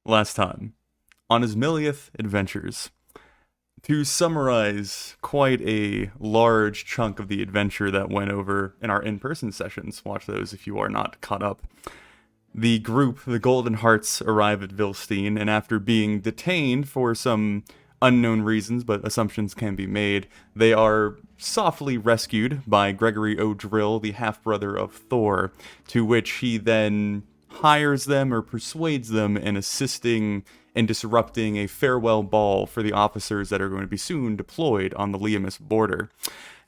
last time on Asmiliath adventures. To summarize quite a large chunk of the adventure that went over in our in-person sessions, watch those if you are not caught up. The group, the Golden Hearts, arrive at Vilstein, and after being detained for some unknown reasons, but assumptions can be made, they are softly rescued by Gregory O'Drill, the half-brother of Thor, to which he then hires them or persuades them in assisting in disrupting a farewell ball for the officers that are going to be soon deployed on the Liamus border.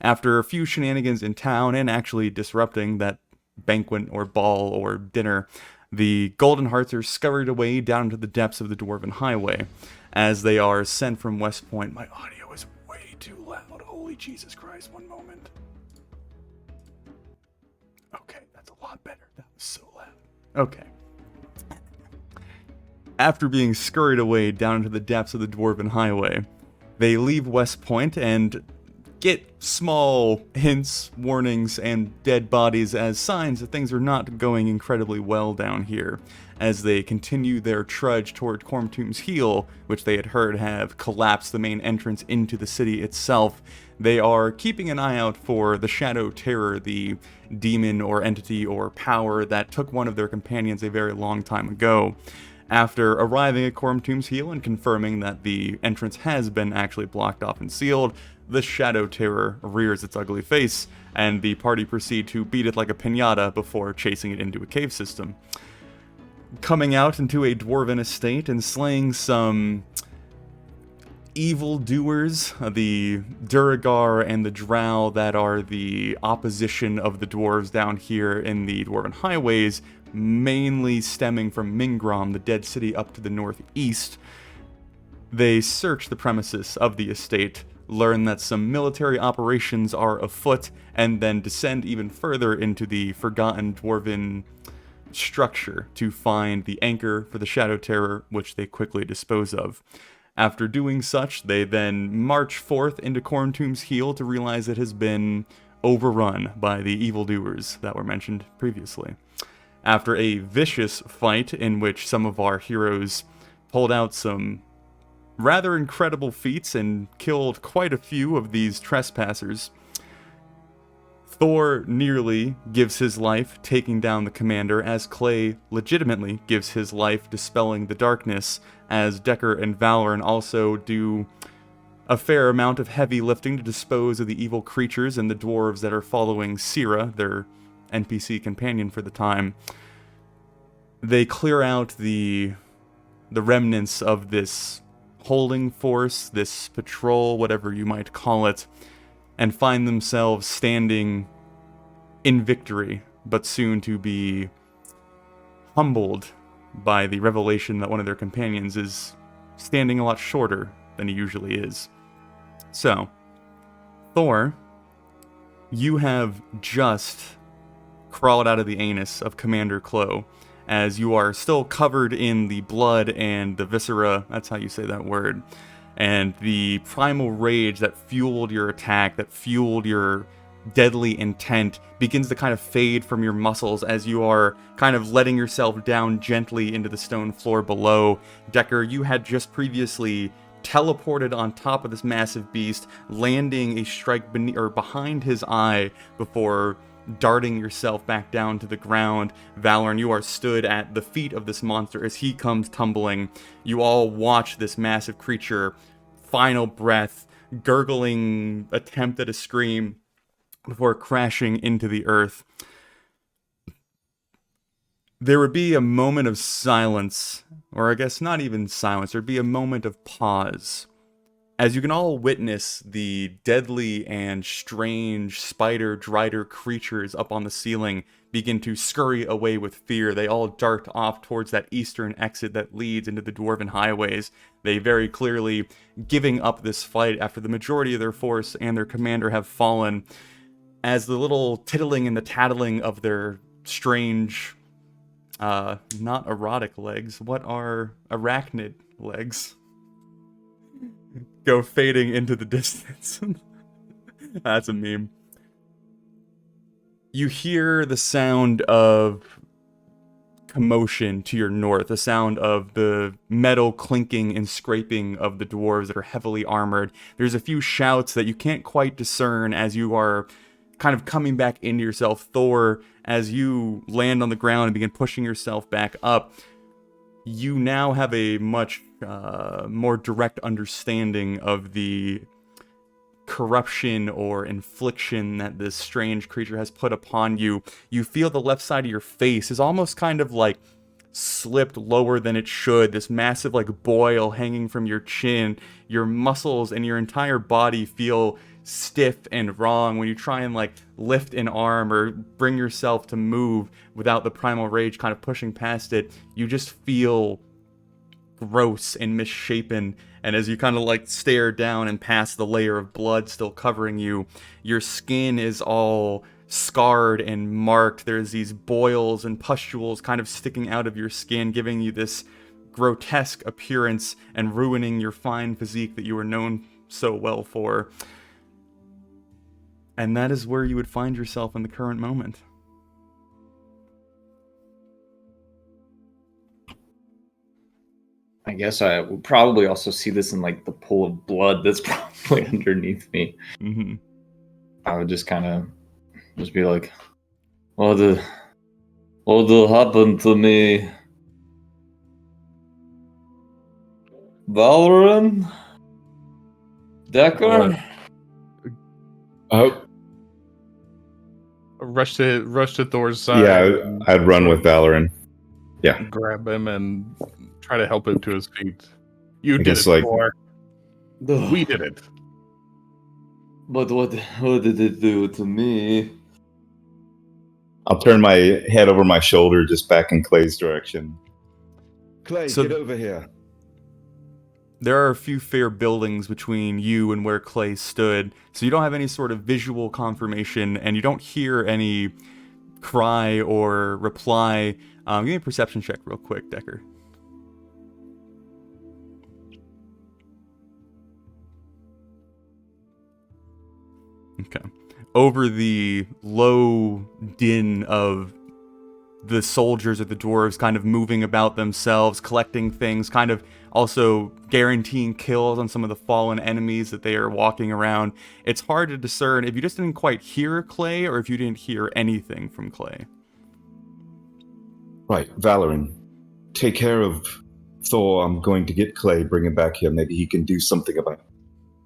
After a few shenanigans in town and actually disrupting that banquet or ball or dinner, the Golden Hearts are scurried away down into the depths of the Dwarven Highway. As they are sent from West Point, my audio is way too loud. Holy Jesus Christ, one moment. Okay, that's a lot better. That was so loud. Okay. After being scurried away down into the depths of the Dwarven Highway, they leave West Point and get small hints, warnings, and dead bodies as signs that things are not going incredibly well down here, as they continue their trudge toward Cormtomb's Heel, which they had heard have collapsed the main entrance into the city itself. They are keeping an eye out for the Shadow Terror, the demon or entity or power that took one of their companions a very long time ago. After arriving at Cormtomb's Heel and confirming that the entrance has been actually blocked off and sealed, the Shadow Terror rears its ugly face, and the party proceed to beat it like a piñata before chasing it into a cave system. Coming out into a dwarven estate and slaying some evildoers, the Duragar and the Drow that are the opposition of the dwarves down here in the Dwarven Highways, mainly stemming from Mingrom, the dead city up to the northeast. They search the premises of the estate, learn that some military operations are afoot, and then descend even further into the forgotten dwarven structure to find the anchor for the Shadow Terror, which they quickly dispose of. After doing such, they then march forth into Cormtomb's Heel to realize it has been overrun by the evildoers that were mentioned previously. After a vicious fight in which some of our heroes pulled out some rather incredible feats and killed quite a few of these trespassers, Thor nearly gives his life taking down the commander, as Clay legitimately gives his life dispelling the darkness, as Decker and Valoran also do a fair amount of heavy lifting to dispose of the evil creatures and the dwarves that are following Sira, their NPC companion for the time. They clear out the remnants of this holding force, this patrol, whatever you might call it, and find themselves standing in victory, but soon to be humbled by the revelation that one of their companions is standing a lot shorter than he usually is. So, Thor, you have just crawled out of the anus of Commander Klo, as you are still covered in the blood and the viscera, that's how you say that word, and the primal rage that fueled your attack, that fueled your deadly intent, begins to kind of fade from your muscles as you are kind of letting yourself down gently into the stone floor below. Decker, you had just previously teleported on top of this massive beast, landing a strike behind his eye before darting yourself back down to the ground. Valoran, you are stood at the feet of this monster as he comes tumbling. You all watch this massive creature, final breath, gurgling attempt at a scream before crashing into the earth. There would be a moment of silence, or I guess not even silence, there'd be a moment of pause, as you can all witness the deadly and strange spider-drider creatures up on the ceiling begin to scurry away with fear. They all dart off towards that eastern exit that leads into the Dwarven Highways. They very clearly giving up this fight after the majority of their force and their commander have fallen, as the little tittling and the tattling of their strange, not erotic legs, what are arachnid legs, go fading into the distance. That's a meme. You hear the sound of commotion to your north, the sound of the metal clinking and scraping of the dwarves that are heavily armored. There's a few shouts that you can't quite discern as you are kind of coming back into yourself. Thor, as you land on the ground and begin pushing yourself back up, you now have a much more direct understanding of the corruption or infliction that this strange creature has put upon you. You feel the left side of your face is almost kind of like slipped lower than it should. This massive like boil hanging from your chin. Your muscles and your entire body feel stiff and wrong when you try and like lift an arm or bring yourself to move without the primal rage kind of pushing past it. You just feel gross and misshapen, and as you kind of like stare down and past the layer of blood still covering you, your skin is all scarred and marked. There's these boils and pustules kind of sticking out of your skin, giving you this grotesque appearance and ruining your fine physique that you were known so well for. And that is where you would find yourself in the current moment. I guess I would probably also see this in like the pool of blood that's probably underneath me. Mm-hmm. I would just kind of just be like, what happened to me? Valorant? Decker? Oh, Rush to Thor's side. yeah, I'd run with Valorant. Yeah. Grab him and try to help him to his feet. You I did guess, it, like- Thor. We did it. But what did it do to me? I'll turn my head over my shoulder just back in Clay's direction. Clay, So- get over here. There are a few fair buildings between you and where Clay stood, so you don't have any sort of visual confirmation, and you don't hear any cry or reply. Give me a perception check real quick, Decker. Okay. Over the low din of the soldiers or the dwarves kind of moving about themselves, collecting things, kind of also guaranteeing kills on some of the fallen enemies that they are walking around, it's hard to discern if you just didn't quite hear Clay or if you didn't hear anything from Clay. Right, Valorant, take care of Thor. I'm going to get Clay, bring him back here. Maybe he can do something about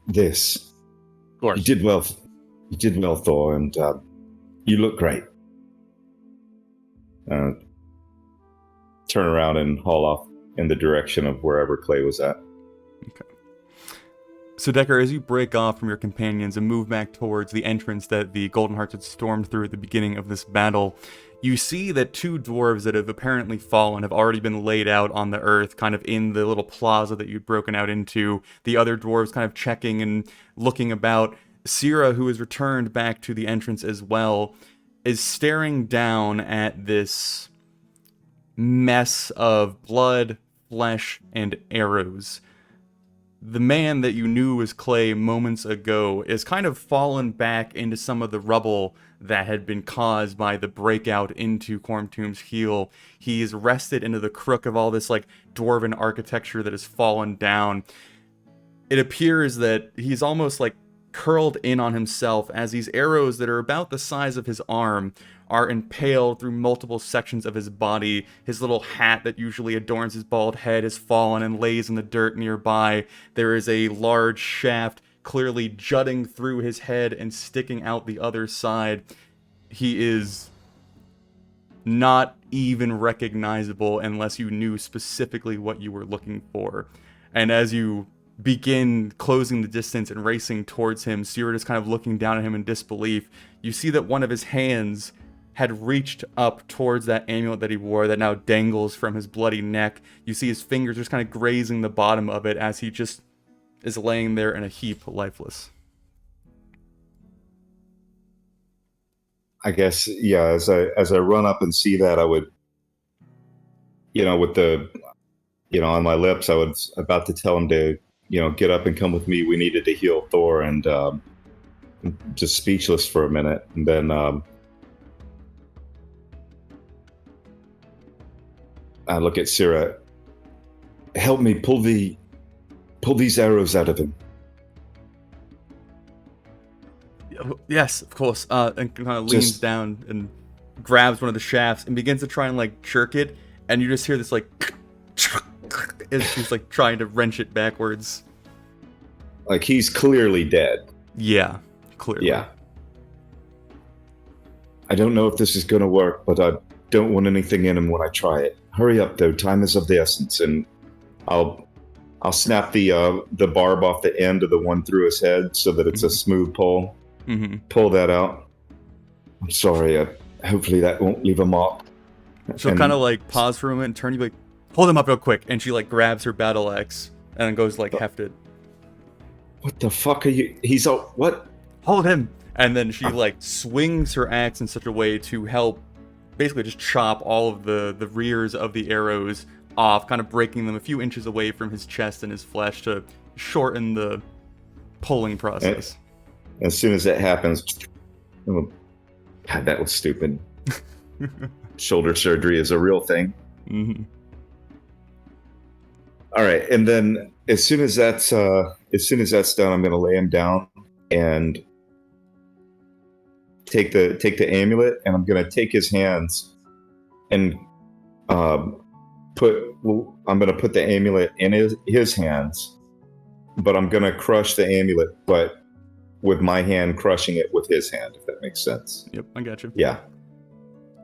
this. Of course. You did well. You did well, Thor, and you look great. Turn around and haul off in the direction of wherever Clay was at. Okay. So Decker, as you break off from your companions and move back towards the entrance that the Golden Hearts had stormed through at the beginning of this battle, you see that two dwarves that have apparently fallen have already been laid out on the earth, kind of in the little plaza that you'd broken out into. The other dwarves kind of checking and looking about. Sira, who has returned back to the entrance as well, is staring down at this mess of blood, flesh, and arrows. The man that you knew as Clay moments ago is kind of fallen back into some of the rubble that had been caused by the breakout into Cormtomb's heel. He's rested into the crook of all this like dwarven architecture that has fallen down. It appears that he's almost like curled in on himself as these arrows that are about the size of his arm are impaled through multiple sections of his body. His little hat that usually adorns his bald head has fallen and lays in the dirt nearby. There is a large shaft clearly jutting through his head and sticking out the other side. He is not even recognizable unless you knew specifically what you were looking for. And as you begin closing the distance and racing towards him, Sira is kind of looking down at him in disbelief. You see that one of his hands had reached up towards that amulet that he wore that now dangles from his bloody neck. You see his fingers just kind of grazing the bottom of it as he just is laying there in a heap, lifeless. I guess, yeah, as I run up and see that, I would, with the, on my lips, I was about to tell him to, get up and come with me. We needed to heal Thor, and just speechless for a minute. And then I look at Syrah. Help me pull these arrows out of him. Yes, of course. And kind of leans Just- down and grabs one of the shafts and begins to try and like jerk it, and you just hear this like as she's like trying to wrench it backwards. Like he's clearly dead. Yeah, clearly. Yeah. I don't know if this is going to work, but I don't want anything in him when I try it. Hurry up, though. Time is of the essence, and I'll snap the barb off the end of the one through his head so that it's a smooth pull. Mm-hmm. Pull that out. I'm sorry. Hopefully that won't leave a mark. She'll kind of like pause for a moment and turn. You be like, hold him up real quick, and she like grabs her battle axe and then goes like hefted. What the fuck are you? He's all what? Hold him. And then she like swings her axe in such a way to help basically just chop all of the rears of the arrows off, kind of breaking them a few inches away from his chest and his flesh to shorten the pulling process. As soon as that happens, God, that was stupid. Shoulder surgery is a real thing. Mm-hmm. All right, and then as soon as that's done, I'm going to lay him down and take the amulet, and I'm going to take his hands and I'm going to put the amulet in his hands, but I'm going to crush the amulet, but with my hand crushing it with his hand, if that makes sense. Yep, I got you. Yeah.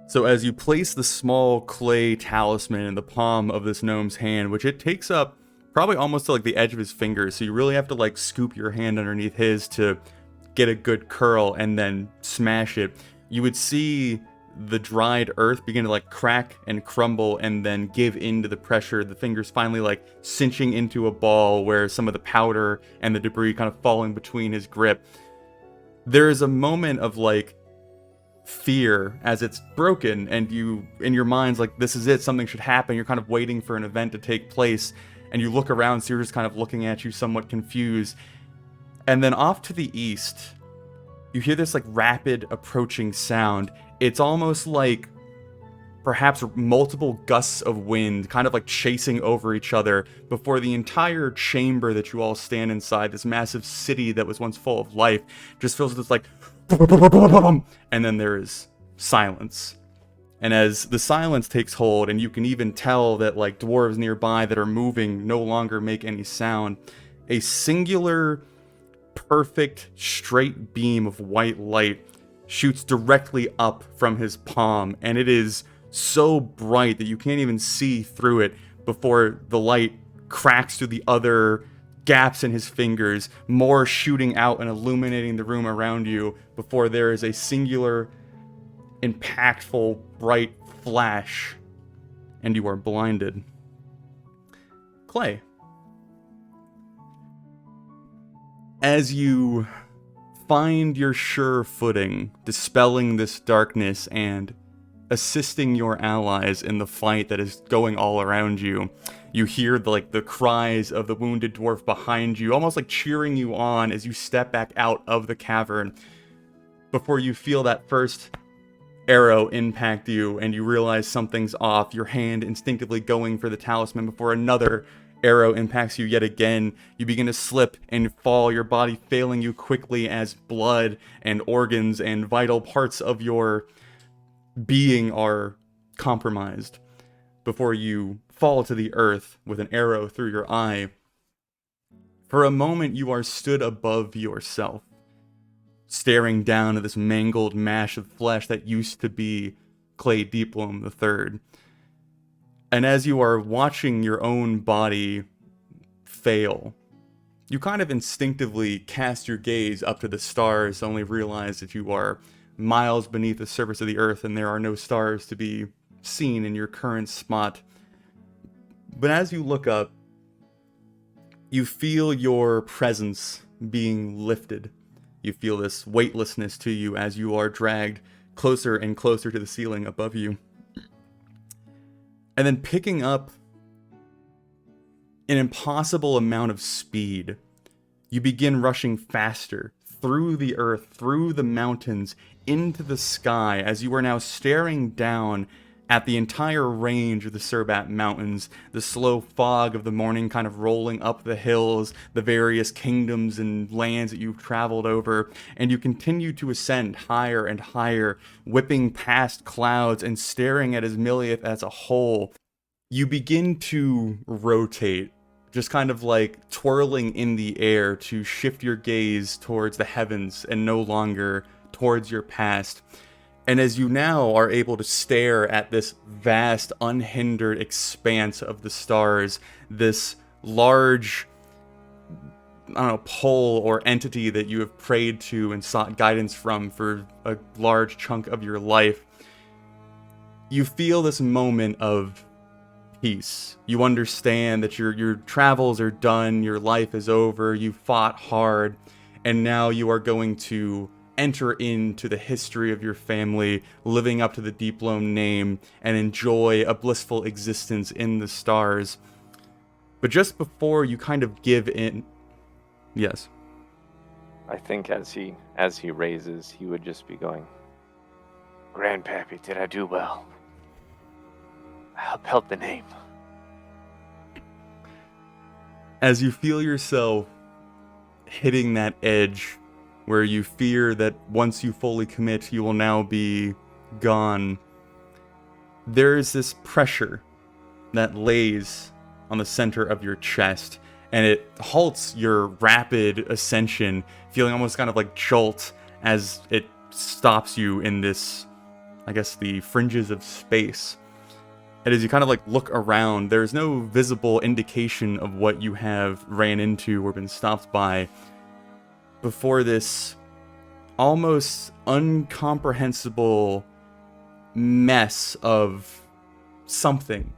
So as you place the small clay talisman in the palm of this gnome's hand, which it takes up probably almost to like the edge of his fingers, so you really have to like scoop your hand underneath his to get a good curl and then smash it, you would see the dried earth begin to like crack and crumble and then give in to the pressure, the fingers finally like cinching into a ball where some of the powder and the debris kind of falling between his grip. There is a moment of like fear as it's broken, and you in your mind's like, this is it, something should happen. You're kind of waiting for an event to take place, and you look around, so you're just kind of looking at you somewhat confused. And then off to the east, you hear this like rapid approaching sound. It's almost like perhaps multiple gusts of wind kind of like chasing over each other before the entire chamber that you all stand inside, this massive city that was once full of life, just feels this like and then there is silence. And as the silence takes hold, and you can even tell that like dwarves nearby that are moving no longer make any sound, a singular perfect straight beam of white light shoots directly up from his palm, and it is so bright that you can't even see through it before the light cracks through the other gaps in his fingers, more shooting out and illuminating the room around you before there is a singular, impactful, bright flash, and you are blinded. Clay, as you find your sure footing, dispelling this darkness and assisting your allies in the fight that is going all around you, you hear the cries of the wounded dwarf behind you, almost like cheering you on as you step back out of the cavern before you feel that first arrow impact you and you realize something's off, your hand instinctively going for the talisman before another arrow impacts you yet again. You begin to slip and fall, your body failing you quickly as blood and organs and vital parts of your being are compromised before you fall to the earth with an arrow through your eye. For a moment, you are stood above yourself, staring down at this mangled mash of flesh that used to be Clay Deeploam III. And as you are watching your own body fail, you kind of instinctively cast your gaze up to the stars, only realize that you are miles beneath the surface of the earth and there are no stars to be seen in your current spot. But as you look up, you feel your presence being lifted. You feel this weightlessness to you as you are dragged closer and closer to the ceiling above you. And then picking up an impossible amount of speed, you begin rushing faster through the earth, through the mountains, into the sky, as you are now staring down at the entire range of the Surbat Mountains, the slow fog of the morning kind of rolling up the hills, the various kingdoms and lands that you've traveled over, and you continue to ascend higher and higher, whipping past clouds and staring at Asmiliath as a whole. You begin to rotate, just kind of like twirling in the air to shift your gaze towards the heavens and no longer towards your past. And as you now are able to stare at this vast, unhindered expanse of the stars, this large, I don't know, pole or entity that you have prayed to and sought guidance from for a large chunk of your life, you feel this moment of peace. You understand that your travels are done, your life is over, you fought hard, and now you are going to enter into the history of your family, living up to the Deeploam name, and enjoy a blissful existence in the stars. But just before you kind of give in... Yes? I think as he raises, he would just be going, "Grandpappy, did I do well? I upheld the name." As you feel yourself hitting that edge where you fear that once you fully commit, you will now be gone, there is this pressure that lays on the center of your chest, and it halts your rapid ascension, feeling almost kind of like jolt as it stops you in this, I guess, the fringes of space. And as you kind of like look around, there's no visible indication of what you have ran into or been stopped by before this almost incomprehensible mess of something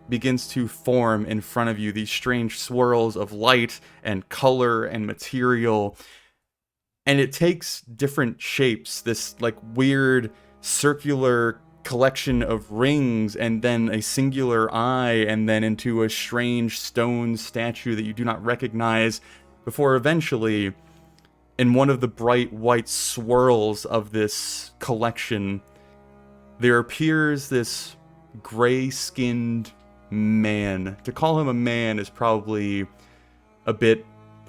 begins to form in front of you. These strange swirls of light and color and material. And it takes different shapes. This like weird circular collection of rings, and then a singular eye, and then into a strange stone statue that you do not recognize, before eventually, in one of the bright white swirls of this collection, there appears this gray-skinned man. To call him a man is probably a bit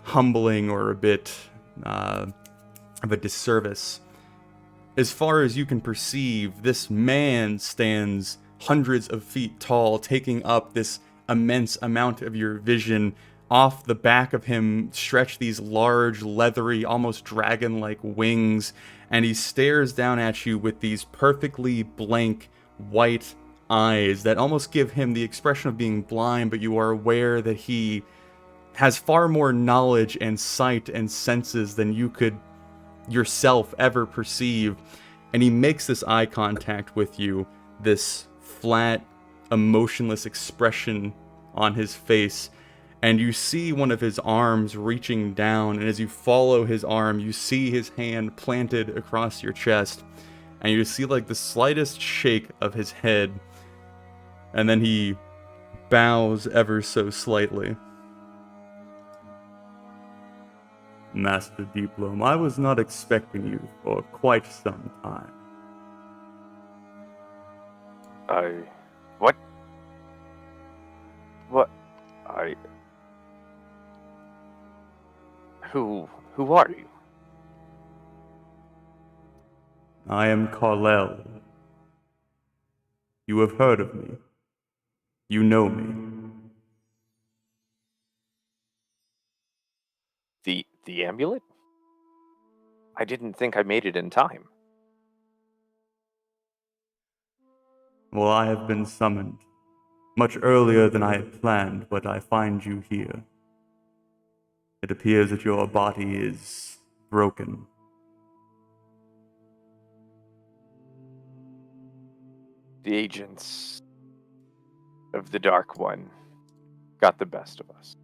humbling or a bit of a disservice. As far as you can perceive, this man stands hundreds of feet tall, taking up this immense amount of your vision. Off the back of him stretch these large, leathery, almost dragon-like wings, and he stares down at you with these perfectly blank, white eyes that almost give him the expression of being blind, but you are aware that he has far more knowledge and sight and senses than you could yourself ever perceive. And he makes this eye contact with you, this flat, emotionless expression on his face, and you see one of his arms reaching down, and as you follow his arm, you see his hand planted across your chest, and you see like the slightest shake of his head, and then he bows ever so slightly. Master Deeploam, I was not expecting you for quite some time. Who are you? I am Carlel. You have heard of me. You know me. The amulet? I didn't think I made it in time. Well, I have been summoned much earlier than I had planned, but I find you here. It appears that your body is broken. The agents of the Dark One got the best of us.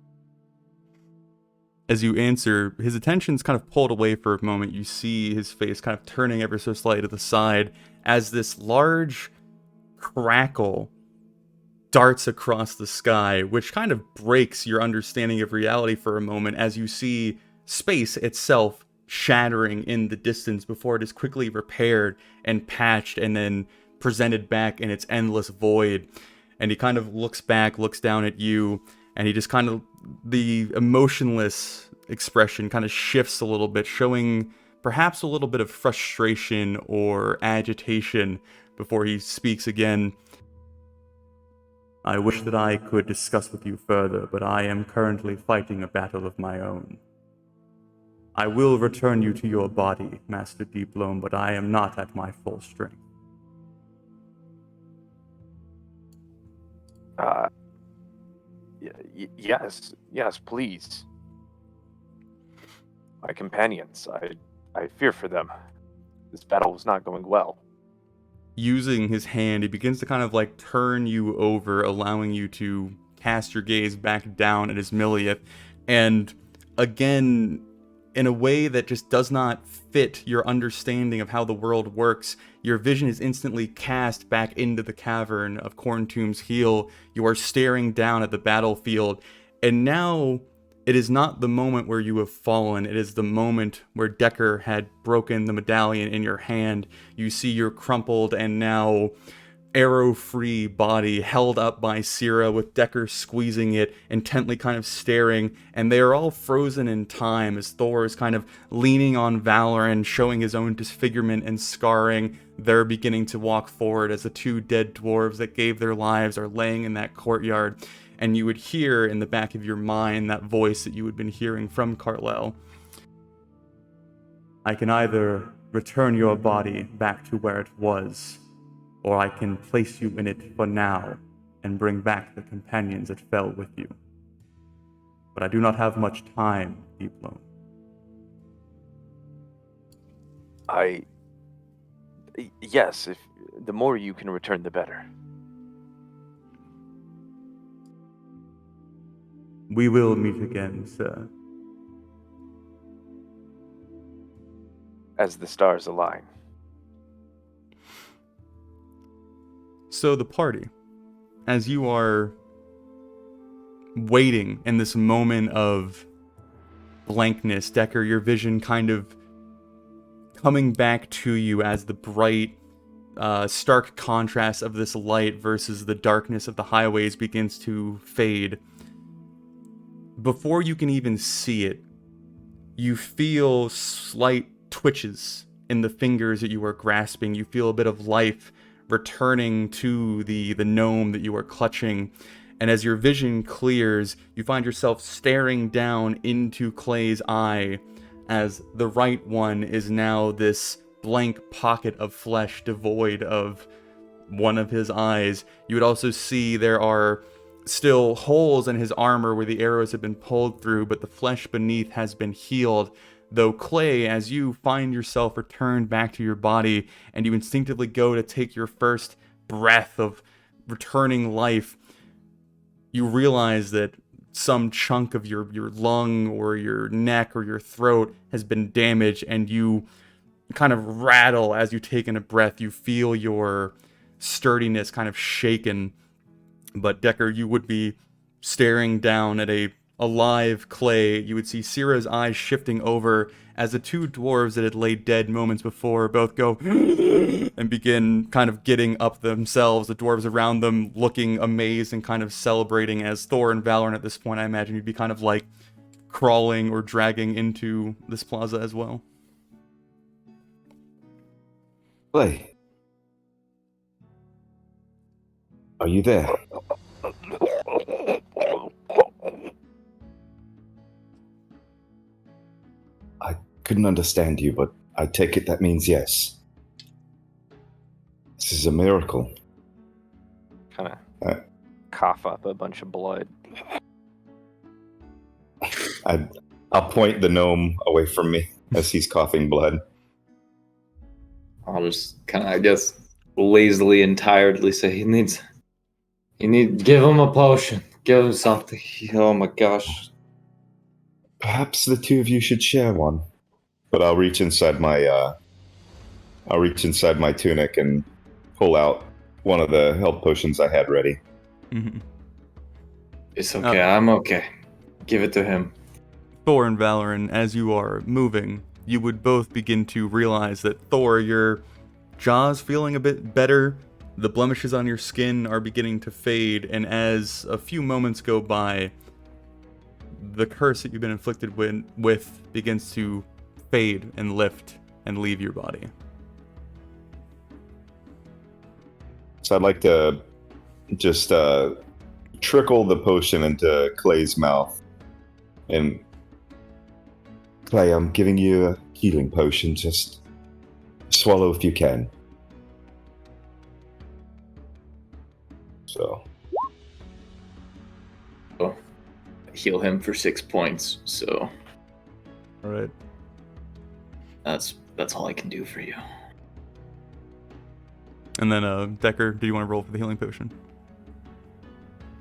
As you answer, his attention's kind of pulled away for a moment. You see his face kind of turning ever so slightly to the side as this large crackle darts across the sky, which kind of breaks your understanding of reality for a moment as you see space itself shattering in the distance before it is quickly repaired and patched and then presented back in its endless void. And he kind of looks back, looks down at you, and he just kind of, the emotionless expression kind of shifts a little bit, showing perhaps a little bit of frustration or agitation before he speaks again. I wish that I could discuss with you further, but I am currently fighting a battle of my own. I will return you to your body, Master Deeploam, but I am not at my full strength. Yes, please. My companions, I fear for them. This battle was not going well. Using his hand, he begins to kind of like turn you over, allowing you to cast your gaze back down at Asmiliath. And again, in a way that just does not fit your understanding of how the world works, your vision is instantly cast back into the cavern of Corntomb's heel. You are staring down at the battlefield, and now it is not the moment where you have fallen, it is the moment where Decker had broken the medallion in your hand. You see your crumpled and now arrow-free body held up by Sira, with Decker squeezing it, intently kind of staring, and they are all frozen in time as Thor is kind of leaning on Valoran, showing his own disfigurement and scarring. They're beginning to walk forward as the two dead dwarves that gave their lives are laying in that courtyard, and you would hear in the back of your mind that voice that you had been hearing from Carlel. I can either return your body back to where it was, or I can place you in it for now and bring back the companions that fell with you. But I do not have much time, Deeploam. Yes, if the more you can return, the better. We will meet again, sir. As the stars align. So the party, as you are waiting in this moment of blankness, Decker, your vision kind of coming back to you as the bright, stark contrast of this light versus the darkness of the highways begins to fade. Before you can even see it, you feel slight twitches in the fingers that you are grasping. You feel a bit of life returning to the gnome that you are clutching. And as your vision clears, you find yourself staring down into Clay's eye, as the right one is now this blank pocket of flesh devoid of one of his eyes. You would also see there are still holes in his armor where the arrows have been pulled through, but the flesh beneath has been healed. Though Clay, as you find yourself returned back to your body and you instinctively go to take your first breath of returning life, you realize that some chunk of your lung or your neck or your throat has been damaged, and you kind of rattle as you take in a breath. You feel your sturdiness kind of shaken. But Decker, you would be staring down at a alive Clay. You would see Sira's eyes shifting over as the two dwarves that had laid dead moments before both go and begin kind of getting up themselves. The dwarves around them looking amazed and kind of celebrating, as Thor and Valoran at this point, I imagine you'd be kind of like crawling or dragging into this plaza as well. Clay, are you there? I couldn't understand you, but I take it that means yes. This is a miracle. Kind of cough up a bunch of blood. I'll point the gnome away from me as he's coughing blood. I'll just kind of, I guess, lazily and tiredly say, you need, give him a potion. Give him something. Oh my gosh. Perhaps the two of you should share one. But I'll reach inside my tunic and pull out one of the health potions I had ready. Mm-hmm. It's okay. I'm okay. Give it to him. Thor and Valoran, as you are moving, you would both begin to realize that Thor, your jaw's feeling a bit better, The blemishes on your skin are beginning to fade, and as a few moments go by, the curse that you've been inflicted with begins to fade and lift and leave your body. So I'd like to just trickle the potion into Clay's mouth. And Clay, I'm giving you a healing potion. Just swallow if you can. So. Heal him for 6 points, so All right. that's all I can do for you. And then, Decker, do you want to roll for the healing potion?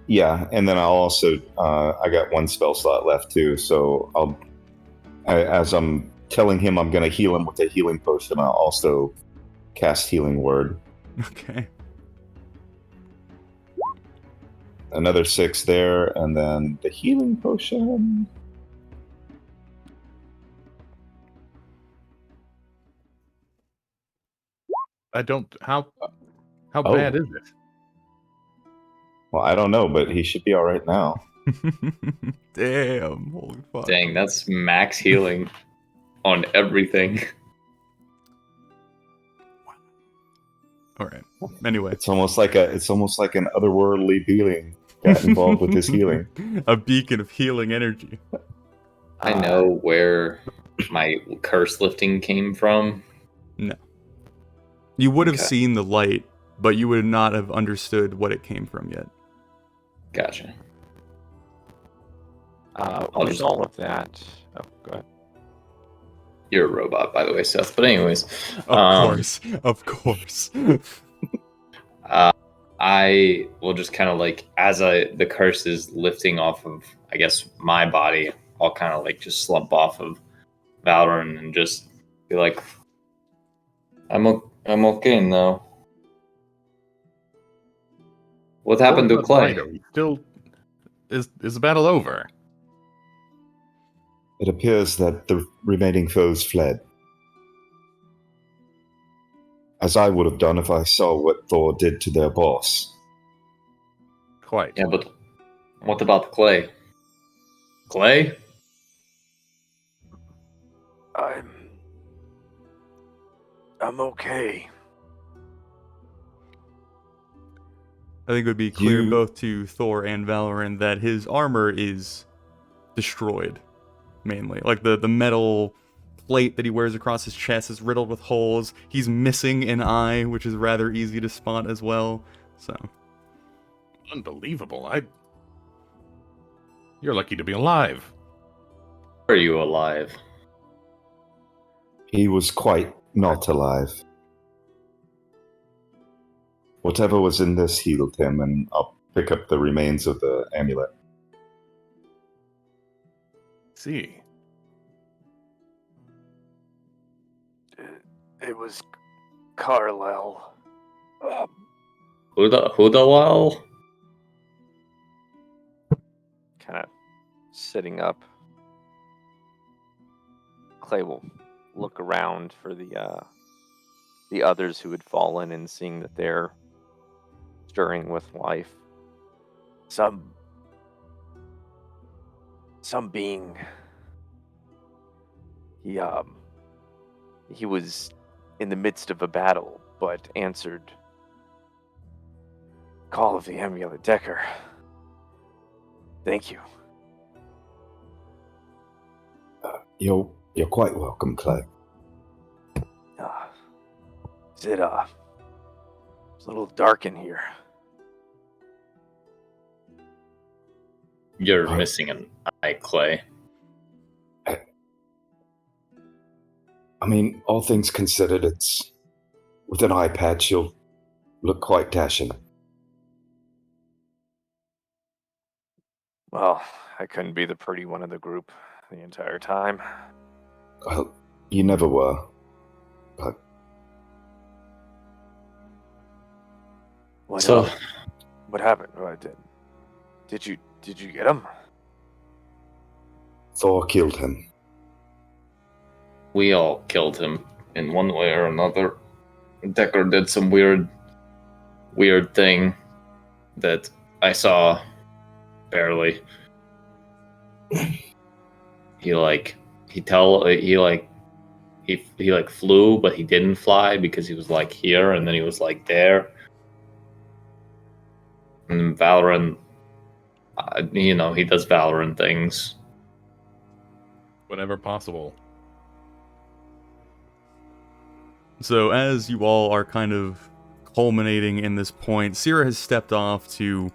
Yeah, and then I'll also I got one spell slot left too, so as I'm telling him I'm going to heal him with a healing potion, I'll also cast Healing Word. Okay. Another 6 there, and then the healing potion. I don't. How Oh. bad is it? Well, I don't know, but he should be all right now. Damn. Holy fuck. Dang, that's max healing on everything. All right. Anyway. It's almost like an otherworldly being got involved with this healing. A beacon of healing energy. I know where my curse lifting came from. No. You would have Okay. seen the light, but you would not have understood what it came from yet. Gotcha. With all of that. Oh, go ahead. You're a robot, by the way, Seth. But anyways, Of course. I will just kind of like, as the curse is lifting off of, I guess, my body, I'll kind of like just slump off of Valorant and just be like, I'm okay now. What happened to What Clay? about Rhino? Still, is the battle over? It appears that the remaining foes fled. As I would have done if I saw what Thor did to their boss. Quite. Yeah, but what about the Clay? Clay? I'm okay. I think it would be clear You- both to Thor and Valorant that his armor is destroyed, mainly. Like the metal plate that he wears across his chest is riddled with holes. He's missing an eye, which is rather easy to spot as well. So, Unbelievable. You're lucky to be alive. Are you alive? He was quite not alive. Whatever was in this healed him, and I'll pick up the remains of the amulet. See. It was Carlisle. Who the well? Kind of sitting up. Clay will look around for the others who had fallen and seeing that they're stirring with life. Some being. He was in the midst of a battle, but answered call of the amulet. Decker. Thank you. You're quite welcome, Clay. It's a little dark in here. You're Right. missing an eye, Clay. I mean, all things considered, it's with an eye patch, you'll look quite dashing. Well, I couldn't be the pretty one of the group the entire time. Well, you never were. But What, So- what happened? Did you get him? Thor killed him. We all killed him in one way or another. Decker did some weird weird thing that I saw barely. He flew, but he didn't fly because he was like here and then he was like there. And Valorant, he does Valorant things. Whenever possible. So as you all are kind of culminating in this point, Sierra has stepped off to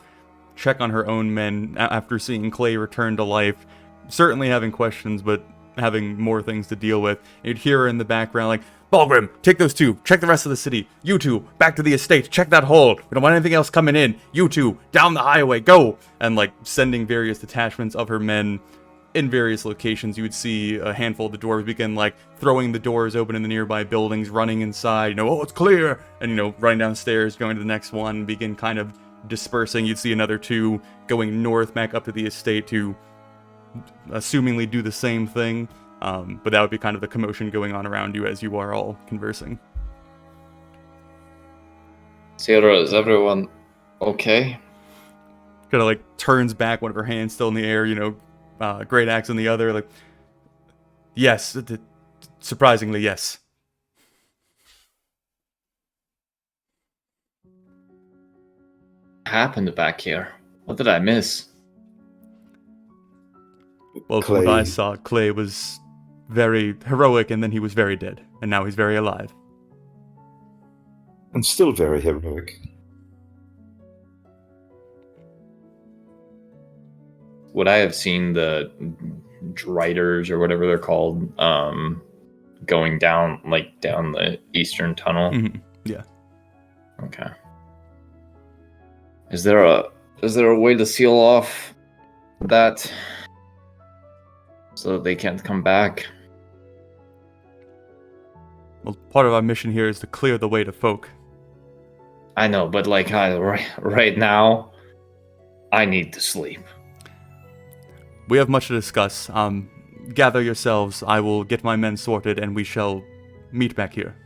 check on her own men after seeing Clay return to life, certainly having questions, but having more things to deal with. You'd hear her in the background like, Balgrim, take those two, check the rest of the city. You two, back to the estate, check that hole. We don't want anything else coming in. You two, down the highway, go! And like sending various detachments of her men in various locations. You would see a handful of the dwarves begin like throwing the doors open in the nearby buildings, running inside, oh, it's clear, and running downstairs, going to the next one, begin kind of dispersing. You'd see another two going north back up to the estate to assumingly do the same thing, but that would be kind of the commotion going on around you as you are all conversing. Sierra, is everyone okay? Kind of like turns back, one of her hands still in the air, great axe in the other, like, yes, surprisingly, yes. What happened back here? What did I miss? Well, from what I saw, Clay was very heroic, and then he was very dead, and now he's very alive. And still very heroic. Would I have seen the Driders or whatever they're called going down the eastern tunnel? Mm-hmm. Yeah. Okay. Is there a way to seal off that so that they can't come back? Well, part of our mission here is to clear the way to folk. I know, but right now, I need to sleep. We have much to discuss. Gather yourselves. I will get my men sorted, and we shall meet back here.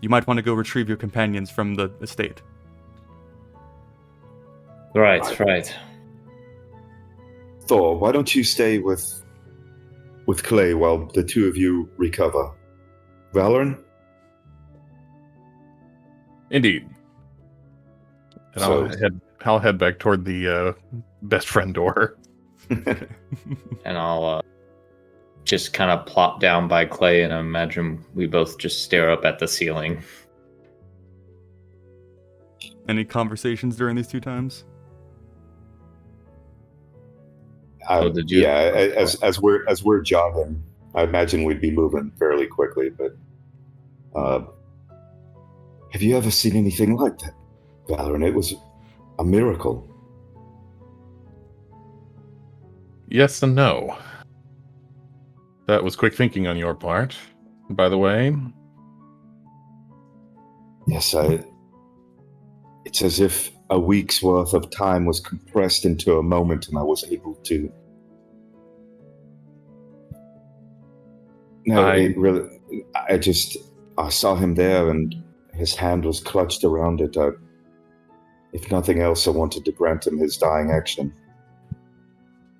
You might want to go retrieve your companions from the estate. Right. Thor, why don't you stay with Clay while the two of you recover? Valorant? Indeed. And I'll head back toward the best friend door. And I'll just kind of plop down by Clay and imagine we both just stare up at the ceiling. Any conversations during these two times? Did you? Yeah, as we're jogging, I imagine we'd be moving fairly quickly. But have you ever seen anything like that, Valorant? It was a miracle. Yes and no. That was quick thinking on your part, by the way. Yes, it's as if a week's worth of time was compressed into a moment and I was able to... No, I saw him there and his hand was clutched around it. If nothing else, I wanted to grant him his dying action.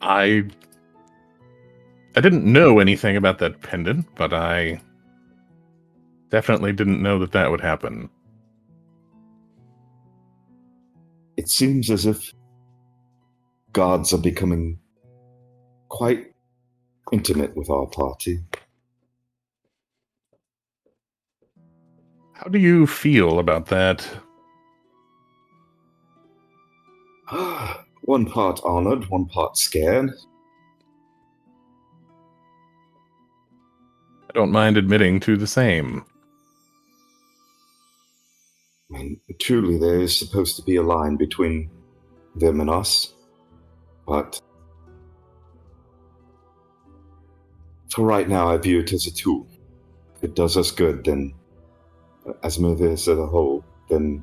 I didn't know anything about that pendant, but I definitely didn't know that would happen. It seems as if gods are becoming quite intimate with our party. How do you feel about that? One part honored, one part scared. I don't mind admitting to the same. I mean, truly, there is supposed to be a line between them and us, but for right now, I view it as a tool. If it does us good, then, as Asmiliath as a whole, then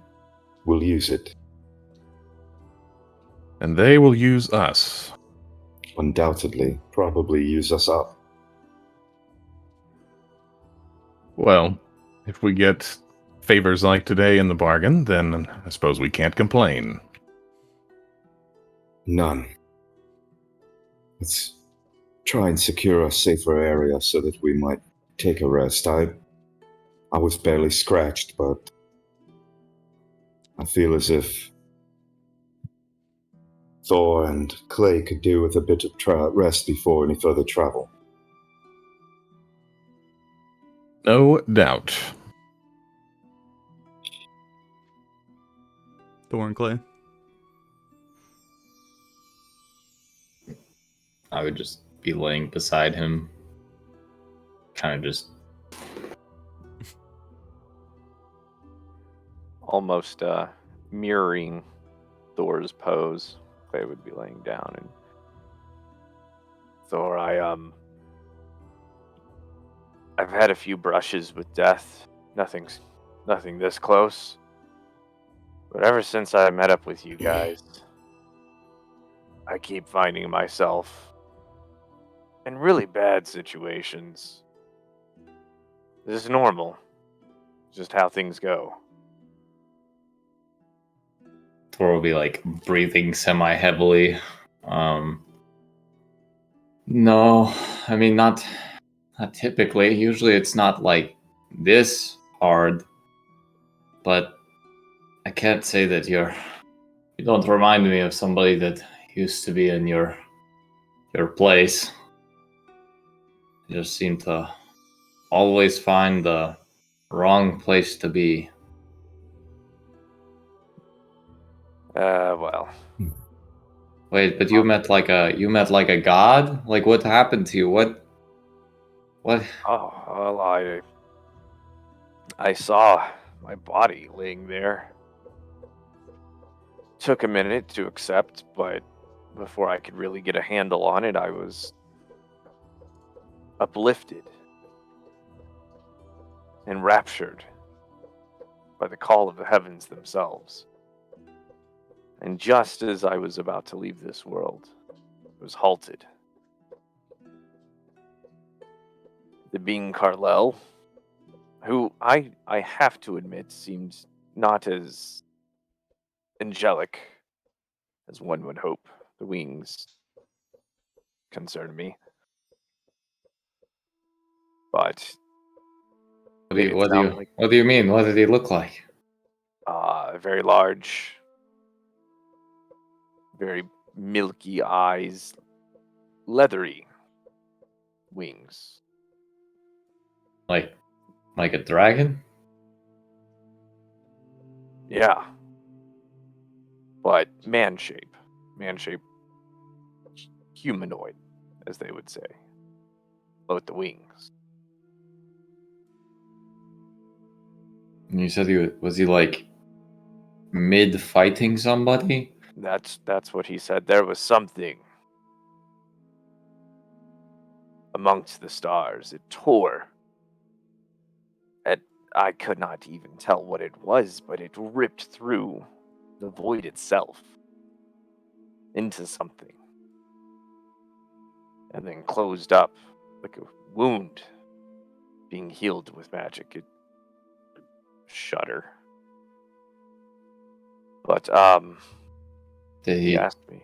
we'll use it. And they will use us. Undoubtedly, probably use us up. Well, if we get favors like today in the bargain, then I suppose we can't complain. None. Let's try and secure a safer area so that we might take a rest. I was barely scratched, but I feel as if Thor and Clay could do with a bit of rest before any further travel. No doubt. Thor and Clay. I would just be laying beside him, kind of just Almost mirroring Thor's pose. Clay would be laying down, and Thor, I've had a few brushes with death. Nothing this close. But ever since I met up with you guys, I keep finding myself in really bad situations. This is normal. It's just how things go. Thor will be like breathing semi-heavily. No, I mean not typically. Usually it's not like this hard, but I can't say that you don't remind me of somebody that used to be in your place. You just seem to always find the wrong place to be. Well. Wait, but you met like a god? Like what happened to you? What? Oh, well, I saw my body laying there. Took a minute to accept, but before I could really get a handle on it, I was uplifted, enraptured by the call of the heavens themselves. And just as I was about to leave this world, I was halted. The being Carlel, who I have to admit seemed not as angelic as one would hope. The wings concern me. But What do you mean? What did he look like? very large, very milky eyes, leathery wings. Like a dragon? Yeah. But man shape, humanoid, as they would say. Both the wings. And you said was he like mid fighting somebody? That's what he said. There was something amongst the stars. It tore. I could not even tell what it was, but it ripped through the void itself into something. And then closed up like a wound being healed with magic. It shudder. But he asked me.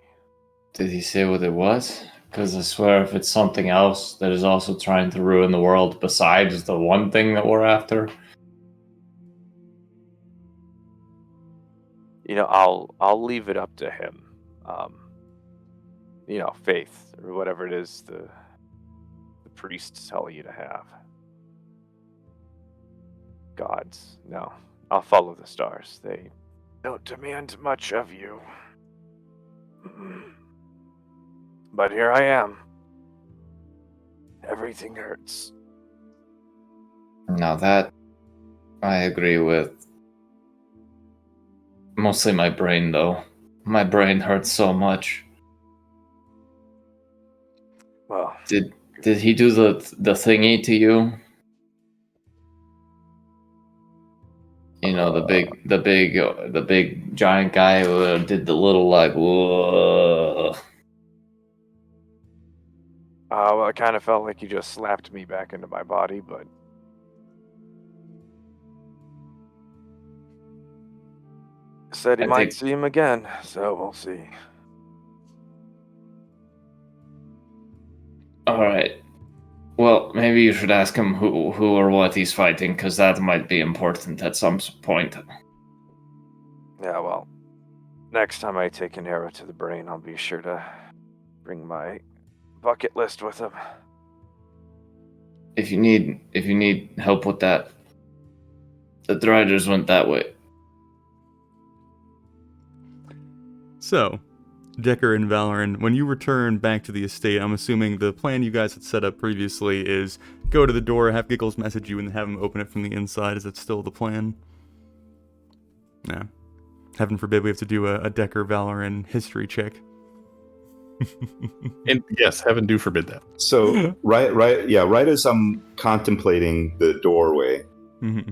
Did he say what it was? Because I swear if it's something else that is also trying to ruin the world besides the one thing that we're after. I'll leave it up to him. Faith or whatever it is the priests tell you to have. Gods, no. I'll follow the stars. They don't demand much of you. But here I am. Everything hurts. Now that I agree with. Mostly my brain, though. My brain hurts so much. Well, did he do the thingy to you? You know, the big giant guy who did the little like. Whoa. Well, it kind of felt like you just slapped me back into my body, but said he I might think- see him again, so we'll see. All right. Well, maybe you should ask him who or what he's fighting, because that might be important at some point. Yeah, well, next time I take an arrow to the brain, I'll be sure to bring my bucket list with him. If you need help with that, the Driders went that way. So, Decker and Valorant, when you return back to the estate, I'm assuming the plan you guys had set up previously is go to the door, have Giggles message you, and have him open it from the inside. Is that still the plan? Yeah. Heaven forbid we have to do a Decker Valorant history check. And yes, heaven do forbid that. So right as I'm contemplating the doorway, Mm-hmm.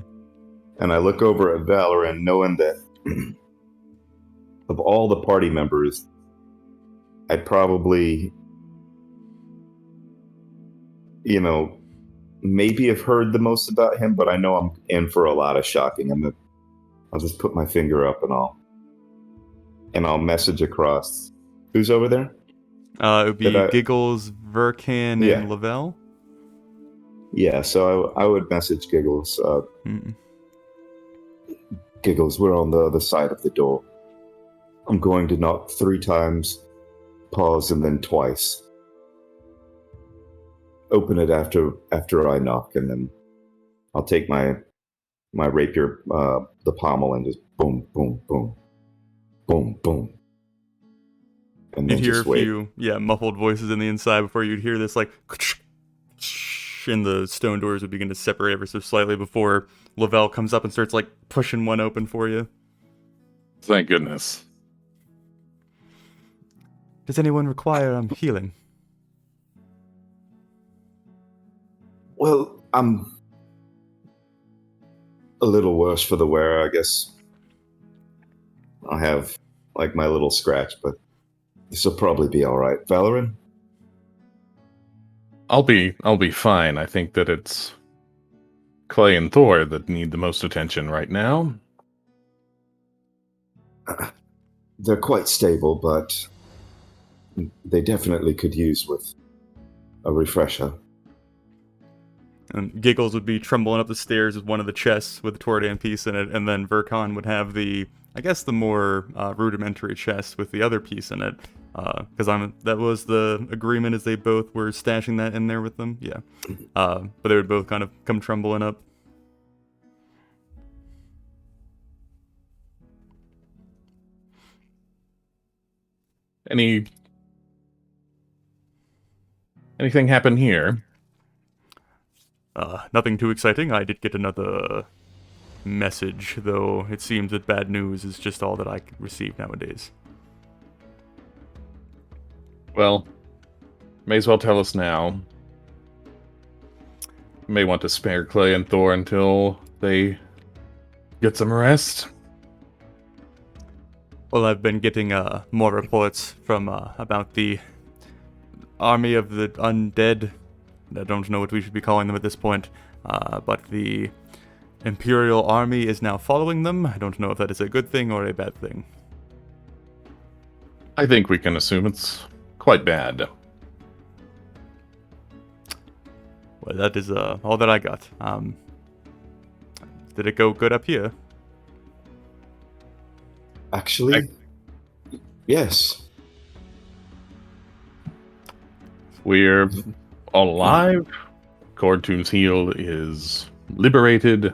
and I look over at Valorant, knowing that of all the party members, I'd probably, maybe have heard the most about him, but I know I'm in for a lot of shocking. I'll just put my finger up and I'll message across. Who's over there? It would be Giggles, Verkan, Yeah. and Lavelle. Yeah, so I would message Giggles. Mm. Giggles, we're on the other side of the door. I'm going to knock 3 times, pause, and then twice. Open it after I knock, and then I'll take my rapier, the pommel, and just boom, boom, boom, boom, boom. And You'd then hear just a wait. few, muffled voices in the inside before you'd hear this, like, and the stone doors would begin to separate ever so slightly before Lavelle comes up and starts, like, pushing one open for you. Thank goodness. Does anyone require healing? Well, I'm a little worse for the wear, I guess. I have, like, my little scratch, but this will probably be all right. Valorant? I'll be fine. I think that it's Clay and Thor that need the most attention right now. They're quite stable, but they definitely could use with a refresher. And Giggles would be trembling up the stairs with one of the chests with the Tordan piece in it, and then Verkan would have the more rudimentary chest with the other piece in it. Because that was the agreement, is they both were stashing that in there with them. Yeah. But they would both kind of come trembling up. Anything happen here? Nothing too exciting. I did get another message, though it seems that bad news is just all that I can receive nowadays. Well, may as well tell us now. You may want to spare Clay and Thor until they get some rest. Well, I've been getting more reports from about the army of the undead. I don't know what we should be calling them at this point, but the Imperial Army is now following them. I don't know if that is a good thing or a bad thing. I think we can assume it's quite bad. Well, that is all that I got. Did it go good up here? Actually, yes. We're all alive. Cortoon's heel is liberated.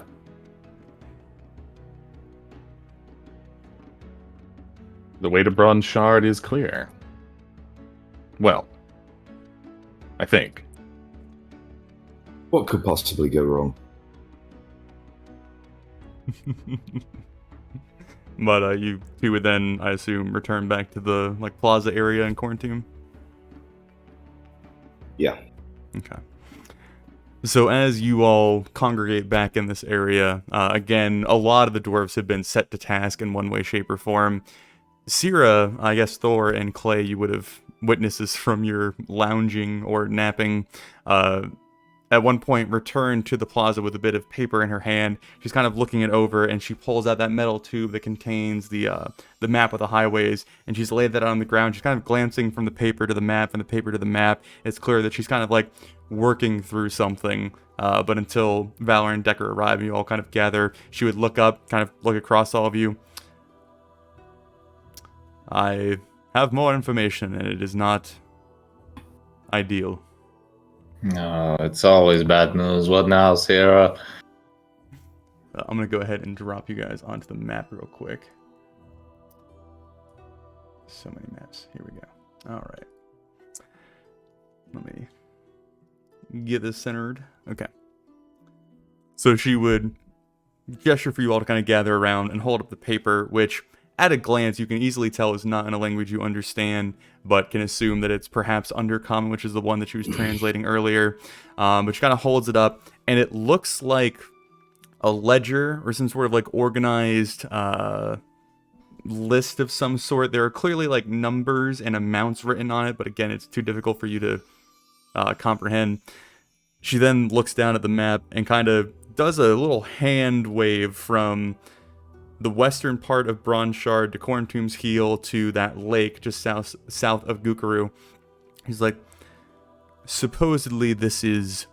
The way to Bronze Shard is clear. Well, I think. What could possibly go wrong? But you two would then, I assume, return back to the plaza area in quarantine? Yeah. Okay. So as you all congregate back in this area, again, a lot of the dwarves have been set to task in one way, shape, or form. Syrah, I guess Thor and Clay, you would have witnesses from your lounging or napping. at one point return to the plaza with a bit of paper in her hand. She's kind of looking it over, and she pulls out that metal tube that contains the map of the highways, and she's laid that on the ground. She's kind of glancing from the paper to the map and the paper to the map. It's clear that she's kind of like working through something. But until Valor and Decker arrive, you all kind of gather. She would look up, kind of look across all of you. I have more information, and it is not ideal. No, it's always bad news. What now, Sierra? I'm going to go ahead and drop you guys onto the map real quick. So many maps. Here we go. All right. Let me get this centered. Okay. So she would gesture for you all to kind of gather around and hold up the paper, which at a glance you can easily tell is not in a language you understand, but can assume that it's perhaps Undercommon, which is the one that she was translating earlier. But she kind of holds it up, and it looks like a ledger or some sort of like organized list of some sort. There are clearly like numbers and amounts written on it, but again, it's too difficult for you to comprehend. She then looks down at the map and kind of does a little hand wave from the western part of Bronze Shard to Corntomb's Heel to that lake just south of Gukaru. He's like, supposedly this is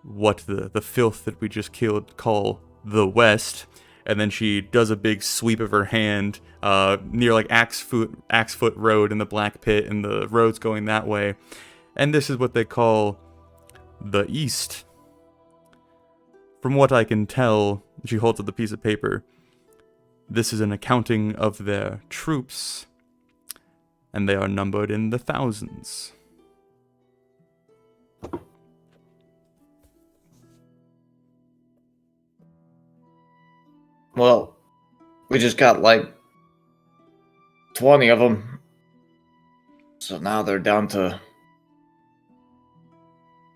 what the filth that we just killed call the West. And then she does a big sweep of her hand near like Axefoot Road in the Black Pit, and the road's going that way. And this is what they call the East. From what I can tell, she holds up the piece of paper. This is an accounting of their troops, and they are numbered in the thousands. Well, we just got like 20 of them. So now they're down to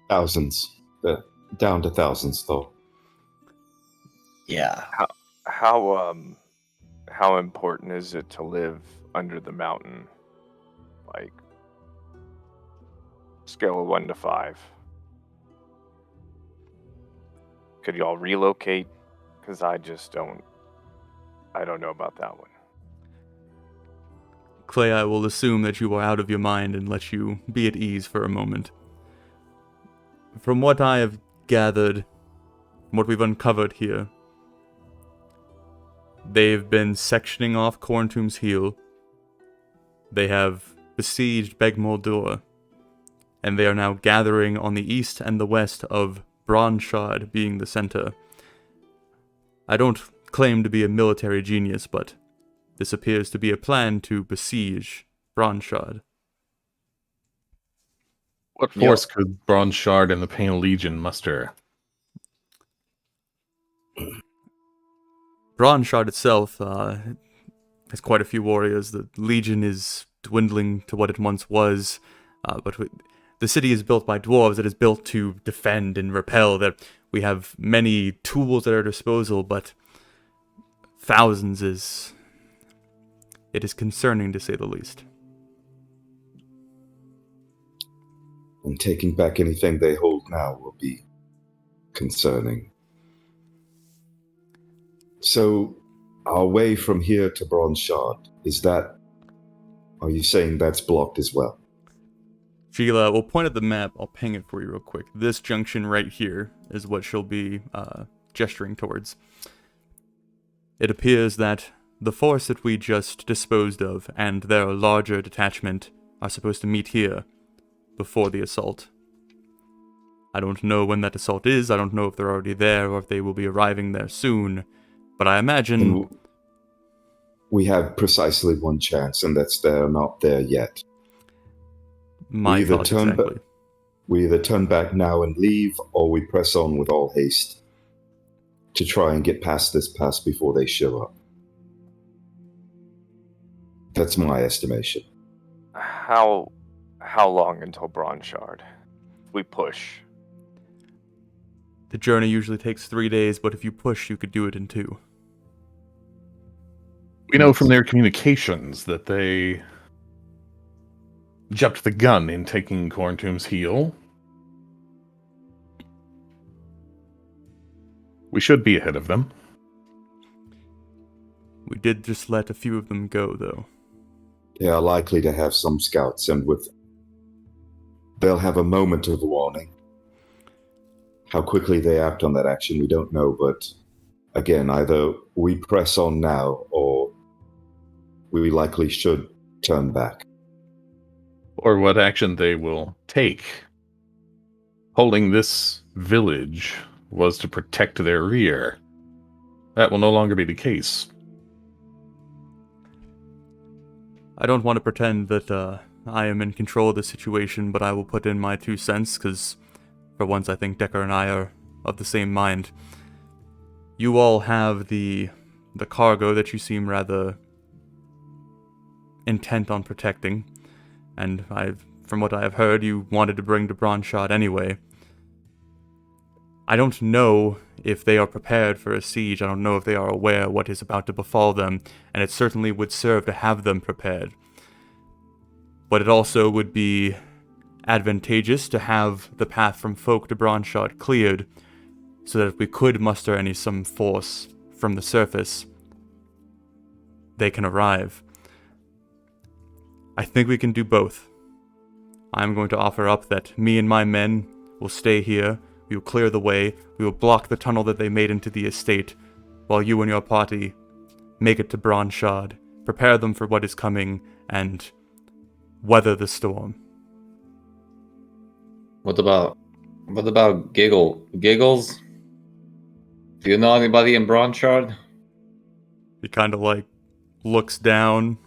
Thousands. Down to thousands, though. yeah. How important is it to live under the mountain? Like, scale of 1 to 5. Could y'all relocate? Because I don't know about that one. Clay, I will assume that you are out of your mind and let you be at ease for a moment. From what I have gathered, what we've uncovered here, they've been sectioning off Corntomb's Heel. They have besieged Begmoldur, and they are now gathering on the east and the west of Bronze Shard, being the center. I don't claim to be a military genius, but this appears to be a plan to besiege Bronze Shard. What force could Bronze Shard and the Pale Legion muster? Bronze Shard itself has quite a few warriors. The Legion is dwindling to what it once was, but the city is built by dwarves. It is built to defend and repel. That we have many tools at our disposal, but thousands is concerning, to say the least. And taking back anything they hold now will be concerning. So, our way from here to Bronze Shard, are you saying that's blocked as well? Sheila will point at the map. I'll ping it for you real quick. This junction right here is what she'll be gesturing towards. It appears that the force that we just disposed of and their larger detachment are supposed to meet here before the assault. I don't know when that assault is. I don't know if they're already there or if they will be arriving there soon. But I imagine we have precisely one chance, and that's they're not there yet. My thoughts exactly. We either turn back now and leave, or we press on with all haste to try and get past this pass before they show up. That's my estimation. How long until Bronze Shard? We push. The journey usually takes 3 days, but if you push, you could do it in 2. We know from their communications that they jumped the gun in taking Corntomb's Heel. We should be ahead of them. We did just let a few of them go, though. They are likely to have some scouts, and they'll have a moment of warning. How quickly they act on that action, we don't know, but again, either we press on now, or we likely should turn back. Or what action they will take. Holding this village was to protect their rear. That will no longer be the case. I don't want to pretend that I am in control of the situation, but I will put in my 2 cents, because for once I think Decker and I are of the same mind. You all have the cargo that you seem rather intent on protecting, and from what I have heard, you wanted to bring to Bronshot anyway. I don't know if they are prepared for a siege. I don't know if they are aware what is about to befall them, and it certainly would serve to have them prepared. But it also would be advantageous to have the path from Folk to Bronshot cleared, so that if we could muster some force from the surface, they can arrive. I think we can do both. I'm going to offer up that me and my men will stay here. We will clear the way. We will block the tunnel that they made into the estate, while you and your party make it to Bronshot, prepare them for what is coming, and weather the storm. What about Giggles? Do you know anybody in Bronshard? He kind of looks down.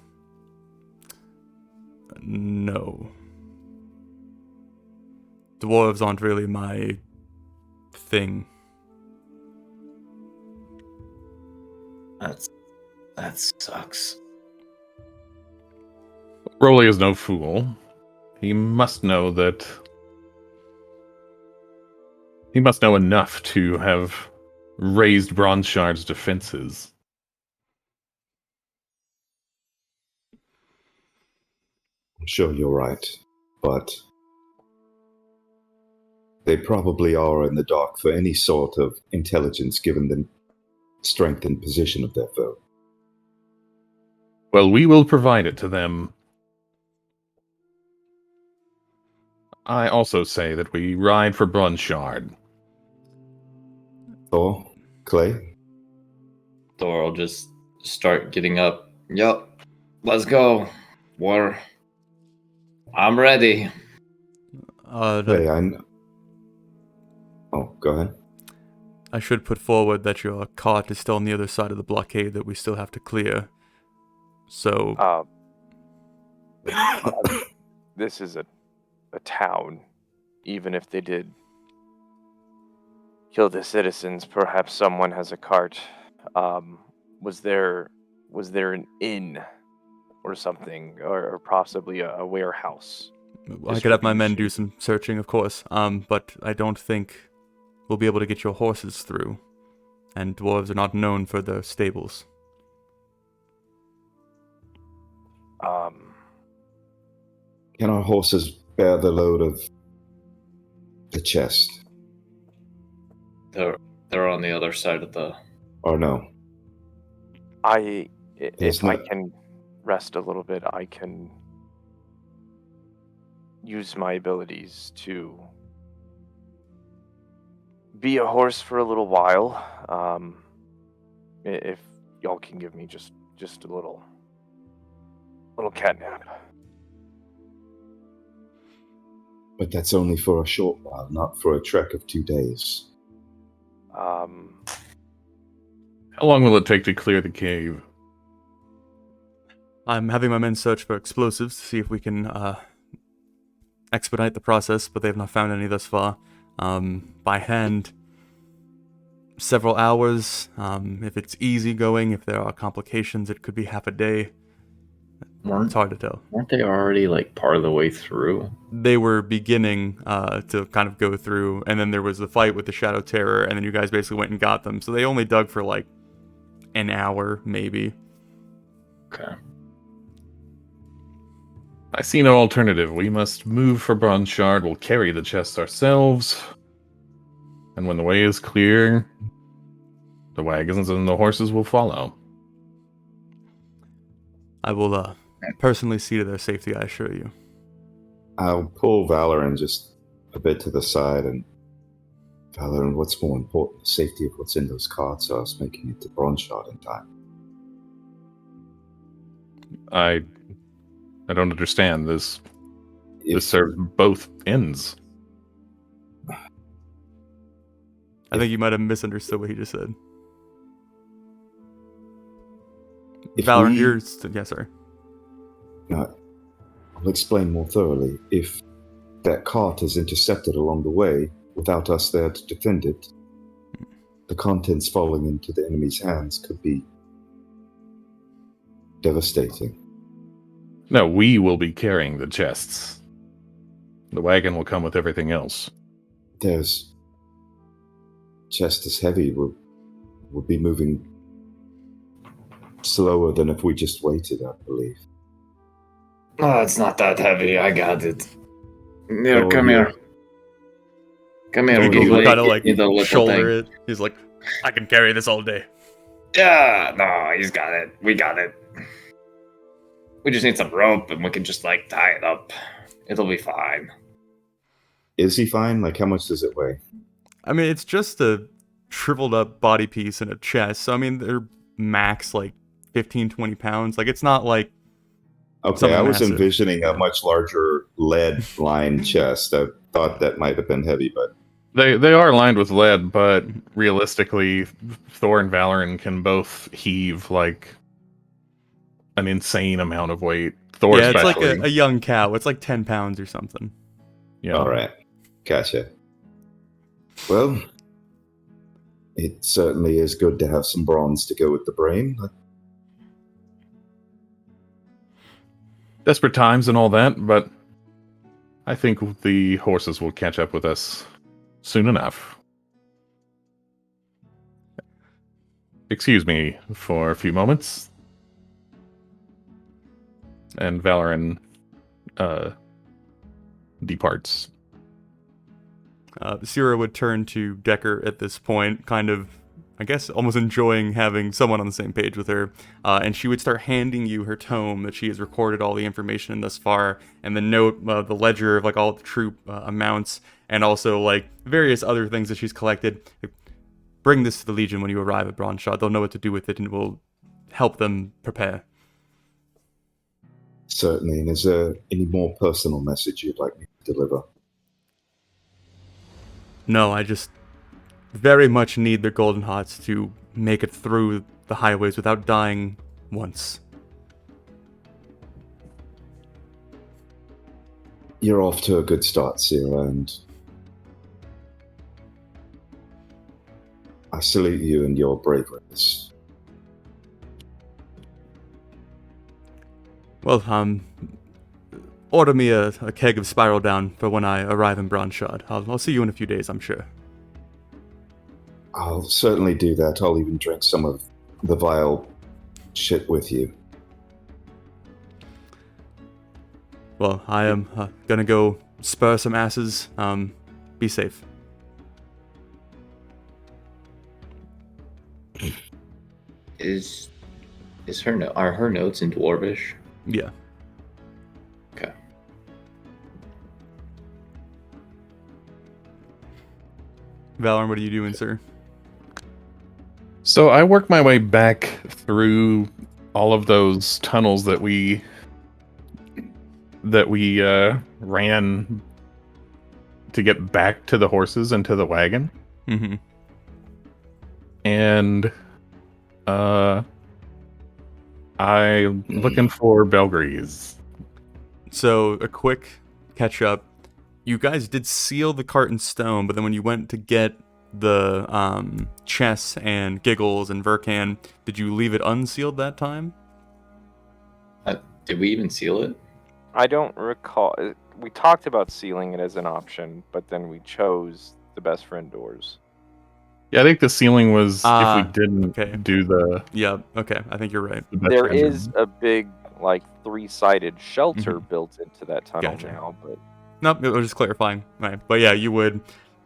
No. Dwarves aren't really my thing. That sucks. Rolly is no fool. He must know enough to have raised Bronshard's defenses. I'm sure you're right, but they probably are in the dark for any sort of intelligence given the strength and position of their foe. Well, we will provide it to them. I also say that we ride for Bronshard. Thor? Clay? Thor will just start getting up. Yup, let's go. I'm ready. Clay, Oh, go ahead. I should put forward that your cart is still on the other side of the blockade that we still have to clear. So... This is a town. Even if they did kill the citizens, perhaps someone has a cart. Was there an inn or something, or possibly a warehouse? I could have my men do some searching, of course, but I don't think we'll be able to get your horses through, and dwarves are not known for their stables. Can our horses bear the load of the chest? They're on the other side of the... Or no? If I can rest a little bit, I can use my abilities to be a horse for a little while. If y'all can give me just a little catnap. But that's only for a short while, not for a trek of 2 days. How long will it take to clear the cave? I'm having my men search for explosives to see if we can expedite the process, but they have not found any thus far. By hand, several hours. If it's easy going, if there are complications, it could be half a day. It's hard to tell. Weren't they already part of the way through? They were beginning to kind of go through, and then there was the fight with the Shadow Terror, and then you guys basically went and got them. So they only dug for an hour, maybe. Okay. I see no alternative. We must move for Bronshard. We'll carry the chest ourselves. And when the way is clear, The wagons and the horses will follow. I will personally see to their safety, I assure you. I'll pull Valoran just a bit to the side, and Valoran, what's more important, the safety of what's in those carts or us making it to Bronshot in time? I don't understand this. If- This serves both ends. I think you might have misunderstood what he just said. If Valoran, we- you're... Yeah, sorry. I'll explain more thoroughly. If that cart is intercepted along the way without us there to defend it, the contents falling into the enemy's hands could be devastating. No, we will be carrying the chests. The wagon will come with everything else. There's chest is heavy. We'll be moving slower than if we just waited, I believe. Oh, it's not that heavy. I got it. Here, Oh, come yeah. here. Come here, He'll Giggly. kind of like You little shoulder thing. it. He's like, I can carry this all day. Yeah, no, he's got it. We got it. We just need some rope and we can just like tie it up. It'll be fine. Is he fine? Like, how much does it weigh? I mean, it's just a shriveled up body piece and a chest. So, I mean, they're max like 15, 20 pounds. Like, it's not like... Okay, Something I was massive. envisioning a much larger lead-lined chest. I thought that might have been heavy, but They are lined with lead, but realistically, Thor and Valoran can both heave like an insane amount of weight. Thor yeah, it's especially. like a young cow. It's like 10 pounds or something. Yeah. all right. Gotcha. Well, it certainly is good to have some bronze to go with the brain. Desperate times and all that, but I think the horses will catch up with us soon enough. Excuse me for a few moments. And Valoran departs. Sierra would turn to Decker at this point, kind of, I guess, almost enjoying having someone on the same page with her. And she would start handing you her tome that she has recorded all the information thus far, and the note, the ledger of like all the troop amounts, and also like various other things that she's collected. Bring this to the Legion when you arrive at Bronshot. They'll know what to do with it, and it will help them prepare. Certainly. And is there any more personal message you'd like me to deliver? No, I just very much need the Golden Hots to make it through the highways without dying once. You're off to a good start, Sierra, and I salute you and your bravery. Well, order me a keg of Spiral Down for when I arrive in Bronshot. I'll see you in a few days, I'm sure. I'll certainly do that. I'll even drink some of the vile shit with you. Well, I am gonna go spur some asses. Be safe. Are her notes in Dwarvish? Yeah. Okay. Valoran, what are you doing, sir? So I work my way back through all of those tunnels that we ran to get back to the horses and to the wagon. Mm-hmm. And I'm looking for Belgrees. So, a quick catch up. You guys did seal the cart in stone, but then when you went to get the Chess and Giggles and Verkan, did you leave it unsealed that time? Did we even seal it? I don't recall. We talked about sealing it as an option, but then we chose the best friend doors. Yeah, I think the ceiling was if we didn't okay. do the. Yeah, okay, I think you're right. the best There friends is room. a big, like, 3-sided shelter Mhm. built into that tunnel Gotcha. now, but Nope, it was just clarifying. Right. But yeah, you would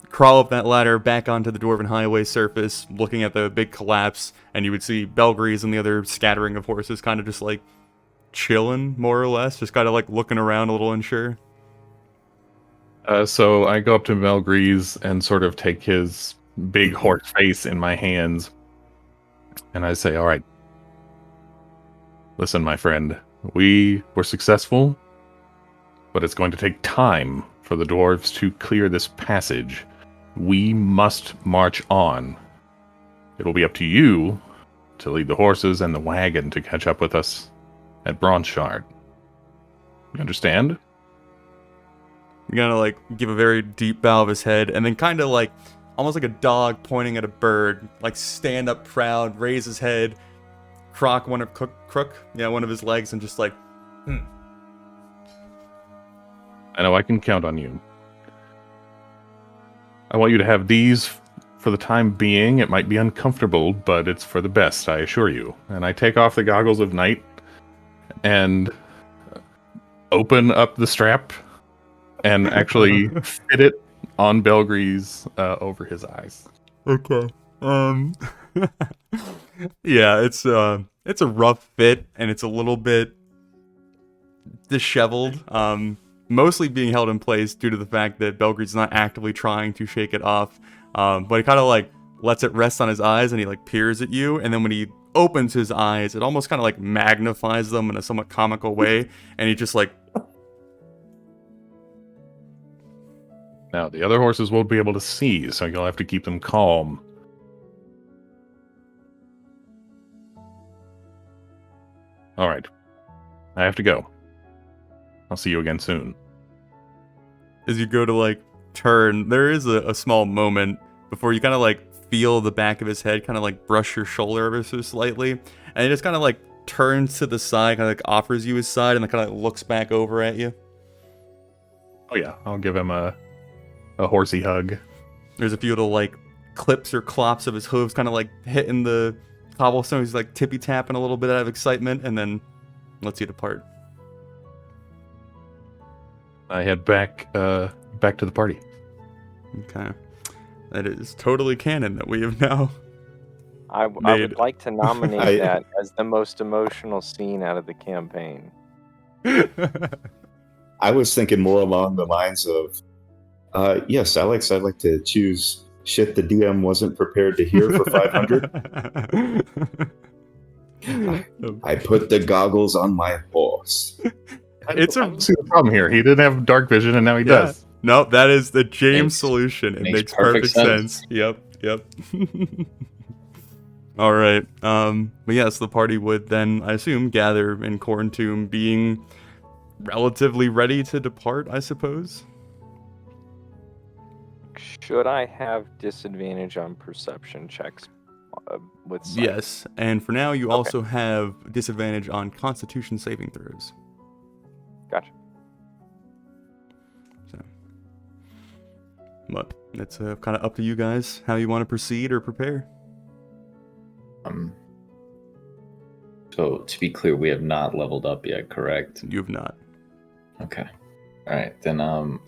crawl up that ladder back onto the Dwarven Highway surface, looking at the big collapse, and you would see Belgries and the other scattering of horses kind of just like chilling, more or less, just kind of like looking around a little unsure. So I go up to Melgrees and sort of take his big horse face in my hands, and I say, all right, listen, my friend, we were successful, but it's going to take time for the dwarves to clear this passage. We must march on. It'll be up to you to lead the horses and the wagon to catch up with us at Bronzeshard. You understand? You're gonna like give a very deep bow of his head, and then kind of like almost like a dog pointing at a bird, like stand up proud, raise his head, crook one of his legs, and just like, I know I can count on you. I want you to have these for the time being. It might be uncomfortable, but it's for the best, I assure you. And I take off the goggles of night and open up the strap and actually fit it on Belgries over his eyes. Okay. Yeah, it's a rough fit, and it's a little bit disheveled. Mostly being held in place due to the fact that Belgreed's not actively trying to shake it off. But he kind of like lets it rest on his eyes, and he like peers at you, and then when he opens his eyes, it almost kind of like magnifies them in a somewhat comical way, and he just like. Now, the other horses won't be able to see, so you'll have to keep them calm. All right. I have to go. I'll see you again soon. As you go to like turn, there is a small moment before you kind of like feel the back of his head kind of like brush your shoulder ever so slightly, and he just kind of like turns to the side, kind of like offers you his side, and then kind of like looks back over at you. Oh yeah, I'll give him a horsey hug. There's a few little like clips or clops of his hooves kind of like hitting the cobblestone. He's like tippy tapping a little bit out of excitement, and then lets you depart. I head back to the party. Okay. That is totally canon that we have now. I made. would like to nominate that as the most emotional scene out of the campaign. I was thinking more along the lines of, yes, Alex, I'd like to choose shit the DM wasn't prepared to hear for 500. I put the goggles on my horse. It's I don't see the problem here. He didn't have dark vision, and now he does. No, that is the James solution. It makes perfect sense. Yep. All right. But yes, the party would then, I assume, gather in Corntomb, being relatively ready to depart, I suppose. Should I have disadvantage on perception checks with sight? Yes, and for now, you also have disadvantage on Constitution saving throws. Gotcha. So, but it's kind of up to you guys how you want to proceed or prepare. So to be clear, we have not leveled up yet, correct? You have not. Okay. All right, then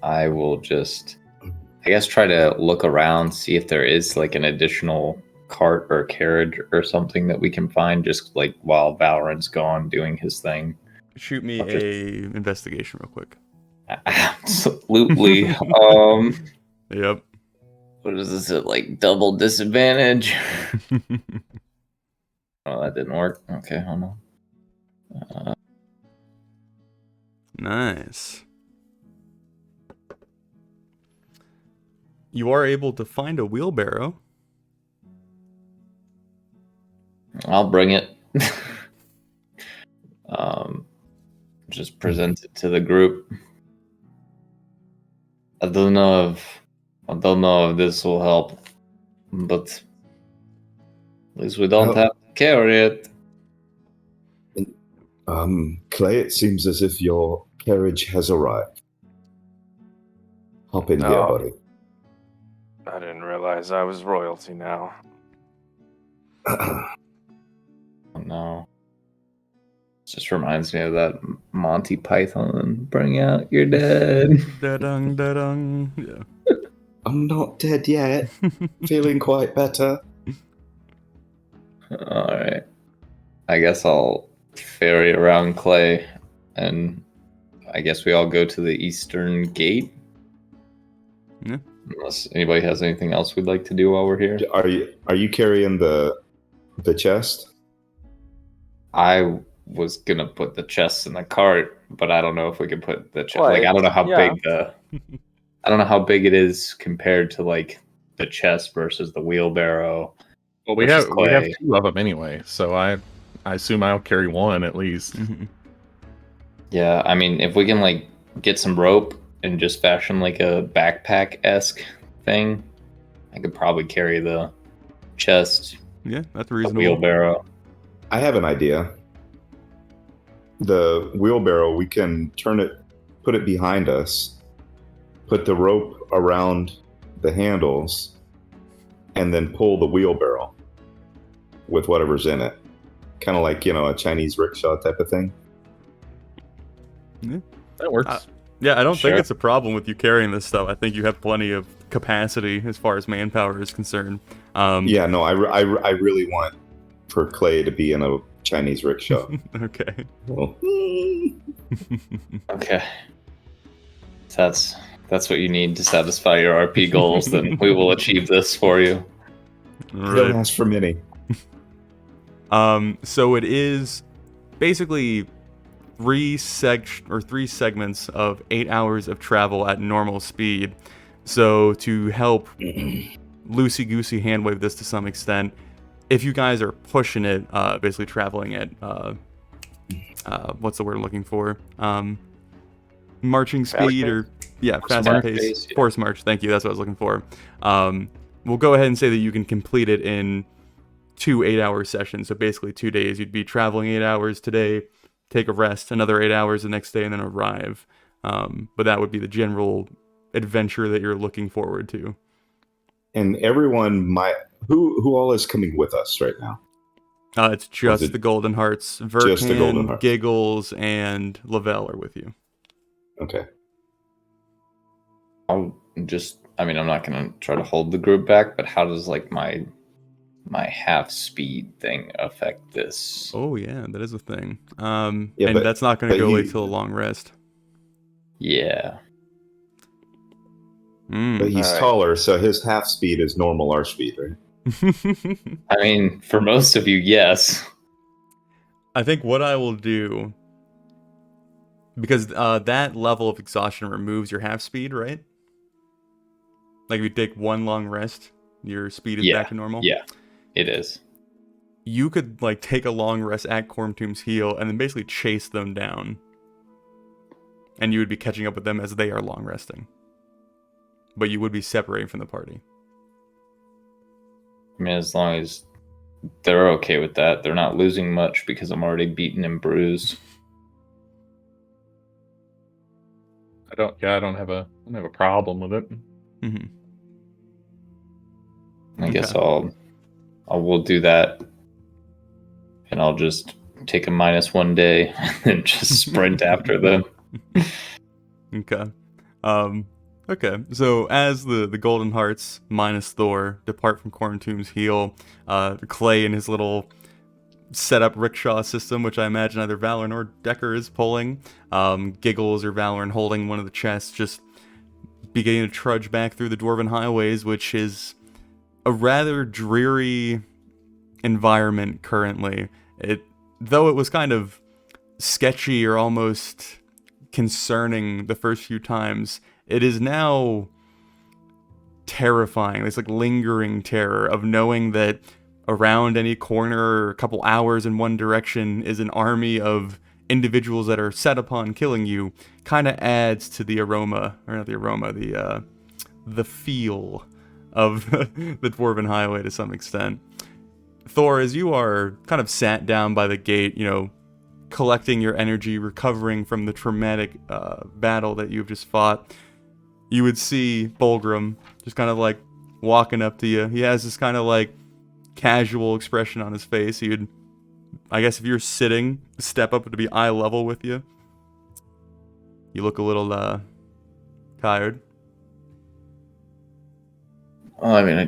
I will just, I guess, try to look around, see if there is like an additional cart or carriage or something that we can find, just like while Valorant's gone doing his thing. Shoot me a investigation real quick. Absolutely. Yep. What is this at, like double disadvantage? Oh, that didn't work. Okay, hold on. Nice. You are able to find a wheelbarrow. I'll bring it. Just present it to the group. I don't know if this will help, but at least we don't have to carry it. Clay, it seems as if your carriage has arrived. Hop in here, buddy. I didn't realize I was royalty now. Oh, no. It just reminds me of that Monty Python, bring out your dead. Da-dung, da-dung. Yeah. I'm not dead yet. Feeling quite better. All right. I guess I'll ferry around Clay, and I guess we all go to the eastern gate. Yeah. Unless anybody has anything else we'd like to do while we're here. Are you carrying the chest? I was gonna put the chest in the cart, but I don't know if we can put the chest. Well, Like I don't know how yeah. big I don't know how big it is compared to like the chest versus the wheelbarrow. Well, we versus have 2 of them Clay. anyway, so I assume I'll carry one at least. Mm-hmm. Yeah, I mean, if we can like get some rope and just fashion like a backpack-esque thing, I could probably carry the chest, Yeah, that's the reasonable. wheelbarrow. I have an idea. The wheelbarrow, we can put it behind us, put the rope around the handles, and then pull the wheelbarrow with whatever's in it. Kind of like, a Chinese rickshaw type of thing. That works. Yeah, I don't Sure. think it's a problem with you carrying this stuff. I think you have plenty of capacity as far as manpower is concerned. Yeah, no, I really want for Clay to be in a Chinese rickshaw. Okay. Well, Okay. That's what you need to satisfy your RP goals, then we will achieve this for you. All don't right. ask for many. So it is basically three segments of 8 hours of travel at normal speed. So to help loosey-goosey handwave this to some extent, if you guys are pushing it, basically traveling at what's the word I'm looking for? Marching speed faster march. pace. Force march. Thank you. That's what I was looking for. We'll go ahead and say that you can complete it in 2 8-hour sessions. So basically 2 days. You'd be traveling 8 hours today, take a rest, another 8 hours the next day, and then arrive. But that would be the general adventure that you're looking forward to. And everyone who all is coming with us right now? It's just the Golden Hearts. Just the Golden Verkan, Hearts. Giggles, and Lavelle are with you. Okay. I'm not gonna try to hold the group back, but how does like my half speed thing affect this? Oh yeah, that is a thing. Yeah, and but- that's not going to but go away he- till a long rest. Yeah. But he's Alright. taller, so his half speed is normal our speed, right? I mean, for most of you, yes. I think what I will do, because that level of exhaustion removes your half speed, right? Like if you take one long rest, your speed is Yeah, back to normal. Yeah, it is. You could like take a long rest at Cormtomb's heel and then basically chase them down, and you would be catching up with them as they are long resting. But you would be separating from the party. I mean, as long as they're okay with that, they're not losing much because I'm already beaten and bruised. I don't have a problem with it. Mm-hmm. I guess Okay. we'll do that, and I'll just take a -1 day and just sprint after them. Okay. Okay. So as the Golden Hearts minus Thor depart from Cormtomb's heel, Clay and his little setup rickshaw system, which I imagine either Valoran or Decker is pulling, Giggles or Valoran holding one of the chests, just beginning to trudge back through the Dwarven highways, which is a rather dreary environment currently. Though it was kind of sketchy or almost concerning the first few times, it is now terrifying. This like lingering terror of knowing that around any corner or a couple hours in one direction is an army of individuals that are set upon killing you, kind of adds to the aroma, or not the aroma, the feel of the Dwarven Highway to some extent. Thor, as you are kind of sat down by the gate, collecting your energy, recovering from the traumatic battle that you've just fought, you would see Bulgrim just kind of like walking up to you. He has this kind of like casual expression on his face. I guess if you're sitting, step up to be eye level with you. You look a little tired. Well, I mean, I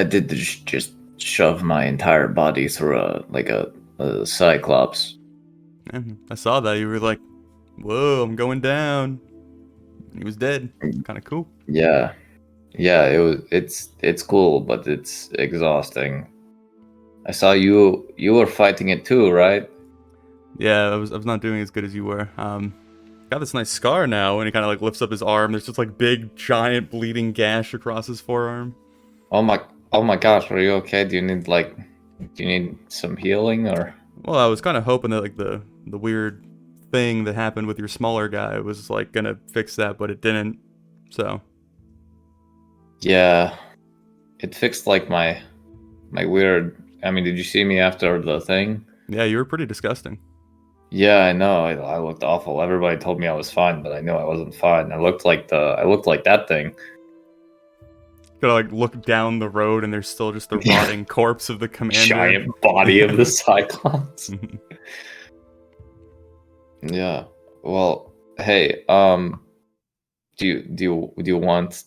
did just shove my entire body through a cyclops. And I saw that. You were like, whoa, I'm going down. And he was dead. Kind of cool. Yeah, yeah. It's cool, but it's exhausting. I saw you were fighting it too, right? Yeah, I was not doing as good as you were. Got this nice scar now, and he kind of like lifts up his arm. There's just like big, giant, bleeding gash across his forearm. Oh my oh my gosh, are you okay? Do you need some healing or? Well, I was kind of hoping that like the weird thing that happened with your smaller guy was like gonna fix that, but it didn't. So Yeah, it fixed like my weird. I mean, did you see me after the thing? yeah, you were pretty disgusting. Yeah, I know. I looked awful. Everybody told me I was fine, but I knew I wasn't fine. I looked like that thing. Gotta like look down the road, and there's still just the rotting corpse of the commander. Giant body of the Cyclops. Yeah. Well, hey, do you want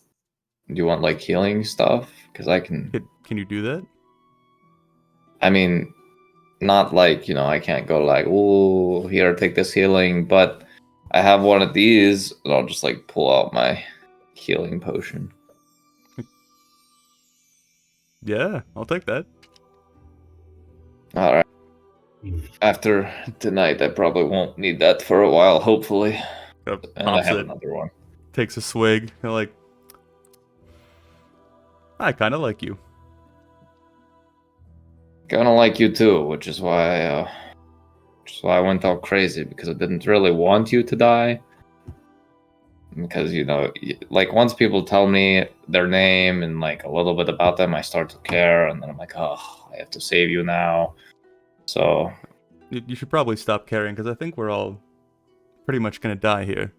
like healing stuff? Because I can. Can you do that? I mean, not like I can't go like, oh, here, take this healing, but I have one of these, and I'll just like pull out my healing potion. Yeah, I'll take that. All right. After tonight, I probably won't need that for a while, hopefully. And I have another one. Takes a swig. You're like, I kind of like you. Kind of like you too, which is why I went all crazy, because I didn't really want you to die. Because like once people tell me their name and like a little bit about them, I start to care, and then I'm like, oh, I have to save you now. So You should probably stop caring, because I think we're all pretty much gonna die here.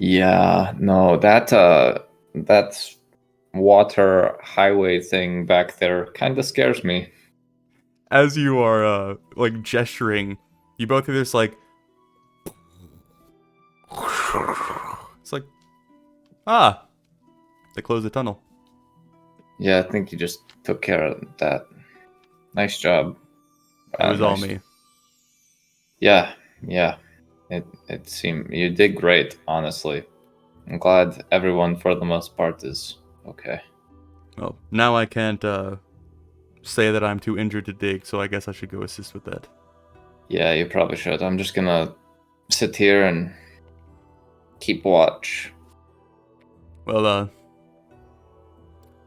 yeah, no, that's water highway thing back there kind of scares me. As you are like gesturing, you both hear this like, it's like, ah, they closed the tunnel. Yeah, I think you just took care of that. Nice job. It was all me. Yeah, yeah. It seemed you did great, honestly. I'm glad everyone for the most part is okay. Well, now I can't say that I'm too injured to dig, so I guess I should go assist with that. Yeah, you probably should. I'm just gonna sit here and keep watch. Well,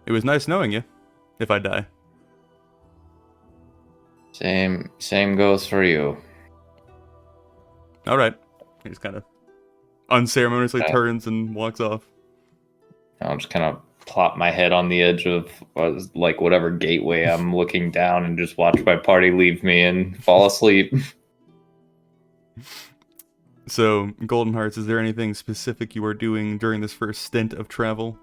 it was nice knowing you, if I die. Same goes for you. Alright. He just kind of unceremoniously turns and walks off. I'll just kind of plop my head on the edge of like whatever gateway I'm looking down and just watch my party leave me and fall asleep. So, Golden Hearts, is there anything specific you are doing during this first stint of travel?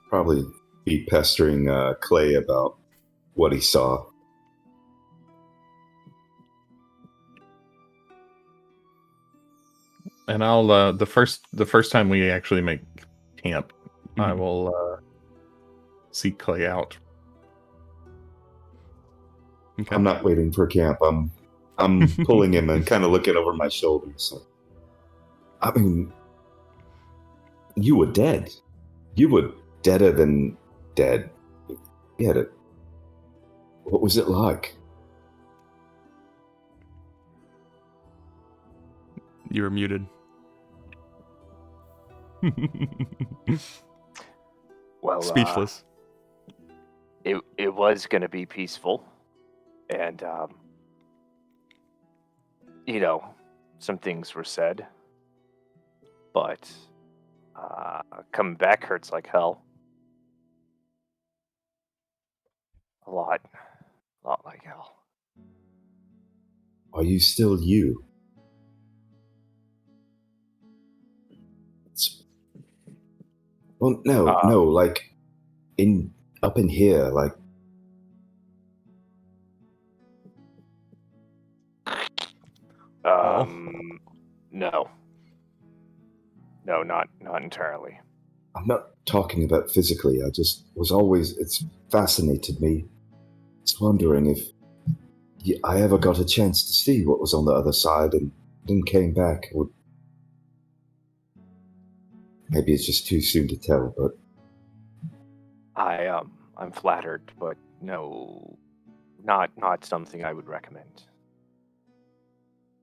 Probably be pestering Clay about what he saw. And I'll the first time we actually make camp, I will seek Clay out. Okay. I'm not waiting for camp. I'm pulling him and kind of looking over my shoulders. I mean, you were dead. You were deader than dead. You had it. What was it like? You were muted. Well, speechless. It was gonna be peaceful, and some things were said, but coming back hurts like hell. A lot like hell. Are you still you? Well, no, like up in here, like. No. No, not entirely. I'm not talking about physically. I just was always, it's fascinated me. Just wondering if I ever got a chance to see what was on the other side and then came back. Maybe it's just too soon to tell, but I'm flattered, but no, not something I would recommend.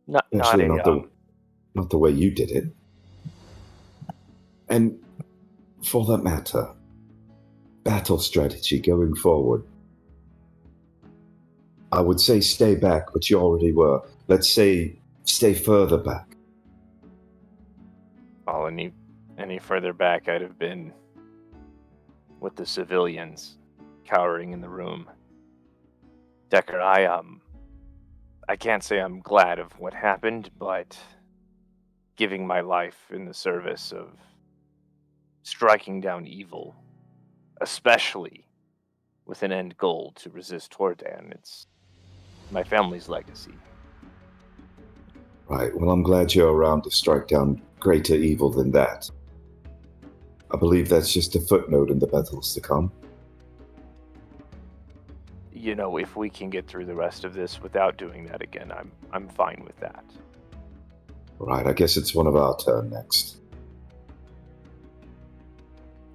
Not especially a not the way you did it. And for that matter, battle strategy going forward. I would say stay back, but you already were. Let's say stay further back. well, any further back, I'd have been with the civilians cowering in the room. Decker, I can't say I'm glad of what happened, but giving my life in the service of striking down evil, especially with an end goal to resist Tordan, it's my family's legacy. Right, well, I'm glad you're around to strike down greater evil than that. I believe that's just a footnote in the battles to come. You know, if we can get through the rest of this without doing that again, I'm fine with that. Right, I guess it's one of our turn next.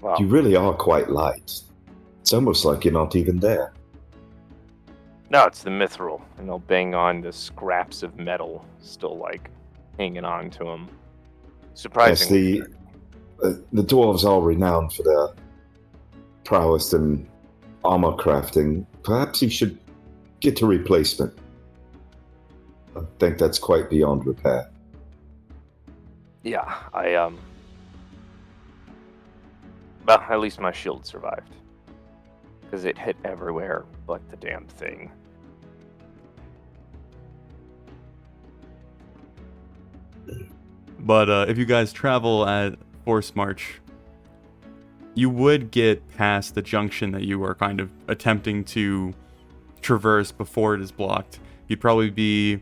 Well, You really are quite light. It's almost like you're not even there. no, it's the mithril, and they'll bang on the scraps of metal still, like, hanging on to them. Yes, Surprisingly. the dwarves are renowned for their prowess in armor crafting. Perhaps you should get a replacement. I think that's quite beyond repair. Yeah, well, at least my shield survived. Because it hit everywhere but the damn thing. But if you guys travel at Force March, you would get past the junction that you are kind of attempting to traverse before it is blocked. You'd probably be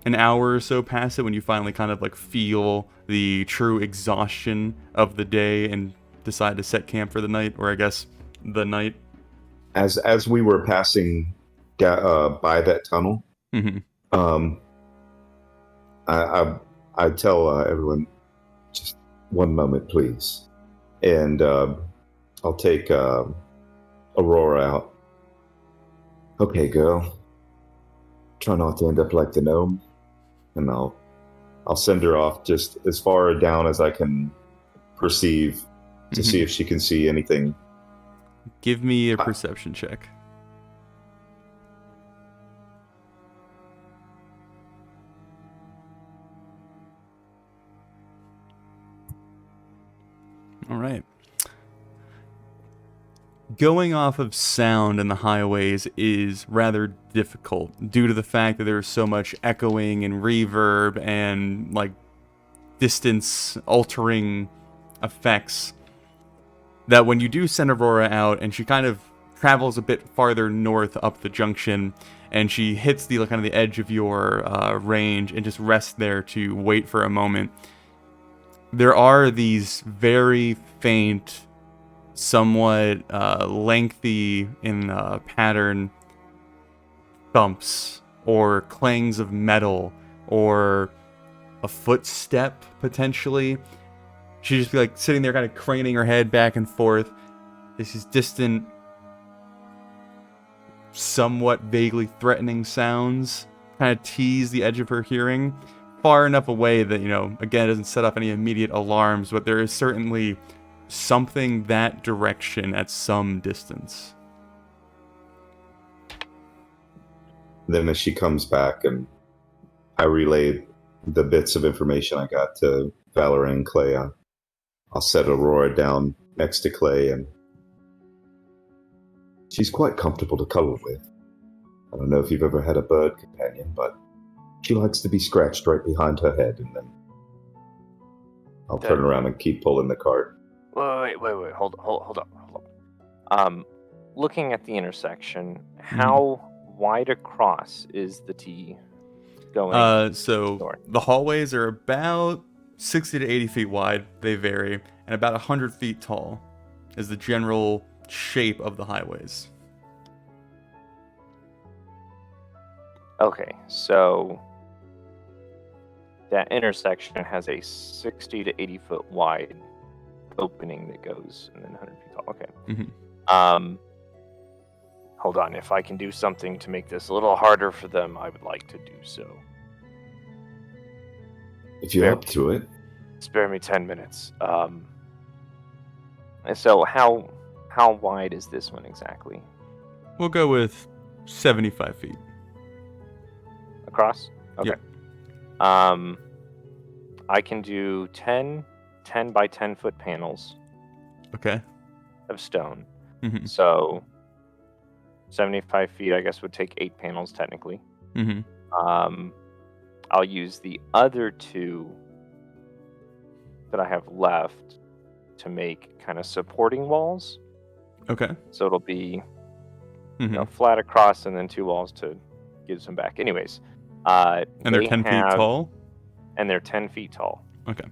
an hour or so past it when you finally kind of like feel the true exhaustion of the day and decide to set camp for the night, or I guess the night. As we were passing by that tunnel, Mhm. I tell everyone, just one moment, please, and I'll take Aurora out. Okay, girl. Try not to end up like the gnome, and I'll send her off just as far down as I can perceive to see if she can see anything. Give me a perception check. All right. Going off of sound in the highways is rather difficult due to the fact that there's so much echoing and reverb and like distance altering effects that when you do send Aurora out and she kind of travels a bit farther north up the junction and she hits the kind of the edge of your range and just rests there to wait for a moment, there are these very faint, somewhat lengthy in pattern thumps or clangs of metal or a footstep potentially. She'd just be like sitting there kind of craning her head back and forth. This is distant, somewhat vaguely threatening sounds kind of tease the edge of her hearing far enough away that, again, it doesn't set off any immediate alarms, but there is certainly something that direction at some distance. Then as she comes back and I relay the bits of information I got to Valerie and Clay, I'll set Aurora down next to Clay, and she's quite comfortable to cuddle with. I don't know if you've ever had a bird companion, but she likes to be scratched right behind her head, and then I'll turn around and keep pulling the cart. Wait, hold up. Looking at the intersection, how wide across is the T going? So north? the hallways are about 60 to 80 feet wide, they vary, and about 100 feet tall is the general shape of the highways. Okay, so that intersection has a 60 to 80 foot wide opening that goes and then 100 feet tall. Okay. Mm-hmm. Hold on. If I can do something to make this a little harder for them, I would like to do so. If you're up to it. Spare me 10 minutes. And so how wide is this one exactly? We'll go with 75 feet. Across? Okay. Yep. I can do 10 by 10 foot panels Okay. of stone. Mm-hmm. So 75 feet, I guess, would take 8 panels technically. Mm-hmm. I'll use the other 2 that I have left to make kind of supporting walls. Okay. So it'll be Mm-hmm. flat across and then 2 walls to give some back. Anyways, And they're 10 feet tall? And they're 10 feet tall. Okay.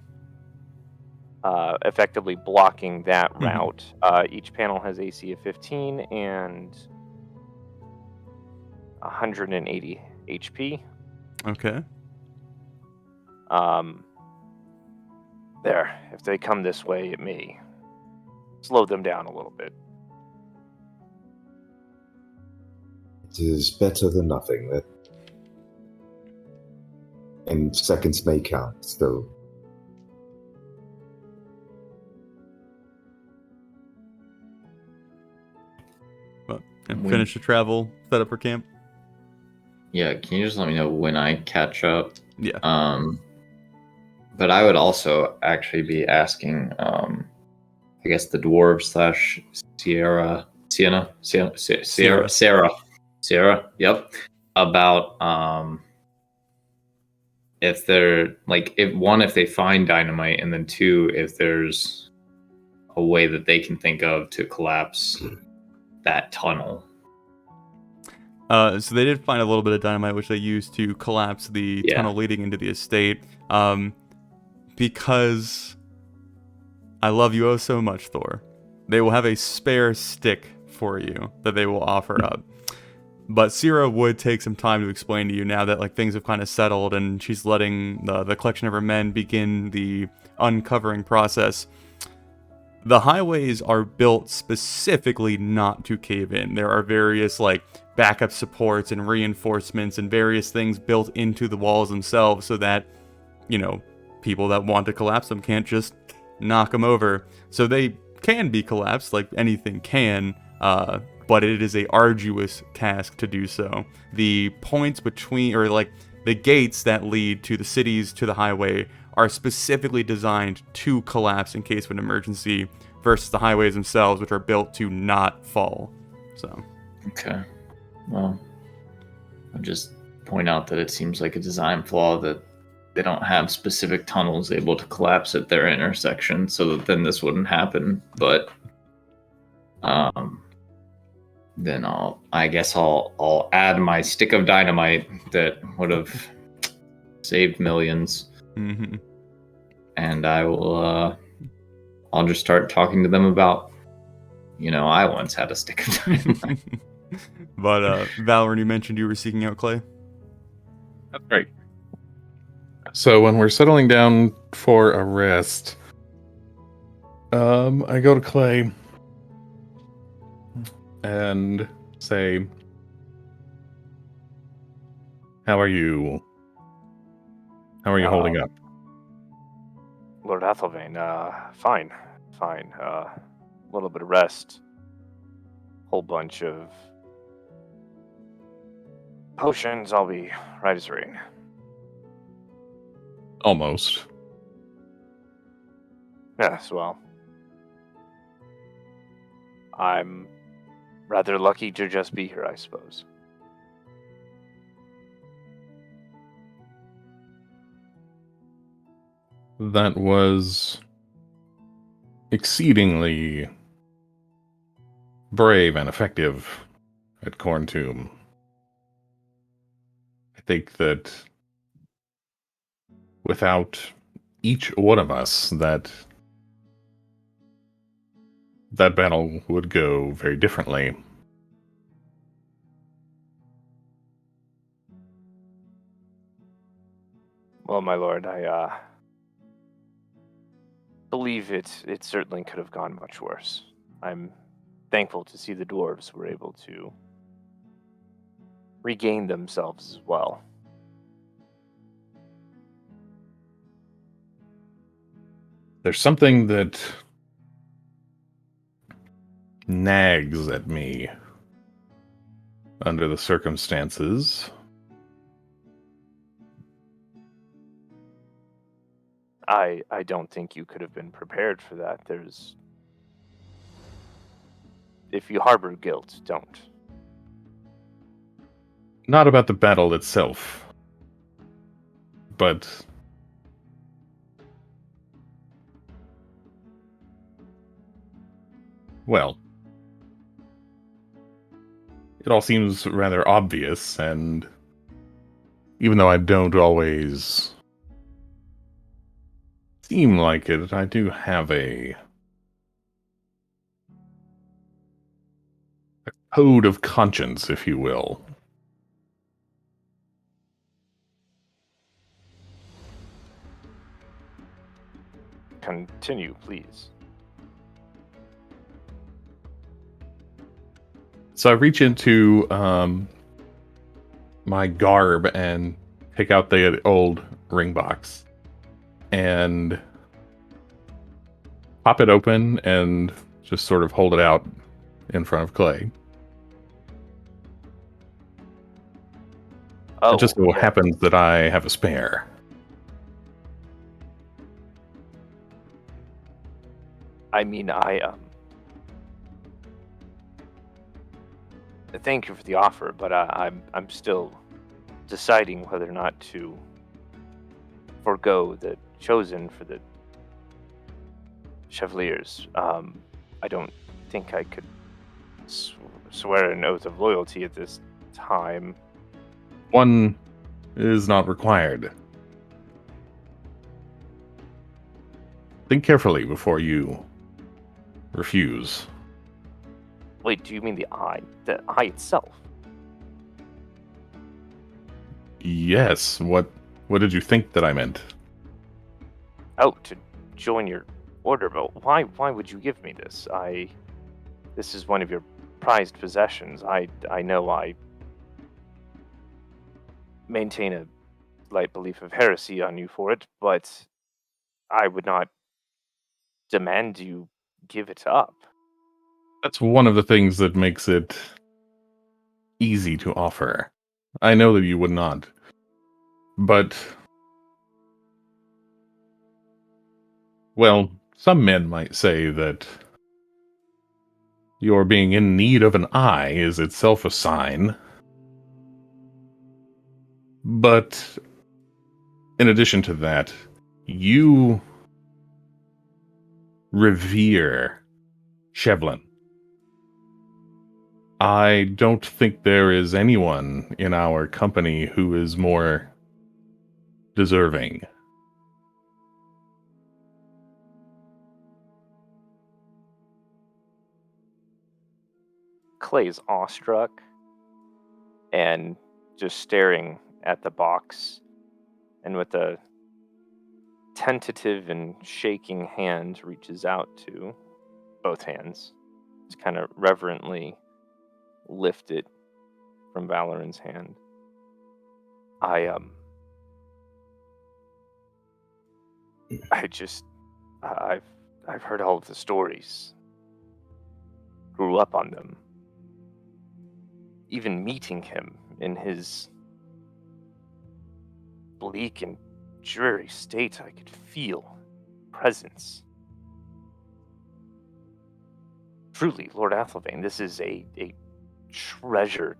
Effectively blocking that Mm-hmm. route. Each panel has AC of 15 and 180 HP. Okay. There. If they come this way, it may slow them down a little bit. It is better than nothing. And seconds may count still. Well, and finish the travel, set up for camp. Yeah, can you just let me know when I catch up? Yeah. But I would also actually be asking, I guess the dwarves / Sierra, yep, about if they're like, if they find dynamite, and then 2, if there's a way that they can think of to collapse that tunnel. So they did find a little bit of dynamite, which they used to collapse the tunnel leading into the estate. Because I love you oh so much, Thor, they will have a spare stick for you that they will offer up. But Sierra would take some time to explain to you now that things have kind of settled and she's letting the collection of her men begin the uncovering process. The highways are built specifically not to cave in. There are various backup supports and reinforcements and various things built into the walls themselves so that, people that want to collapse them can't just knock them over. So they can be collapsed like anything can, but it is a arduous task to do so. The points between, or the gates that lead to the cities to the highway are specifically designed to collapse in case of an emergency versus the highways themselves, which are built to not fall. So. Okay. Well, I'll just point out that it seems like a design flaw that they don't have specific tunnels able to collapse at their intersection, so that then this wouldn't happen. But then I'll add my stick of dynamite that would have saved millions. Mm-hmm. And I'll just start talking to them about, I once had a stick of dynamite. But Valoran, you mentioned you were seeking out Clay. That's right. So when we're settling down for a rest, I go to Clay and say, How are you holding up? Lord Athelvane, fine. A little bit of rest. Whole bunch of potions. I'll be right as rain. Almost. Yes, well, I'm rather lucky to just be here, I suppose. That was exceedingly brave and effective at Corn Tomb. I think that without each one of us that battle would go very differently. Well, my lord, I believe it certainly could have gone much worse. I'm thankful to see the dwarves were able to regain themselves as well. There's something that nags at me under the circumstances. I don't think you could have been prepared for that. If you harbor guilt, don't. Not about the battle itself, but well, it all seems rather obvious, and even though I don't always seem like it, I do have a code of conscience, if you will. Continue, please. So I reach into my garb and pick out the old ring box and pop it open and just sort of hold it out in front of Clay. Oh, It just so yeah. happens that I have a spare. I mean, thank you for the offer, but I'm still deciding whether or not to forego the chosen for the Chevaliers. I don't think I could swear an oath of loyalty at this time. One is not required. Think carefully before you refuse. Wait, do you mean the eye? The eye itself? Yes, what did you think that I meant? Oh, to join your order, but why would you give me this? This is one of your prized possessions. I know I maintain a light belief of heresy on you for it, but I would not demand you give it up. That's one of the things that makes it easy to offer. I know that you would not. But, well, some men might say that your being in need of an eye is itself a sign. But, in addition to that, you revere Shevlin. I don't think there is anyone in our company who is more deserving. Clay's awestruck and just staring at the box, and with a tentative and shaking hand reaches out to both hands, just kind of reverently lift it from Valoran's hand. I've heard all of the stories. Grew up on them. Even meeting him in his bleak and dreary state, I could feel presence. Truly, Lord Athelvane, this is a treasure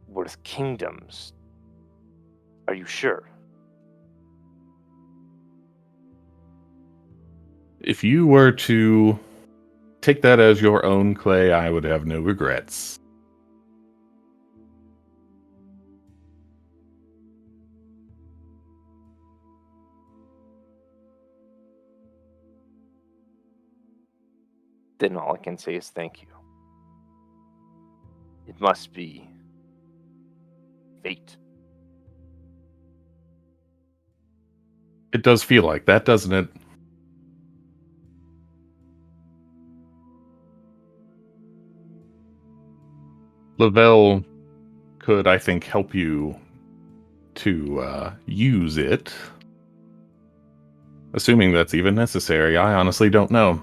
worth kingdoms. Are you sure? If you were to take that as your own, Clay, I would have no regrets. then all I can say is thank you. It must be fate. It does feel like that, doesn't it? Lavelle could, I think, help you to use it. Assuming that's even necessary, I honestly don't know.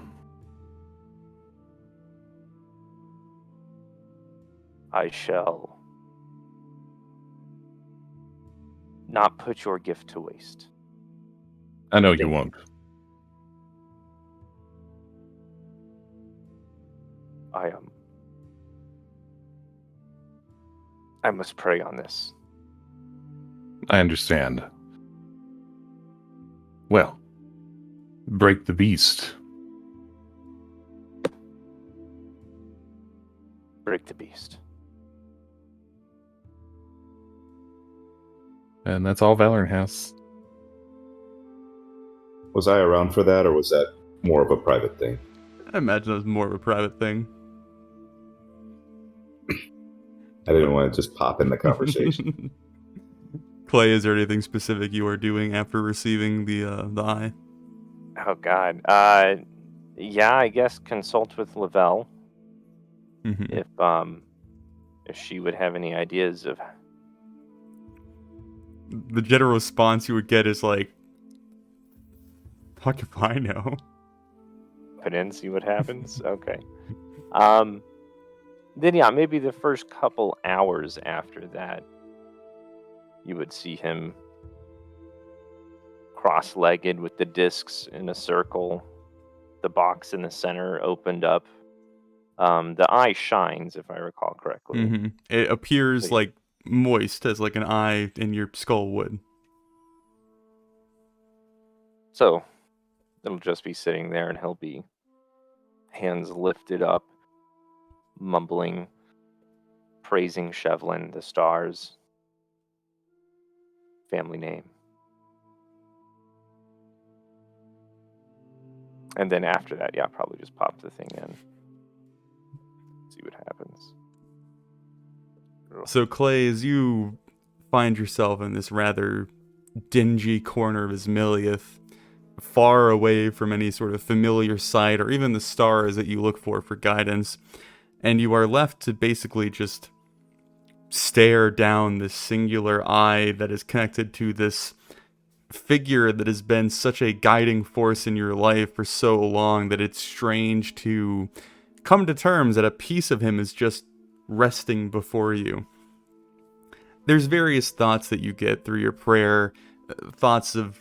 I shall not put your gift to waste. I know you won't. I must pray on this. I understand. Well, break the beast. Break the beast. And that's all Valorant has. Was I around for that, or was that more of a private thing? I imagine it was more of a private thing. I didn't want to just pop in the conversation. Clay, is there anything specific you are doing after receiving the eye? Oh God. Yeah, I guess consult with Lavelle Mm-hmm. if she would have any ideas of. The general response you would get is like, fuck if I know. Put in, see what happens. Okay. Then yeah, maybe the first couple hours after that, you would see him cross-legged with the discs in a circle, the box in the center opened up. The eye shines, if I recall correctly. Mm-hmm. It appears So- like moist as like an eye in your skull would. So it'll just be sitting there, and he'll be hands lifted up, mumbling, praising Shevlin, the stars, family name. And then after that, yeah, probably just pop the thing in. See what happens. So Clay, as you find yourself in this rather dingy corner of Asmiliath, far away from any sort of familiar sight or even the stars that you look for guidance, and you are left to basically just stare down this singular eye that is connected to this figure that has been such a guiding force in your life for so long that it's strange to come to terms that a piece of him is just resting before you. There's various thoughts that you get through your prayer, thoughts of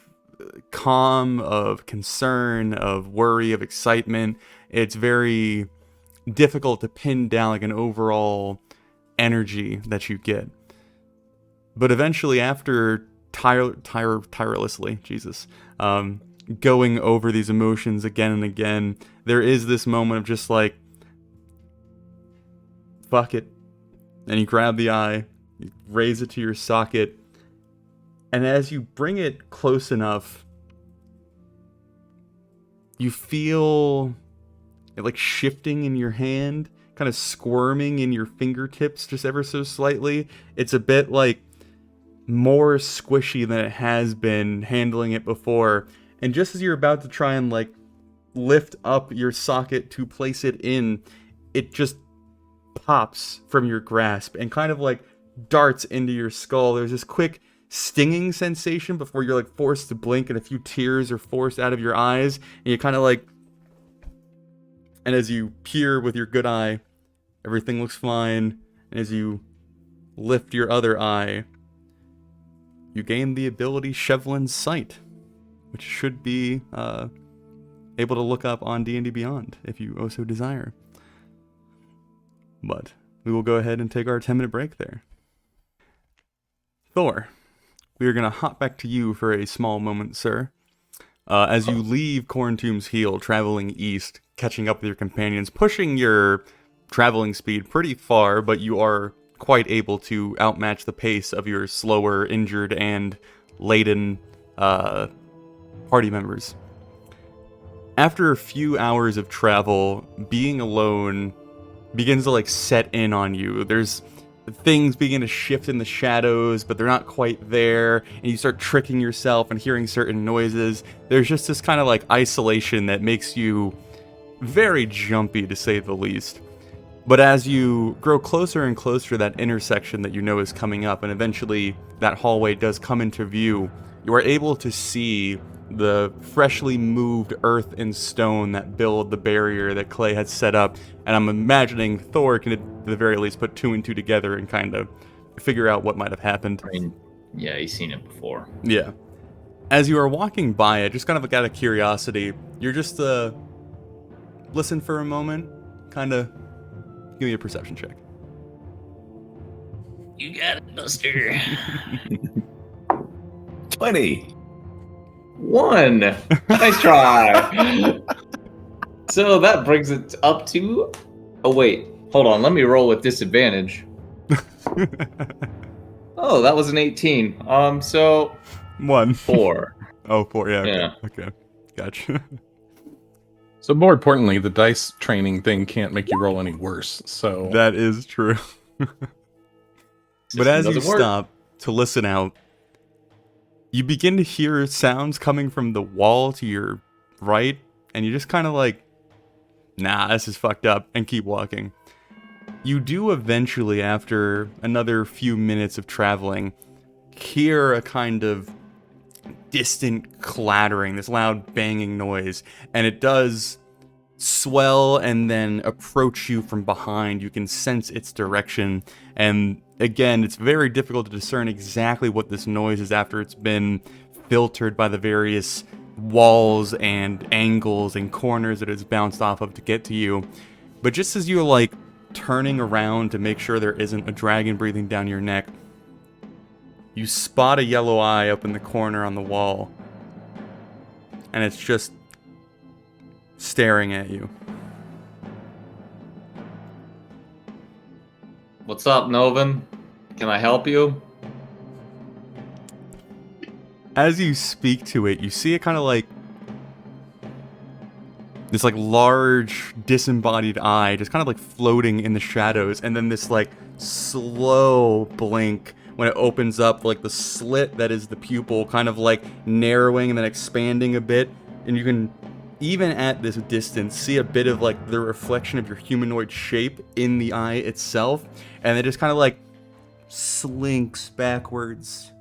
calm, of concern, of worry, of excitement. It's very difficult to pin down like an overall energy that you get. But eventually, after tirelessly, going over these emotions again and again, there is this moment of just like, fuck it. And you grab the eye, you raise it to your socket, and as you bring it close enough, you feel it like shifting in your hand, kind of squirming in your fingertips just ever so slightly. It's a bit like more squishy than it has been handling it before. And just as you're about to try and like lift up your socket to place it in, it just pops from your grasp and kind of like darts into your skull. There's this quick stinging sensation before you're like forced to blink and a few tears are forced out of your eyes, and you kind of like, and as you peer with your good eye, everything looks fine, and as you lift your other eye, you gain the ability Shevlin's Sight, which should be able to look up on D&D Beyond if you also desire. But we will go ahead and take our 10-minute break there. Thor, we are going to hop back to you for a small moment, sir. As you leave Corntomb's Heel, traveling east, catching up with your companions, pushing your traveling speed pretty far, but you are quite able to outmatch the pace of your slower, injured, and laden party members. After a few hours of travel, being alone begins to like set in on you. There's things begin to shift in the shadows, but they're not quite there, and you start tricking yourself and hearing certain noises. There's just this kind of like isolation that makes you very jumpy, to say the least. But as you grow closer and closer to that intersection that you know is coming up, and eventually that hallway does come into view, you are able to see the freshly moved earth and stone that build the barrier that Clay had set up. And I'm imagining Thor can at the very least put 2 and 2 together and kind of figure out what might have happened. I mean, yeah, he's seen it before. Yeah. As you are walking by it, just kind of like out of curiosity, you're just listen for a moment, kind of give me a perception check. You got it, Buster. 20. 1. Nice try. So that brings it up to... Oh, wait. Hold on. Let me roll with disadvantage. Oh, that was an 18. So... 1. 4. Oh, 4. Yeah. Okay. Yeah. Okay. Gotcha. So more importantly, the dice training thing can't make you roll any worse. So That is true. But as you doesn't work. stop to listen out, you begin to hear sounds coming from the wall to your right, and you just kind of like, nah, this is fucked up, and keep walking. You do eventually, after another few minutes of traveling, hear a kind of distant clattering, this loud banging noise, and it does swell and then approach you from behind. You can sense its direction, and again, it's very difficult to discern exactly what this noise is after it's been filtered by the various walls and angles and corners that it's bounced off of to get to you. But just as you're like turning around to make sure there isn't a dragon breathing down your neck, you spot a yellow eye up in the corner on the wall, and it's just staring at you. What's up, Novin? Can I help you? As you speak to it, you see it kind of like this like large disembodied eye just kind of like floating in the shadows, and then this like slow blink when it opens up, like the slit that is the pupil kind of like narrowing and then expanding a bit, and you can even at this distance see a bit of like the reflection of your humanoid shape in the eye itself, and it just kind of like slinks backwards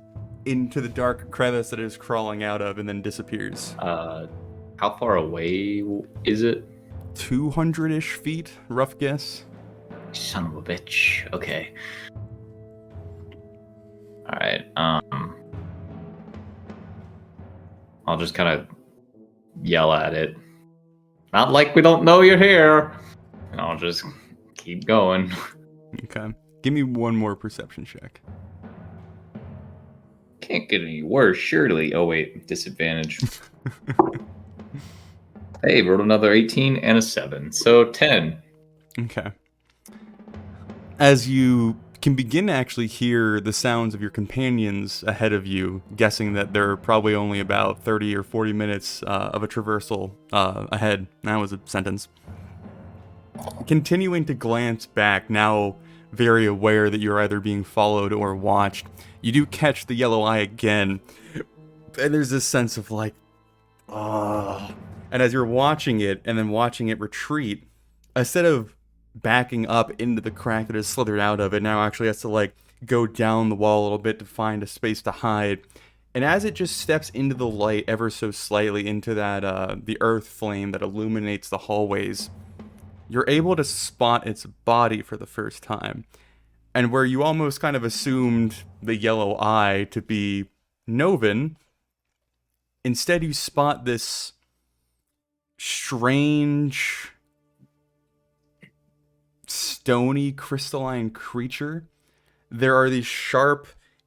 into the dark crevice that it is crawling out of and then disappears. How far away is it? 200-ish feet, rough guess. Son of a bitch. Okay. Alright, I'll just kind of yell at it. Not like we don't know you're here. And I'll just keep going. Okay. Give me one more perception check. Can't get any worse, surely. Oh, wait. Disadvantage. Hey, rolled another 18 and a 7. So 10. Okay. As you can begin to actually hear the sounds of your companions ahead of you, guessing that they're probably only about 30 or 40 minutes of a traversal ahead. That was a sentence. Continuing to glance back, now very aware that you're either being followed or watched, you do catch the yellow eye again, and there's this sense of like, ah. And as you're watching it and then watching it retreat, instead of backing up into the crack that is slithered out of it, now actually has to like go down the wall a little bit to find a space to hide. And as it just steps into the light ever so slightly into that the earth flame that illuminates the hallways, you're able to spot its body for the first time. And where you almost kind of assumed the yellow eye to be Novin, instead you spot this strange, stony, crystalline creature. There are these sharp,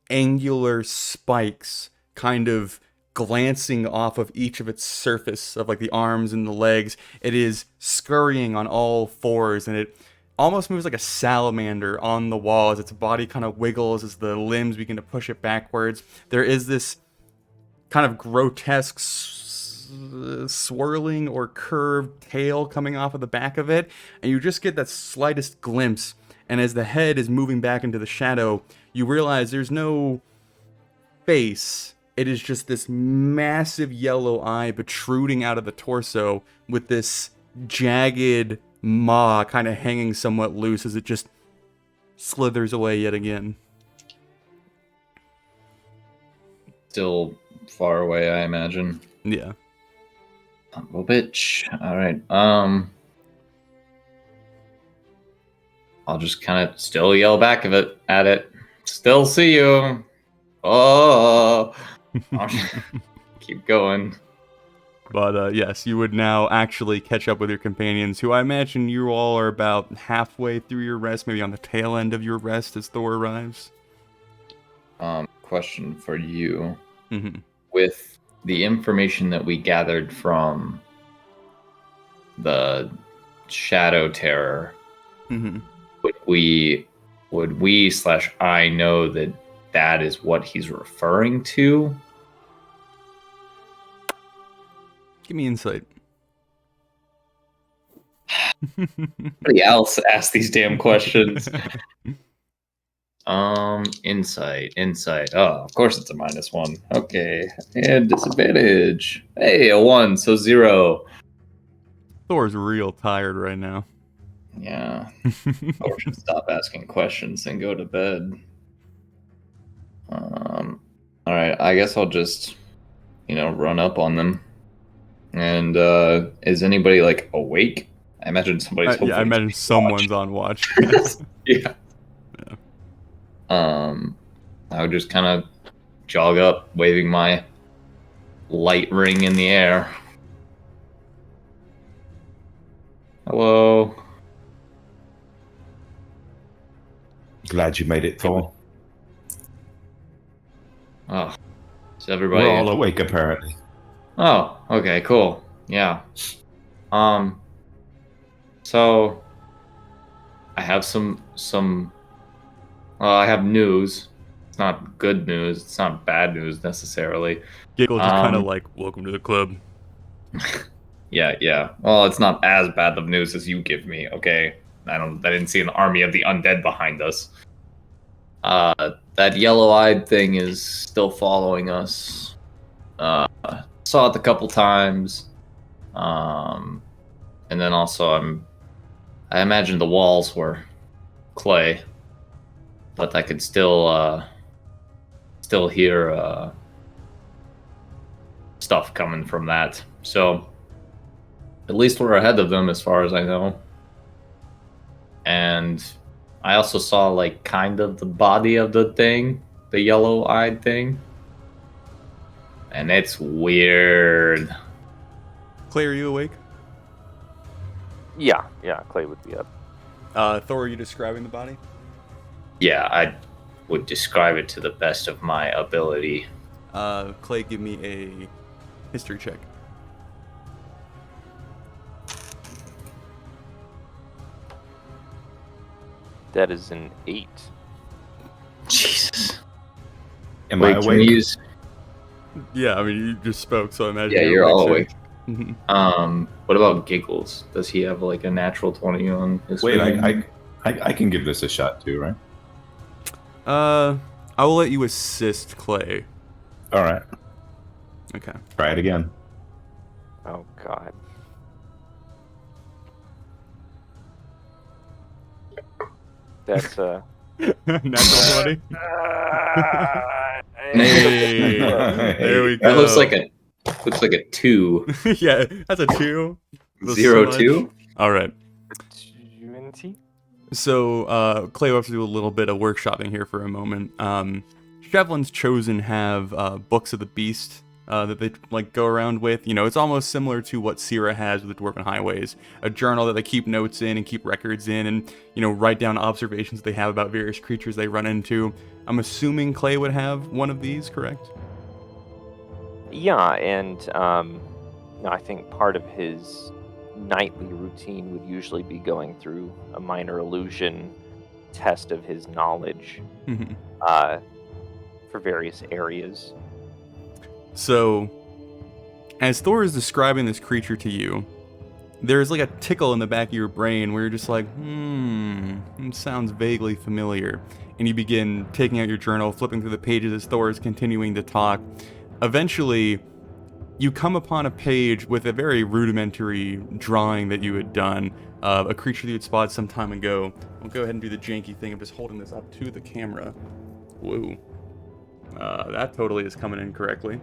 angular spikes kind of glancing off of each of its surface of like the arms and the legs. It is scurrying on all fours, and it almost moves like a salamander on the wall as its body kind of wiggles as the limbs begin to push it backwards. There is this kind of grotesque swirling or curved tail coming off of the back of it, and you just get that slightest glimpse. And as the head is moving back into the shadow, you realize there's no face. It is just this massive yellow eye protruding out of the torso with this jagged maw kind of hanging somewhat loose as it just slithers away yet again. Still far away, I imagine. Yeah. Little bitch. All right. I'll just kind of still yell back at it. Still see you. Oh. I'll keep going. But yes, you would now actually catch up with your companions, who I imagine you all are about halfway through your rest, maybe on the tail end of your rest as Thor arrives. Question for you. Mm-hmm. With the information that we gathered from the Shadow Terror, Mm-hmm. would we / I know that is what he's referring to? Give me insight. Somebody else ask these damn questions. Insight. Oh, of course it's a -1. Okay. And disadvantage. Hey, a 1, so 0. Thor's real tired right now. Yeah. Or should stop asking questions and go to bed. Alright, I guess I'll just, run up on them. And is anybody like awake? I imagine somebody's Yeah, I imagine someone's on watch. Yeah. I would just kind of jog up, waving my light ring in the air. Hello. Glad you made it, Thor. Oh, is everybody? We're all awake, apparently. Oh, okay, cool. Yeah. So I have I have news. It's not good news. It's not bad news necessarily. Giggle just kind of like, welcome to the club. Yeah. Well, it's not as bad of news as you give me, okay? I didn't see an army of the undead behind us. That yellow-eyed thing is still following us. Saw it a couple times. And then also I imagine the walls were clay, but I could still hear stuff coming from that. So at least we're ahead of them as far as I know. And I also saw like kind of the body of the thing, the yellow-eyed thing. And it's weird. Clay, are you awake? Yeah, Clay would be up. Thor, are you describing the body? Yeah, I would describe it to the best of my ability. Clay, give me a history check. That is an 8. Jesus. Am I Wait, can awake? we use... Yeah, I mean, you just spoke, so I imagine Yeah, you're all awake. Mhm. What about Giggles? Does he have like a natural 20 on his Wait, screen? I can give this a shot too, right? I will let you assist Clay. All right. Okay. Try it again. Oh God. That's Natural 20? Hey, there we go. That looks like a 2. Yeah, that's a 2. The 0 smudge. 2. All right. 20. So, Clay will have to do a little bit of workshopping here for a moment. Shevlin's Chosen have books of the beast that they like go around with. It's almost similar to what Sierra has with the Dwarven Highways, a journal that they keep notes in and keep records in, and write down observations they have about various creatures they run into. I'm assuming Clay would have one of these, correct? Yeah, and I think part of his nightly routine would usually be going through a minor illusion test of his knowledge for various areas. So, as Thor is describing this creature to you, there's like a tickle in the back of your brain where you're just like, it sounds vaguely familiar. And you begin taking out your journal, flipping through the pages as Thor is continuing to talk. Eventually, you come upon a page with a very rudimentary drawing that you had done of a creature that you had spotted some time ago. I'll go ahead and do the janky thing of just holding this up to the camera. Whoa. That totally is coming in correctly.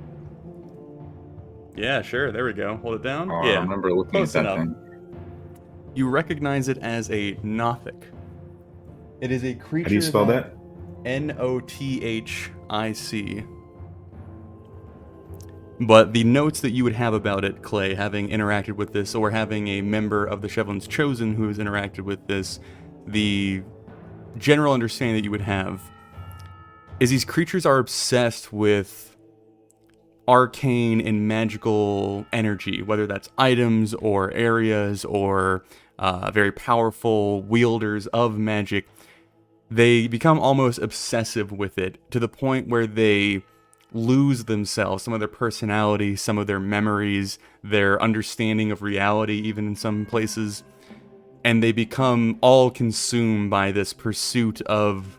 Yeah, sure, there we go. Hold it down. Oh, Yeah, I remember looking close at that enough. thing. You recognize it as a Nothic. It is a creature. How do you spell that? Nothic. But the notes that you would have about it, Clay, having interacted with this, or having a member of the Chevron's Chosen who has interacted with this, the general understanding that you would have is these creatures are obsessed with arcane and magical energy, whether that's items or areas or very powerful wielders of magic. They become almost obsessive with it to the point where they lose themselves, some of their personality, some of their memories, their understanding of reality, even in some places. And they become all consumed by this pursuit of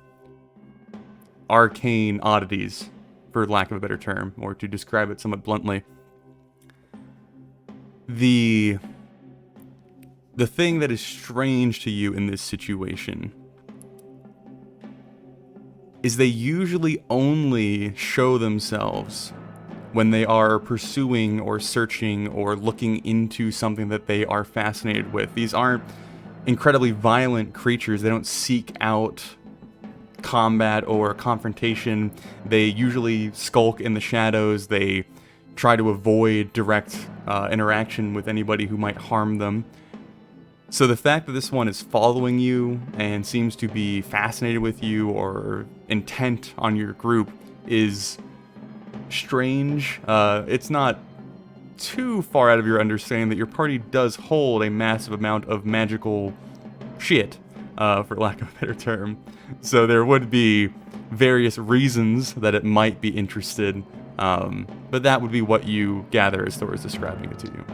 arcane oddities, for lack of a better term, or to describe it somewhat bluntly. The thing that is strange to you in this situation is they usually only show themselves when they are pursuing or searching or looking into something that they are fascinated with. These aren't incredibly violent creatures. They don't seek out combat or confrontation. They usually skulk in the shadows. They try to avoid direct interaction with anybody who might harm them. So the fact that this one is following you and seems to be fascinated with you or intent on your group is strange. It's not too far out of your understanding that your party does hold a massive amount of magical shit, for lack of a better term. So there would be various reasons that it might be interested, but that would be what you gather as Thor is describing it to you.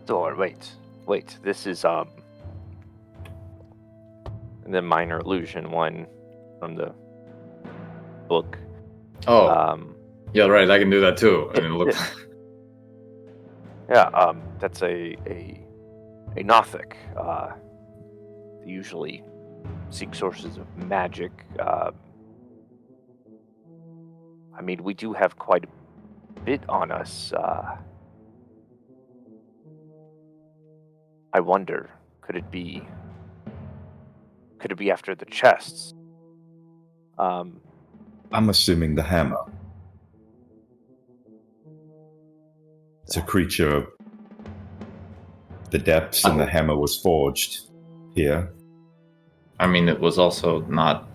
Thor, wait. This is the minor illusion one from the book. Oh, yeah, right. I can do that too. I mean, look. Yeah, that's a Nothic. They usually seek sources of magic. I mean, we do have quite a bit on us. I wonder, could it be after the chests? I'm assuming the hammer. It's a creature of the depths, and the hammer was forged here. I mean, it was also not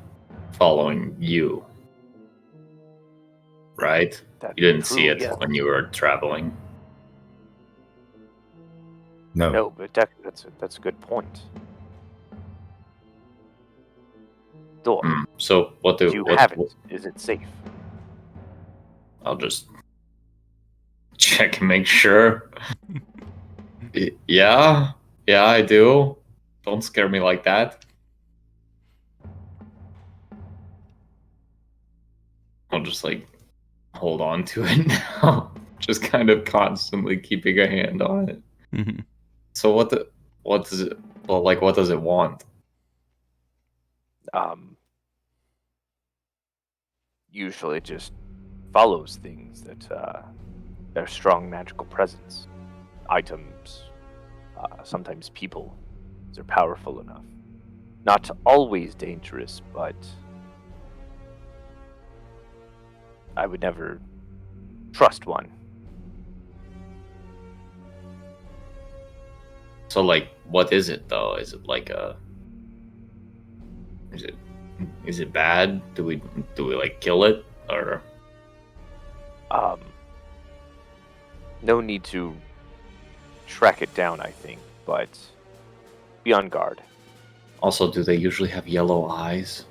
following you, right? That's You didn't true, see it yeah. when you were traveling. No, but that's a good point. Thor, So what do you what, have it? Is it safe? I'll just check and make sure. Yeah, I do. Don't scare me like that. I'll just like hold on to it now. Just kind of constantly keeping a hand on it. Mm-hmm. So what does it what does it want? Usually it just follows things that their strong magical presence, items, sometimes people. They're powerful enough, not always dangerous, but I would never trust one. So like, what is it though? Is it like is it bad? Do we like kill it or? No need to track it down, I think, but be on guard. Also, do they usually have yellow eyes?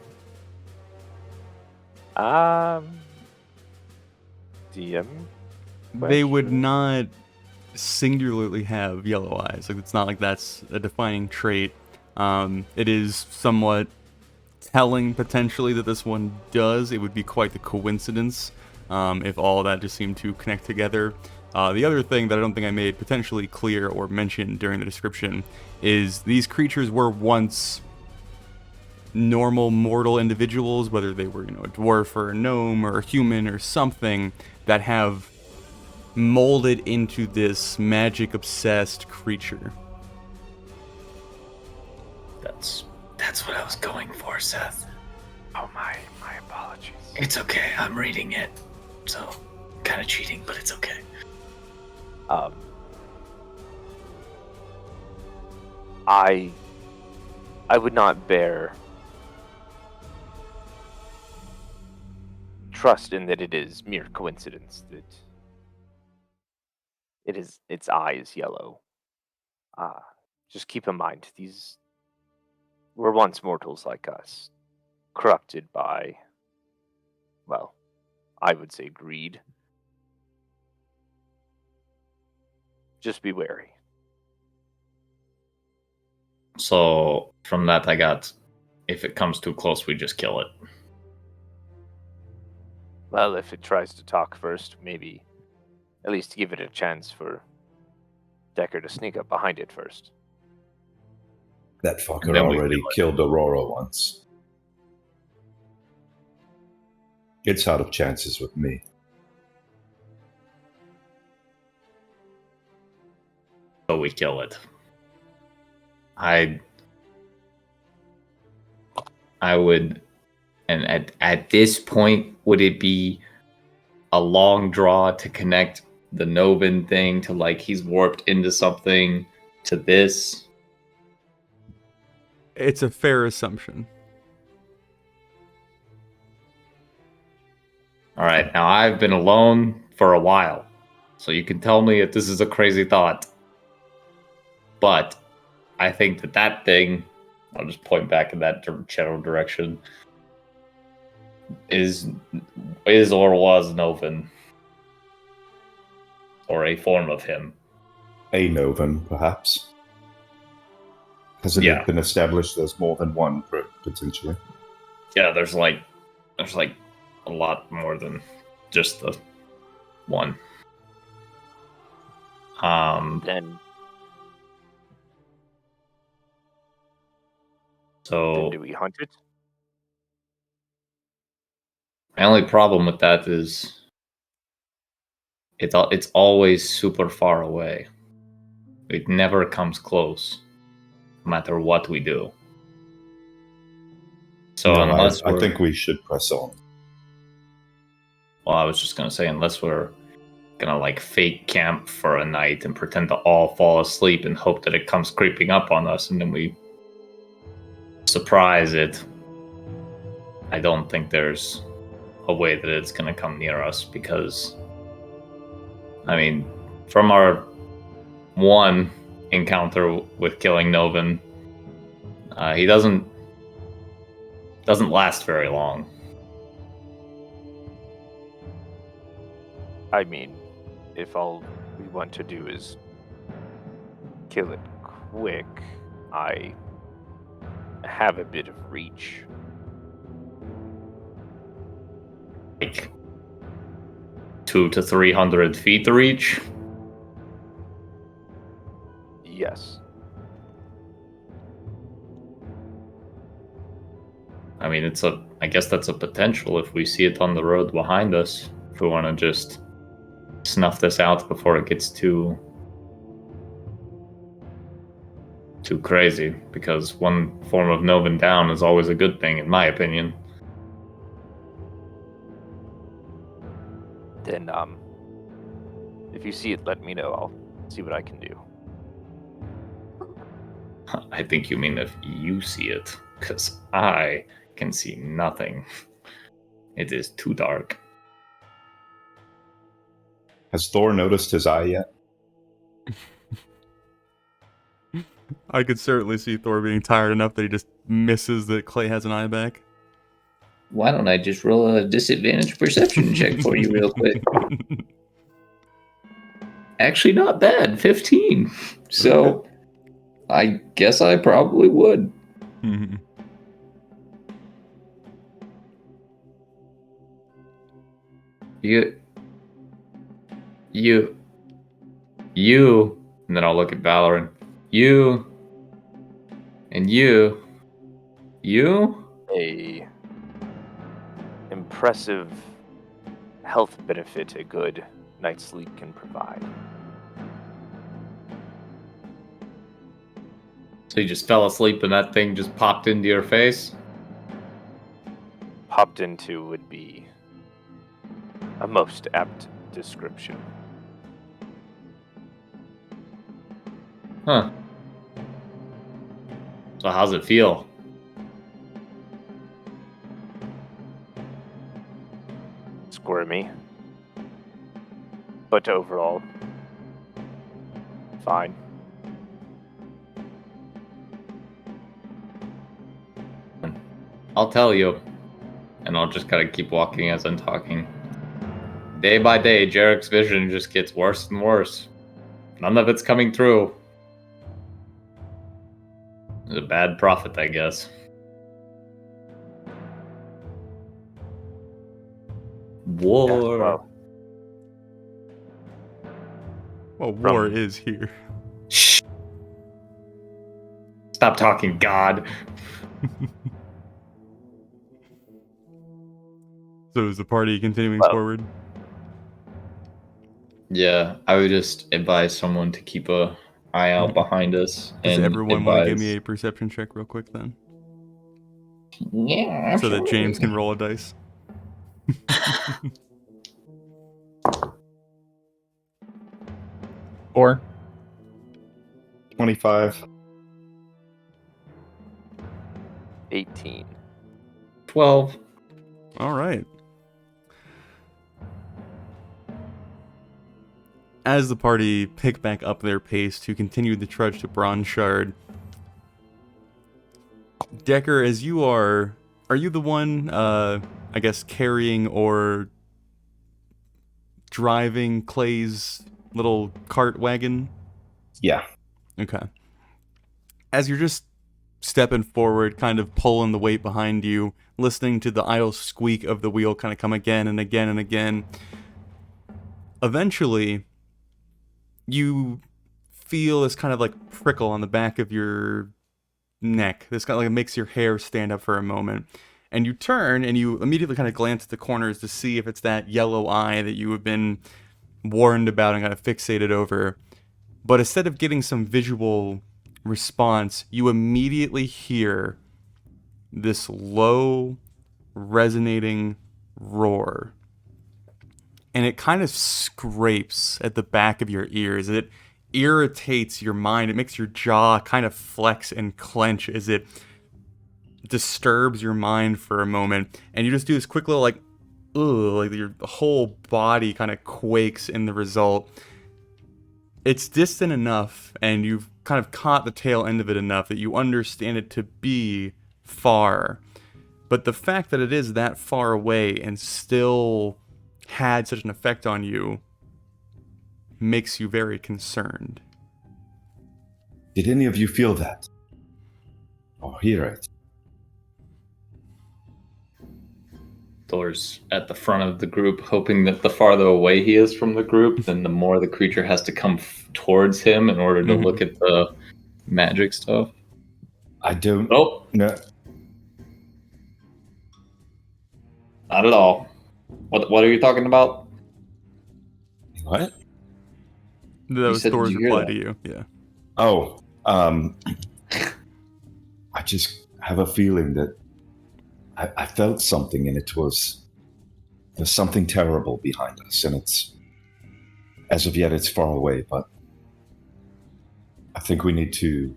DM? They would Question? not singularly have yellow eyes. Like, it's not like that's a defining trait. It is somewhat telling potentially that this one does. It would be quite the coincidence if all that just seemed to connect together. The other thing that I don't think I made potentially clear or mentioned during the description is these creatures were once normal mortal individuals, whether they were, a dwarf or a gnome or a human or something, that have molded into this magic obsessed creature. That's what I was going for, Seth. Oh my apologies. It's okay. I'm reading it, so kind of cheating, but it's okay. I would not bear trust in that it is mere coincidence that its eye is yellow. Just keep in mind, these were once mortals like us, corrupted by, well, I would say greed. Just be wary. So from that, I got, if it comes too close, we just kill it. Well, if it tries to talk first, maybe at least give it a chance for Decker to sneak up behind it first. That fucker Then we already kill it. killed Aurora once. It's out of chances with me. So we kill it. I would, and at this point, would it be a long draw to connect the Novin thing to, like, he's warped into something to this? It's a fair assumption. All right, now I've been alone for a while, so you can tell me if this is a crazy thought. But I think that thing, I'll just point back in that general direction, is or was Novin. Or a form of him. A Novan, perhaps. Hasn't Yeah. it been established there's more than one, potentially? Yeah, there's like a lot more than just the one. Then So do we hunt it? my only problem with that is it's always super far away. It never comes close, no matter what we do. So No, unless I think we should press on. well, I was just gonna say, unless we're gonna like fake camp for a night and pretend to all fall asleep and hope that it comes creeping up on us and then we surprise it, I don't think there's a way that it's gonna come near us, because I mean, from our one encounter with killing Novin, he doesn't last very long. I mean, if all we want to do is kill it quick, I have a bit of reach. Like 200 to 300 feet reach. Yes. I mean, I guess that's a potential if we see it on the road behind us. If we want to just snuff this out before it gets too crazy, because one form of Novin down is always a good thing, in my opinion. Then, if you see it, let me know. I'll see what I can do. I think you mean if you see it, because I can see nothing. It is too dark. Has Thor noticed his eye yet? I could certainly see Thor being tired enough that he just misses that Clay has an eye back. Why don't I just roll a disadvantage perception check for you real quick? Actually, not bad. 15. So, I guess I probably would. You, and then I'll look at Valorant. You, and you. A impressive health benefit a good night's sleep can provide. So you just fell asleep and that thing just popped into your face? Popped into would be a most apt description. Huh. So how's it feel? Squirmy. But overall, fine. I'll tell you. And I'll just kind of keep walking as I'm talking. Day by day, Jarek's vision just gets worse and worse. None of it's coming through. It's a bad prophet, I guess. War. Yeah, Well, war is here. Shh. Stop talking, God. So is the party continuing forward? Yeah, I would just advise someone to keep an eye out behind us. Does and everyone want to give me a perception check real quick then? Yeah, so that James can roll a dice. 4. 25. 18. 12. All right. As the party pick back up their pace to continue the trudge to Bronze Shard, Decker, as you are you the one, I guess, carrying or driving Clay's little cart wagon? Yeah. Okay. As you're just stepping forward, kind of pulling the weight behind you, listening to the idle squeak of the wheel kind of come again and again and again, eventually you feel this kind of like prickle on the back of your neck. This kind of like makes your hair stand up for a moment. And you turn and you immediately kind of glance at the corners to see if it's that yellow eye that you have been warned about and kind of fixated over. But instead of getting some visual response, you immediately hear this low, resonating roar. And it kind of scrapes at the back of your ears. It irritates your mind. It makes your jaw kind of flex and clench as it disturbs your mind for a moment. And you just do this quick little like, ugh, like your whole body kind of quakes in the result. It's distant enough, and you've kind of caught the tail end of it enough that you understand it to be far. But the fact that it is that far away and still had such an effect on you makes you very concerned. Did any of you feel that? Or hear it? Thor's at the front of the group, hoping that the farther away he is from the group, then the more the creature has to come towards him in order to look at the magic stuff. I don't Nope. know. Not at all. What are you talking about? What? That was said, Thor's did you hear reply that? to you. Yeah. Oh, I just have a feeling that I felt something, and there's something terrible behind us, and as of yet, it's far away, but I think we need to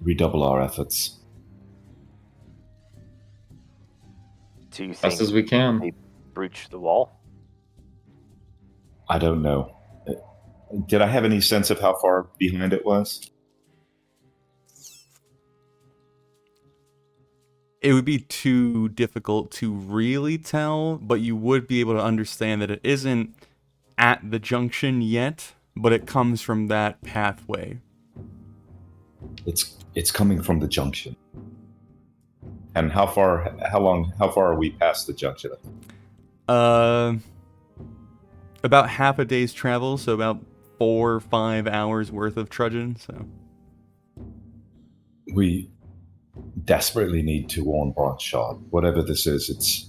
redouble our efforts. Do you Best think as we can. they breached the wall? I don't know. Did I have any sense of how far behind it was? It would be too difficult to really tell, but you would be able to understand that it isn't at the junction yet, but it comes from that pathway. It's coming from the junction. And how far are we past the junction? About half a day's travel, so about 4 or 5 hours worth of trudging, so. We desperately need to warn Bronshard. Whatever this is,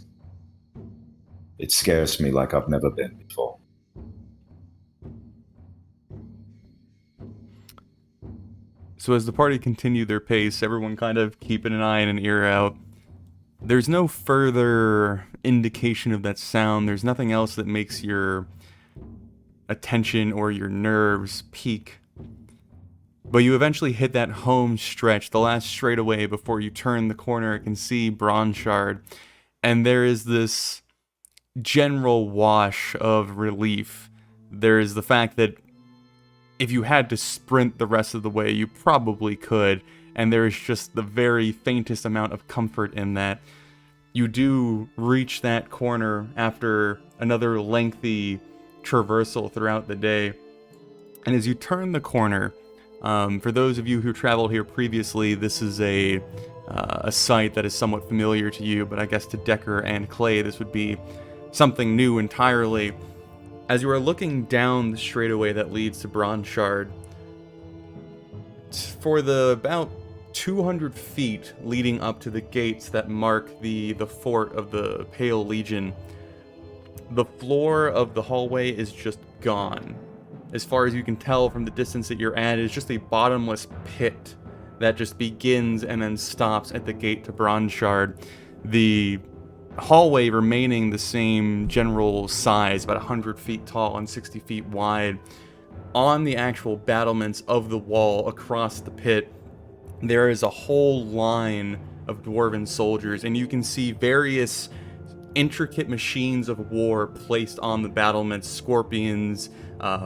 it scares me like I've never been before. So as the party continue their pace, everyone kind of keeping an eye and an ear out. There's no further indication of that sound. There's nothing else that makes your attention or your nerves peak. But you eventually hit that home stretch, the last straightaway before you turn the corner and can see Bronshard. And there is this general wash of relief. There is the fact that if you had to sprint the rest of the way, you probably could. And there is just the very faintest amount of comfort in that. You do reach that corner after another lengthy traversal throughout the day. And as you turn the corner, for those of you who traveled here previously, this is a site that is somewhat familiar to you, but I guess to Decker and Clay, this would be something new entirely. As you are looking down the straightaway that leads to Bronshard, for the about 200 feet leading up to the gates that mark the fort of the Pale Legion, the floor of the hallway is just gone. As far as you can tell from the distance that you're at, it's just a bottomless pit that just begins and then stops at the gate to Bronshard. The hallway remaining the same general size, about 100 feet tall and 60 feet wide. On the actual battlements of the wall across the pit, there is a whole line of dwarven soldiers, and you can see various intricate machines of war placed on the battlements, scorpions,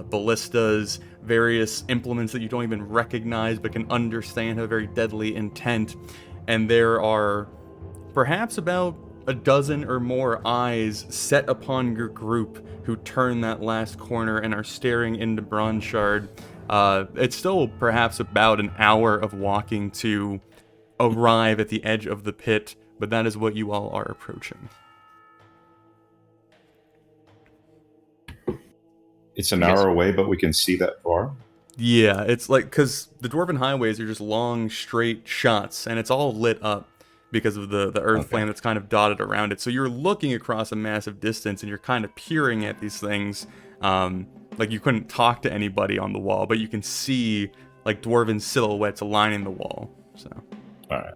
ballistas, various implements that you don't even recognize but can understand have a very deadly intent. And there are perhaps about a dozen or more eyes set upon your group who turn that last corner and are staring into Bronshard. It's still perhaps about an hour of walking to arrive at the edge of the pit, but that is what you all are approaching. It's an hour away, but we can see that far. Yeah, it's like, because the Dwarven highways are just long, straight shots, and it's all lit up because of the earth flame that's kind of dotted around it. So you're looking across a massive distance, and you're kind of peering at these things. Like, you couldn't talk to anybody on the wall, but you can see, like, Dwarven silhouettes lining the wall. So, all right.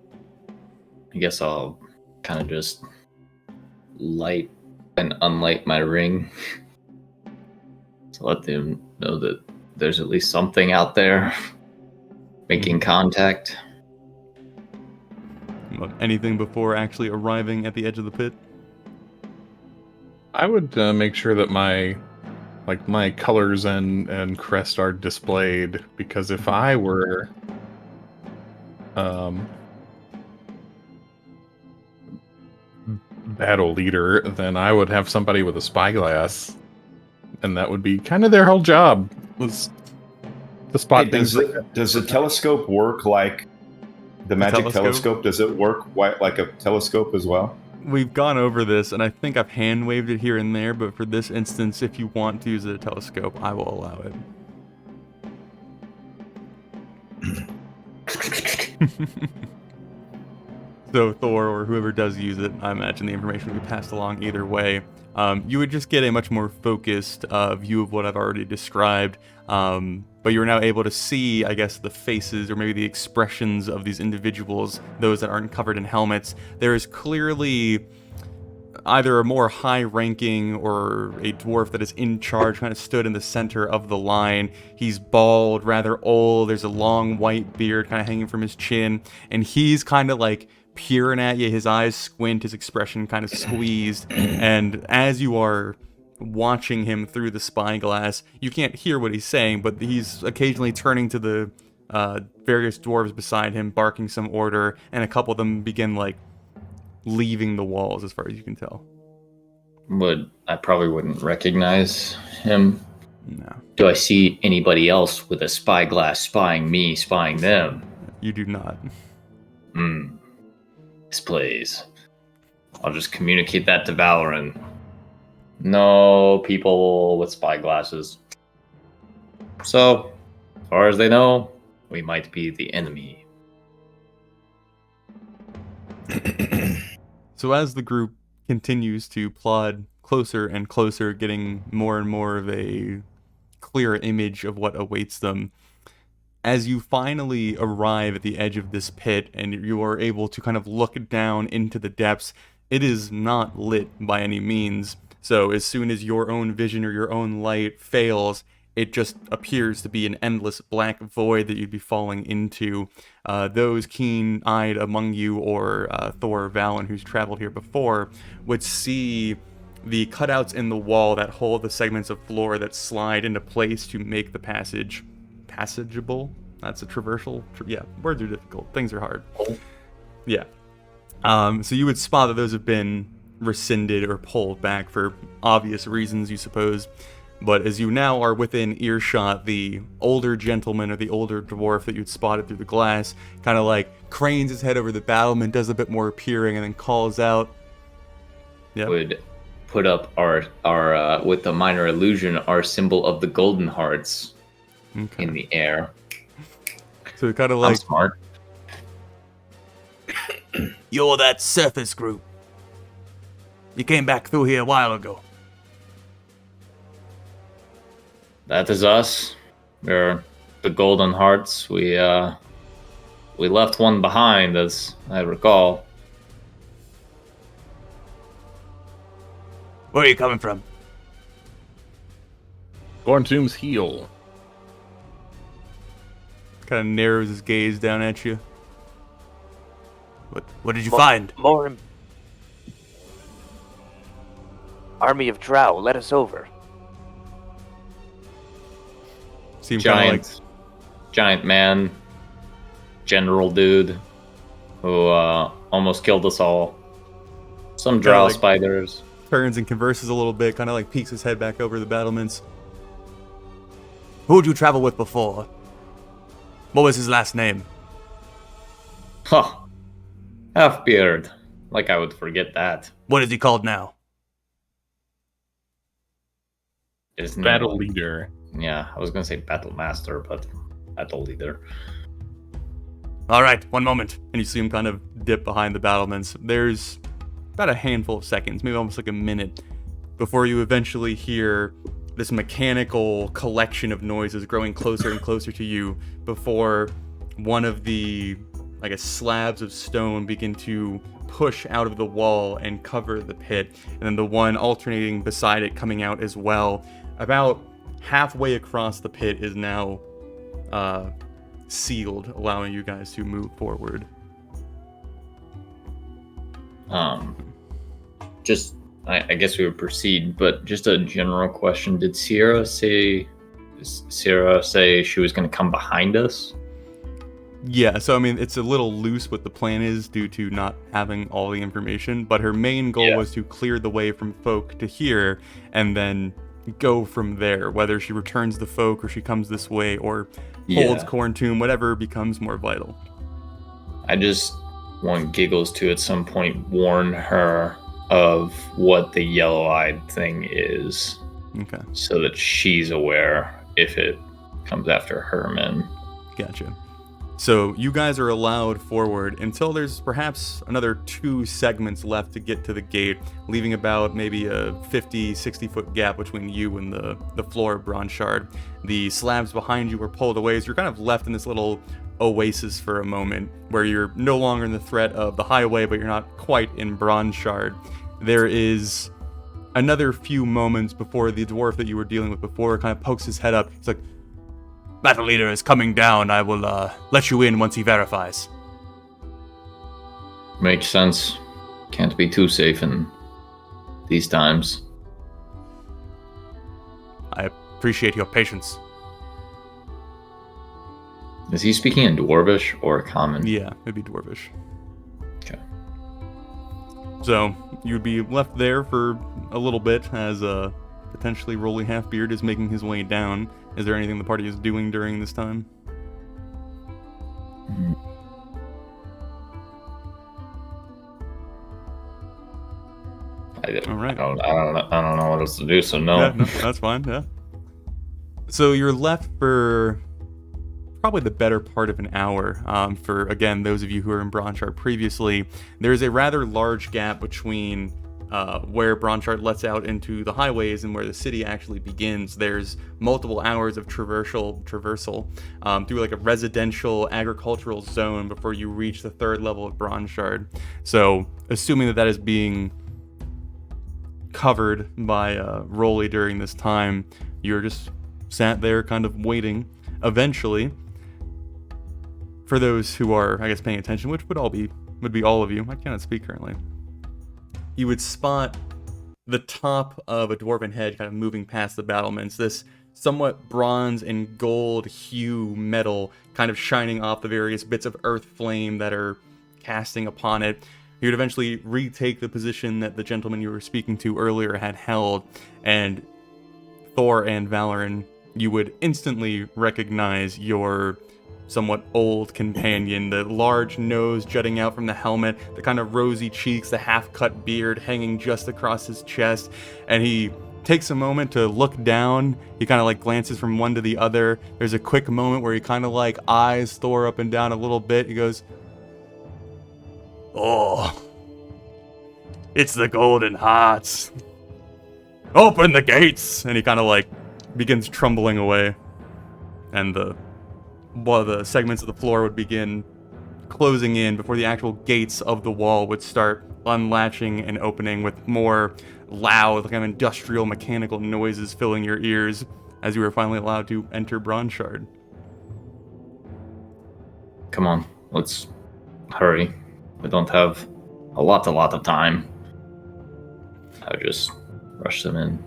I guess I'll kind of just light and unlight my ring to let them know that there's at least something out there making contact. Anything before actually arriving at the edge of the pit? I would make sure that my colors and crest are displayed, because if I were battle leader, then I would have somebody with a spyglass, and that would be kind of their whole job, was to spot things. Does the telescope work like the magic telescope? Does it work like a telescope as well? We've gone over this, and I think I've hand waved it here and there, but for this instance, if you want to use a telescope, I will allow it. So Thor, or whoever does use it, I imagine the information will be passed along either way. You would just get a much more focused view of what I've already described, but you're now able to see, I guess, the faces or maybe the expressions of these individuals, those that aren't covered in helmets. There is clearly either a more high-ranking or a dwarf that is in charge, kind of stood in the center of the line. He's bald, rather old, there's a long white beard kind of hanging from his chin, and he's kind of like peering at you, his eyes squint, his expression kind of squeezed, and as you are watching him through the spyglass, you can't hear what he's saying, but he's occasionally turning to the various dwarves beside him, barking some order, and a couple of them begin like leaving the walls as far as you can tell. I probably wouldn't recognize him. No, Do I see anybody else with a spyglass spying me, spying them? you do not. This plays. I'll just communicate that to Valorant. No people with spyglasses. So, as far as they know, we might be the enemy. So as the group continues to plod closer and closer, getting more and more of a clear image of what awaits them, as you finally arrive at the edge of this pit and you are able to kind of look down into the depths, it is not lit by any means. So as soon as your own vision or your own light fails, it just appears to be an endless black void that you'd be falling into. Those keen-eyed among you, or Thor or Valen, who's traveled here before, would see the cutouts in the wall that hold the segments of floor that slide into place to make the passage passageable. That's a traversal. Yeah, words are difficult. Things are hard. Yeah. So you would spot that those have been rescinded or pulled back for obvious reasons, you suppose. But as you now are within earshot, the older gentleman or the older dwarf that you'd spotted through the glass kind of like cranes his head over the battlement, does a bit more peering, and then calls out. Yep. Would put up our with the minor illusion, our symbol of the golden hearts in the air. So kind of like, I'm smart. You're that surface group. You came back through here a while ago. That is us. We're the golden hearts. We left one behind, as I recall. Where are you coming from? Gorntomb's heel. kind of narrows his gaze down at you. What did you find? Army of Drow, let us over. Seem kind of like giant man, general dude, who almost killed us all. Some drow spiders. turns and converses a little bit, kind of like peeks his head back over the battlements. Who'd you travel with before? What was his last name? Huh. Half-beard. Like I would forget that. What is he called now? His Battle name- leader. Yeah, I was gonna say battle master, but battle leader. All right, one moment. And you see him kind of dip behind the battlements. There's about a handful of seconds, maybe almost like a minute, before you eventually hear this mechanical collection of noises growing closer and closer to you before one of the, I guess, slabs of stone begin to push out of the wall and cover the pit, and then the one alternating beside it coming out as well. About halfway across the pit is now sealed, allowing you guys to move forward. I guess we would proceed, but just a general question. Did Sierra say she was going to come behind us? Yeah, so I mean, it's a little loose what the plan is due to not having all the information, but her main goal was to clear the way from folk to here and then go from there, whether she returns the folk or she comes this way or holds Corn Tomb, whatever becomes more vital. I just want Giggles to at some point warn her of what the yellow-eyed thing is. Okay. So that she's aware if it comes after her men. Gotcha. So you guys are allowed forward until there's perhaps another 2 segments left to get to the gate, leaving about maybe a 50-60 foot gap between you and the floor of Bronze Shard. The slabs behind you were pulled away, so you're kind of left in this little oasis for a moment, where you're no longer in the threat of the highway, but you're not quite in Bronze Shard. There is another few moments before the dwarf that you were dealing with before kind of pokes his head up. He's like, Battle leader is coming down. I will let you in once he verifies. Makes sense. Can't be too safe in these times. I appreciate your patience. Is he speaking in Dwarvish or Common? yeah, it'd be Dwarvish. Okay. So you'd be left there for a little bit as potentially Rolly Halfbeard is making his way down. Is there anything the party is doing during this time? All right. I don't know what else to do. So no. Yeah, no, that's fine. Yeah. So you're left for probably the better part of an hour. For again, those of you who are in Bronchart previously, there's a rather large gap between where Bronchart lets out into the highways and where the city actually begins. There's multiple hours of traversal through like a residential agricultural zone before you reach the third level of Bronchart. So assuming that is being covered by Rolly during this time, you're just sat there kind of waiting. Eventually, for those who are, I guess, paying attention, which would be all of you, I cannot speak currently, you would spot the top of a dwarven head kind of moving past the battlements, this somewhat bronze and gold hue metal kind of shining off the various bits of earth flame that are casting upon it. You would eventually retake the position that the gentleman you were speaking to earlier had held, and Thor and Valoran, you would instantly recognize your somewhat old companion, the large nose jutting out from the helmet, the kind of rosy cheeks, the half-cut beard hanging just across his chest, and he takes a moment to look down. He kind of like glances from one to the other. There's a quick moment where he kind of like eyes Thor up and down a little bit. He goes, "Oh, it's the Golden Hearts. Open the gates!" And he kind of like begins trembling away. And one of the segments of the floor would begin closing in before the actual gates of the wall would start unlatching and opening with more loud, kind of industrial mechanical noises filling your ears as you were finally allowed to enter Bronchard. Come on, let's hurry. We don't have a lot of time. I would just rush them in.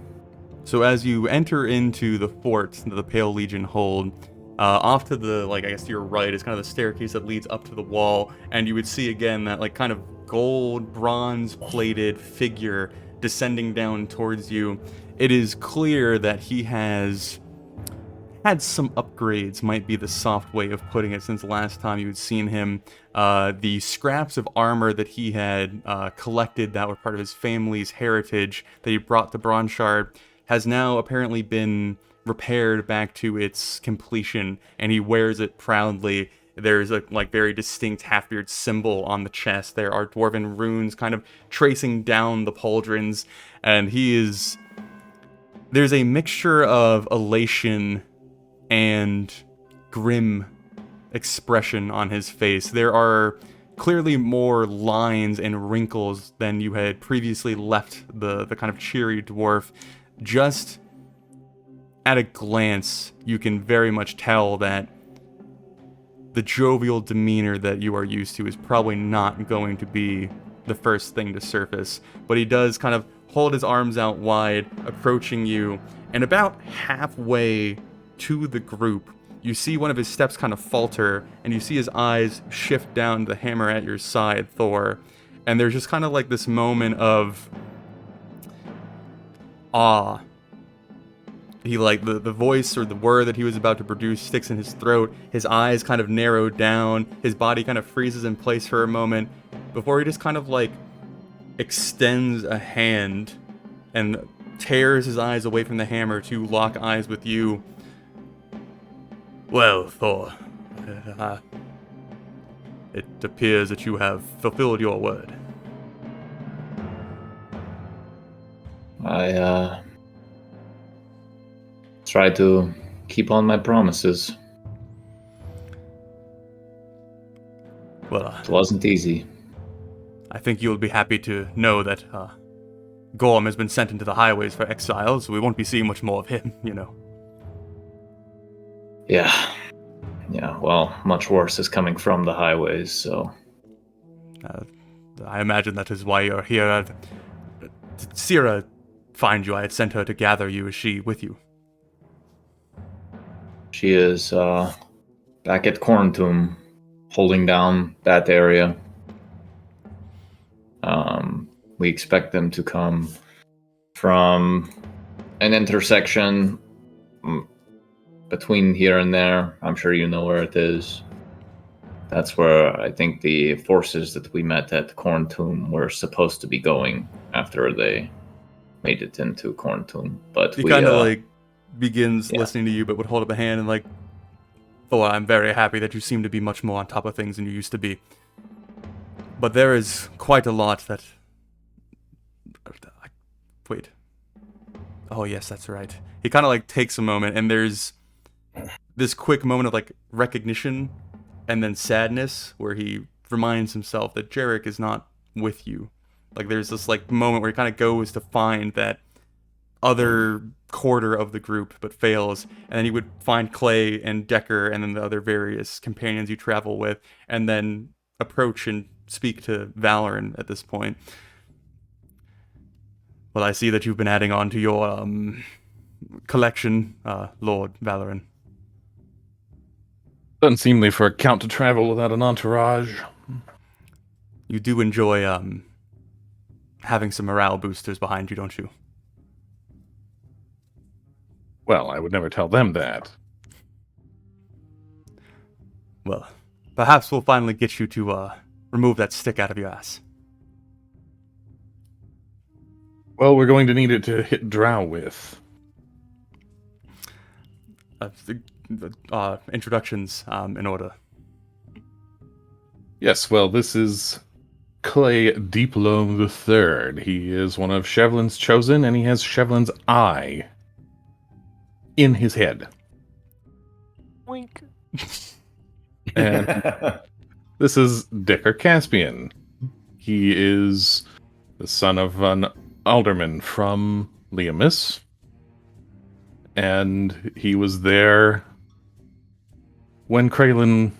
So as you enter into the fort that the Pale Legion hold, off to the, I guess to your right is kind of the staircase that leads up to the wall, and you would see again that, kind of gold, bronze-plated figure descending down towards you. It is clear that he has had some upgrades, might be the soft way of putting it, since the last time you had seen him. The scraps of armor that he had collected that were part of his family's heritage that he brought to Bronchard has now apparently been repaired back to its completion, and he wears it proudly. There's a very distinct half-beard symbol on the chest. There are dwarven runes kind of tracing down the pauldrons, and there's a mixture of elation and grim expression on his face. There are clearly more lines and wrinkles than you had previously left the kind of cheery dwarf. Just at a glance, you can very much tell that the jovial demeanor that you are used to is probably not going to be the first thing to surface. But he does kind of hold his arms out wide, approaching you, and about halfway to the group, you see one of his steps kind of falter, and you see his eyes shift down to the hammer at your side, Thor. And there's just kind of this moment of awe. He the voice or the word that he was about to produce sticks in his throat. His eyes kind of narrow down. His body kind of freezes in place for a moment before he just kind of extends a hand and tears his eyes away from the hammer to lock eyes with you. "Well, Thor, it appears that you have fulfilled your word." I try to keep on my promises. Well, it wasn't easy. I think you'll be happy to know that Gorm has been sent into the highways for exile, so we won't be seeing much more of him, Yeah, well, much worse is coming from the highways, so... I imagine that is why you're here. Did Sira find you? I had sent her to gather you. Is she with you? She is back at holding down that area. We expect them to come from an intersection between here and there. I'm sure you know where it is. That's where I think the forces that we met at Corn Tomb were supposed to be going after they made it into Corn Tomb. But he we kind of like begins yeah. listening to you, but would hold up a hand and like, Thor, I'm very happy that you seem to be much more on top of things than you used to be. But there is quite a lot that... Wait. Oh, yes, that's right. He kind of like takes a moment, and there's this quick moment of like recognition and then sadness where he reminds himself that Jarek is not with you. Like there's this like moment where he kind of goes to find that other quarter of the group but fails, and then he would find Clay and Decker and then the other various companions you travel with, and then approach and speak to Valorant at this point. Well, I see that you've been adding on to your collection, Lord Valorant. Unseemly for a count to travel without an entourage. You do enjoy having some morale boosters behind you, don't you? Well, I would never tell them that. Well, perhaps we'll finally get you to remove that stick out of your ass. Well, we're going to need it to hit Drow with. Introductions in order. Yes, well, this is Clay Deeploam III. He is one of Shevlin's chosen, and he has Shevlin's eye in his head. Wink. And this is Decker Caspian. He is the son of an alderman from Liamis, and he was there when Kraylin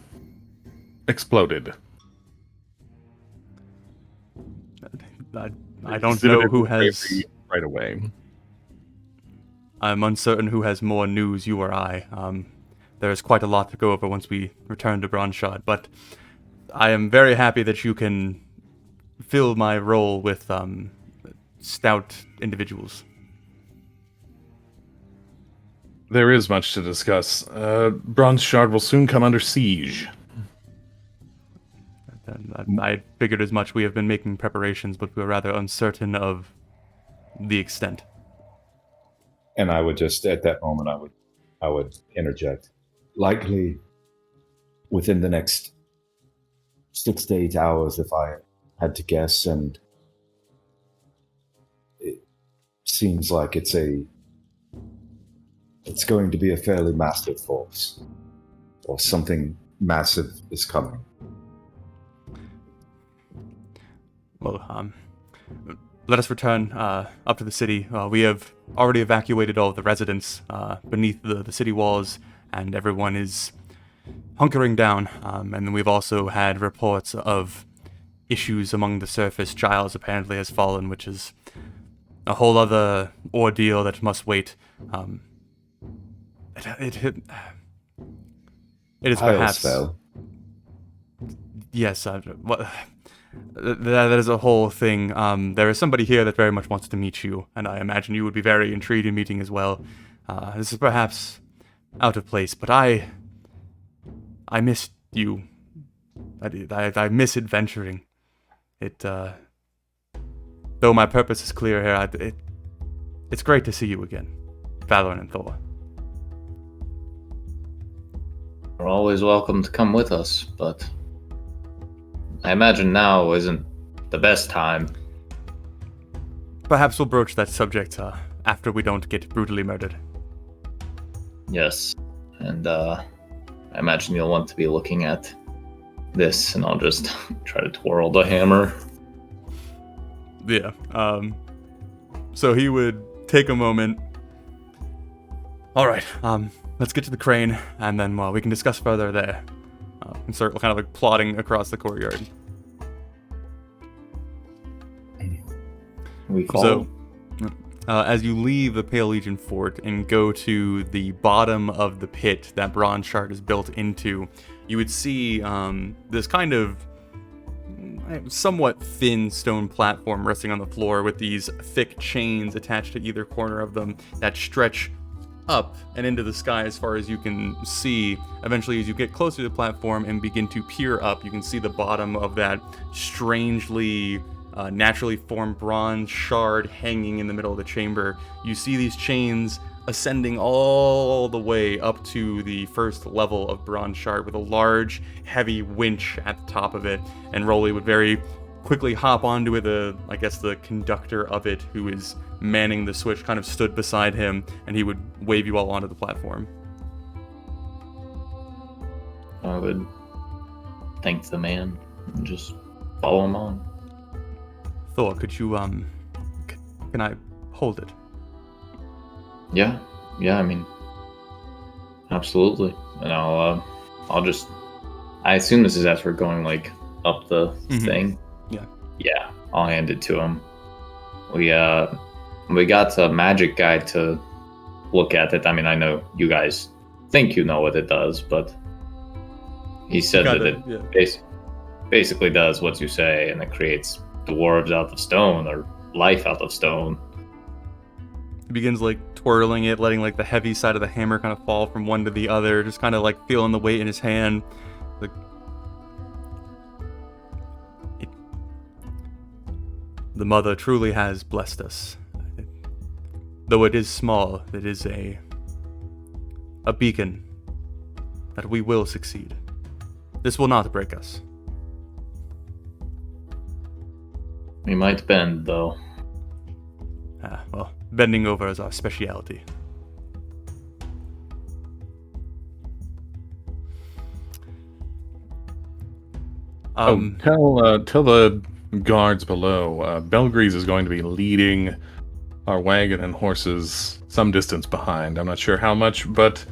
exploded. I don't know who has... Right away. I'm uncertain who has more news, you or I. There's quite a lot to go over once we return to Bronshard, but I am very happy that you can fill my role with stout individuals. There is much to discuss. Bronshard will soon come under siege. I figured as much. We have been making preparations, but we were rather uncertain of the extent. And I would just, at that moment, I would interject. Likely within the next 6 to 8 hours, if I had to guess, and it seems like it's going to be a fairly massive force, or something massive is coming. Well, let us return up to the city. We have already evacuated all of the residents beneath the city walls, and everyone is hunkering down. And then we've also had reports of issues among the surface. Giles apparently has fallen, which is a whole other ordeal that must wait. It is perhaps... fell. Yes, that is a whole thing. There is somebody here that very much wants to meet you, and I imagine you would be very intrigued in meeting as well. This is perhaps out of place, but I missed you. I miss adventuring. Though my purpose is clear here, it's great to see you again, Valorant and Thor. You're always welcome to come with us, but I imagine now isn't the best time. Perhaps we'll broach that subject after we don't get brutally murdered. Yes, and I imagine you'll want to be looking at this, and I'll just try to twirl the hammer. Yeah. So he would take a moment. All right. Let's get to the crane, and then we can discuss further there. And start kind of like plodding across the courtyard. We follow. So, as you leave the Pale Legion fort and go to the bottom of the pit that Bronshard is built into, you would see this kind of, somewhat thin stone platform resting on the floor with these thick chains attached to either corner of them that stretch up and into the sky as far as you can see. Eventually, as you get closer to the platform and begin to peer up, you can see the bottom of that strangely naturally formed bronze shard hanging in the middle of the chamber. You see these chains ascending all the way up to the first level of bronze shard with a large, heavy winch at the top of it, and Rolly would very quickly hop onto it. The conductor of it, who is manning the switch, kind of stood beside him, and he would wave you all onto the platform. I would thank the man and just follow him on. Thor, could you, can I hold it? Yeah, I mean, absolutely. And I assume this is as we're going, like, up the thing. Yeah, I'll hand it to him. We got a magic guide to look at it. I mean, I know you guys think you know what it does, but he said that it basically does what you say, and it creates dwarves out of stone, or life out of stone. He begins, like, twirling it, letting, like, the heavy side of the hammer kind of fall from one to the other, just kind of, like, feeling the weight in his hand. Like, the mother truly has blessed us. Though it is small, it is a beacon that we will succeed. This will not break us. We might bend, though. Well, bending over is our specialty. Tell the guards below. Belgrease is going to be leading our wagon and horses some distance behind. I'm not sure how much, but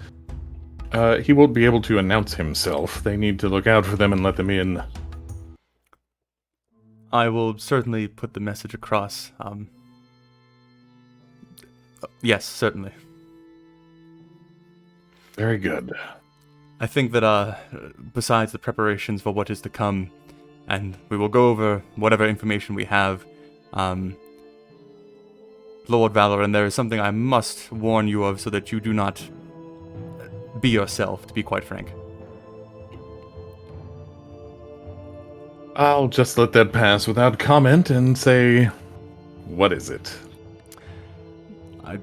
he won't be able to announce himself. They need to look out for them and let them in. I will certainly put the message across. Yes, certainly. Very good. I think that, besides the preparations for what is to come, and we will go over whatever information we have, Lord Valoran, there is something I must warn you of so that you do not be yourself, to be quite frank. I'll just let that pass without comment and say, what is it?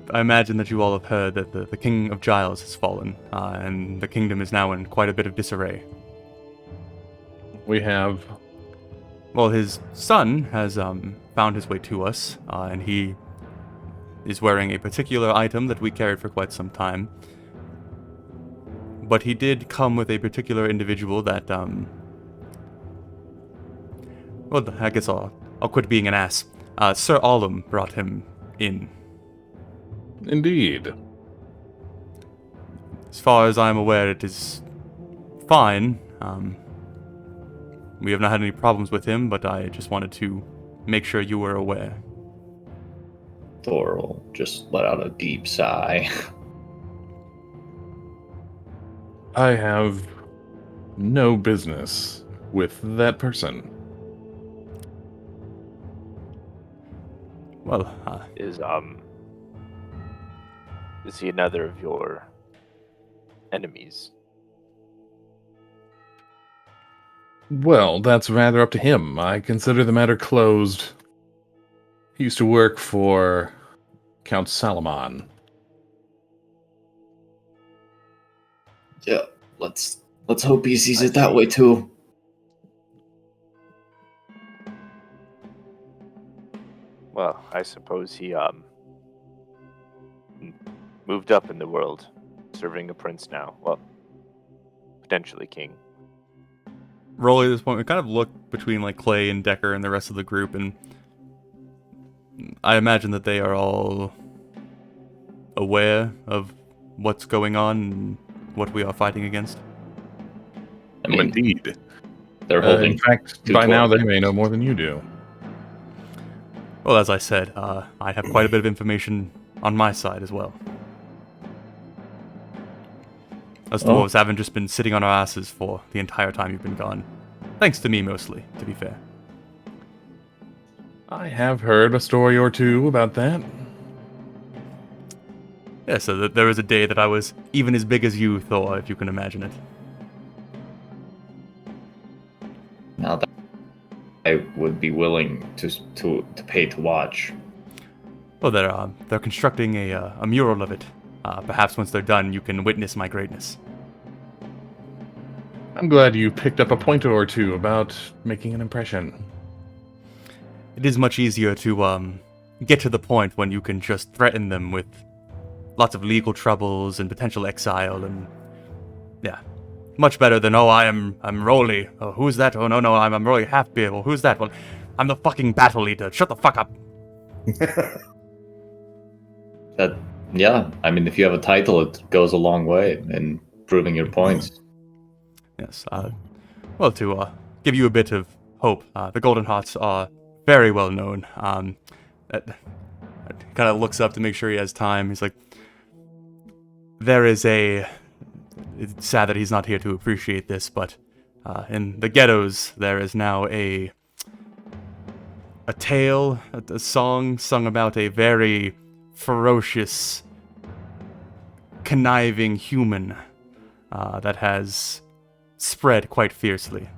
I imagine that you all have heard that the King of Giles has fallen, and the kingdom is now in quite a bit of disarray. We have. Well, his son has found his way to us, and he is wearing a particular item that we carried for quite some time. But he did come with a particular individual that, well, I guess I'll quit being an ass. Sir Ollum brought him in. Indeed. As far as I'm aware, it is fine. We have not had any problems with him, but I just wanted to make sure you were aware. Thor will just let out a deep sigh. I have no business with that person. Well, Is he another of your enemies? Well, that's rather up to him. I consider the matter closed. He used to work for Count Salomon. Yeah, let's hope he sees it that way too. Well, I suppose he moved up in the world, serving a prince now. Well, potentially king. Rolly, at this point, we kind of look between like Clay and Decker and the rest of the group, and I imagine that they are all aware of what's going on and what we are fighting against. I mean, Indeed. They're holding. In fact, by now they may know more than you do. Well, as I said, I have quite a bit of information on my side as well. Us dwarves haven't just been sitting on our asses for the entire time you've been gone. Thanks to me, mostly, to be fair. I have heard a story or two about that. Yeah, so there was a day that I was even as big as you, Thor, if you can imagine it. Now that I would be willing to pay to watch. Well, they're constructing a mural of it. Perhaps once they're done, you can witness my greatness. I'm glad you picked up a pointer or two about making an impression. It is much easier to get to the point when you can just threaten them with lots of legal troubles and potential exile, and yeah, much better than I'm Rolly. Oh, who's that? Oh no, I'm Rolly Halfbeard. Well, who's that? Well, I'm the fucking battle leader. Shut the fuck up. Yeah, I mean, if you have a title, it goes a long way in proving your points. Yes. Well, to give you a bit of hope, the Golden Hearts are very well known. Kind of looks up to make sure he has time. He's like, it's sad that he's not here to appreciate this, but in the ghettos, there is now a tale, a song sung about a very ferocious, conniving human that has spread quite fiercely.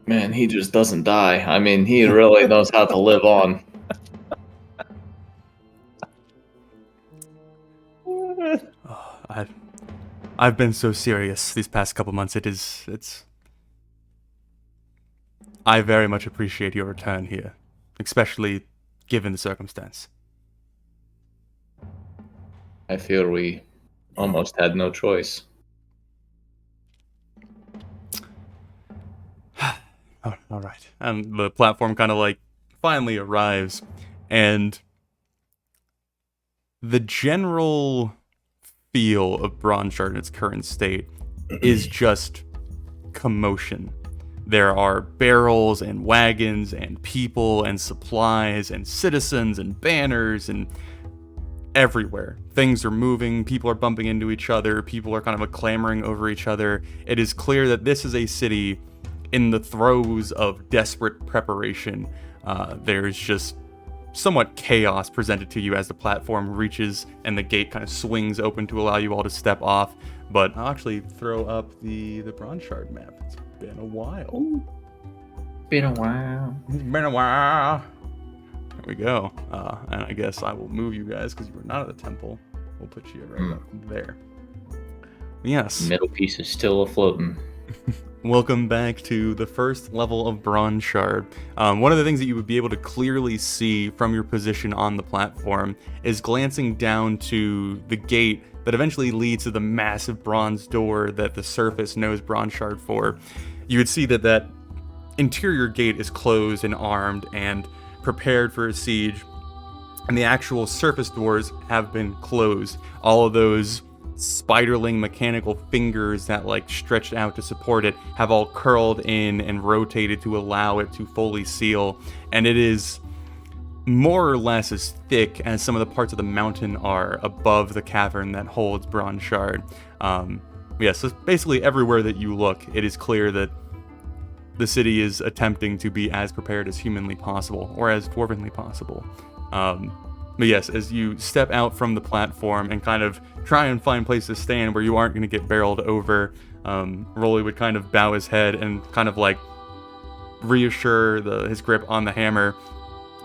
Man, he just doesn't die. I mean, he really knows how to live on. I've been so serious these past couple months. I very much appreciate your return here, especially given the circumstance. I feel we almost had no choice. Oh, all right. And the platform kind of like finally arrives, and the general feel of Bronshard in its current state is just commotion. There are barrels and wagons and people and supplies and citizens and banners and everywhere. Things are moving, people are bumping into each other, people are kind of clamoring over each other. It is clear that this is a city in the throes of desperate preparation. There's just somewhat chaos presented to you as the platform reaches and the gate kind of swings open to allow you all to step off. But I'll actually throw up the Bronshard map. It's been a while. Been a while. It's been a while. There we go. And I guess I will move you guys because you were not at the temple. We'll put you right up there. Yes. Middle piece is still afloating. Welcome back to the first level of Bronshard. One of the things that you would be able to clearly see from your position on the platform is glancing down to the gate that eventually leads to the massive bronze door that the surface knows Bronshard for. You would see that interior gate is closed and armed and prepared for a siege, and the actual surface doors have been closed. All of those spiderling mechanical fingers that like stretched out to support it have all curled in and rotated to allow it to fully seal, and it is more or less as thick as some of the parts of the mountain are above the cavern that holds Bronshard. So basically everywhere that you look, it is clear that the city is attempting to be as prepared as humanly possible, or as dwarvenly possible. But yes, as you step out from the platform and kind of try and find a place to stand where you aren't going to get barreled over, Rolly would kind of bow his head and kind of like reassure his grip on the hammer.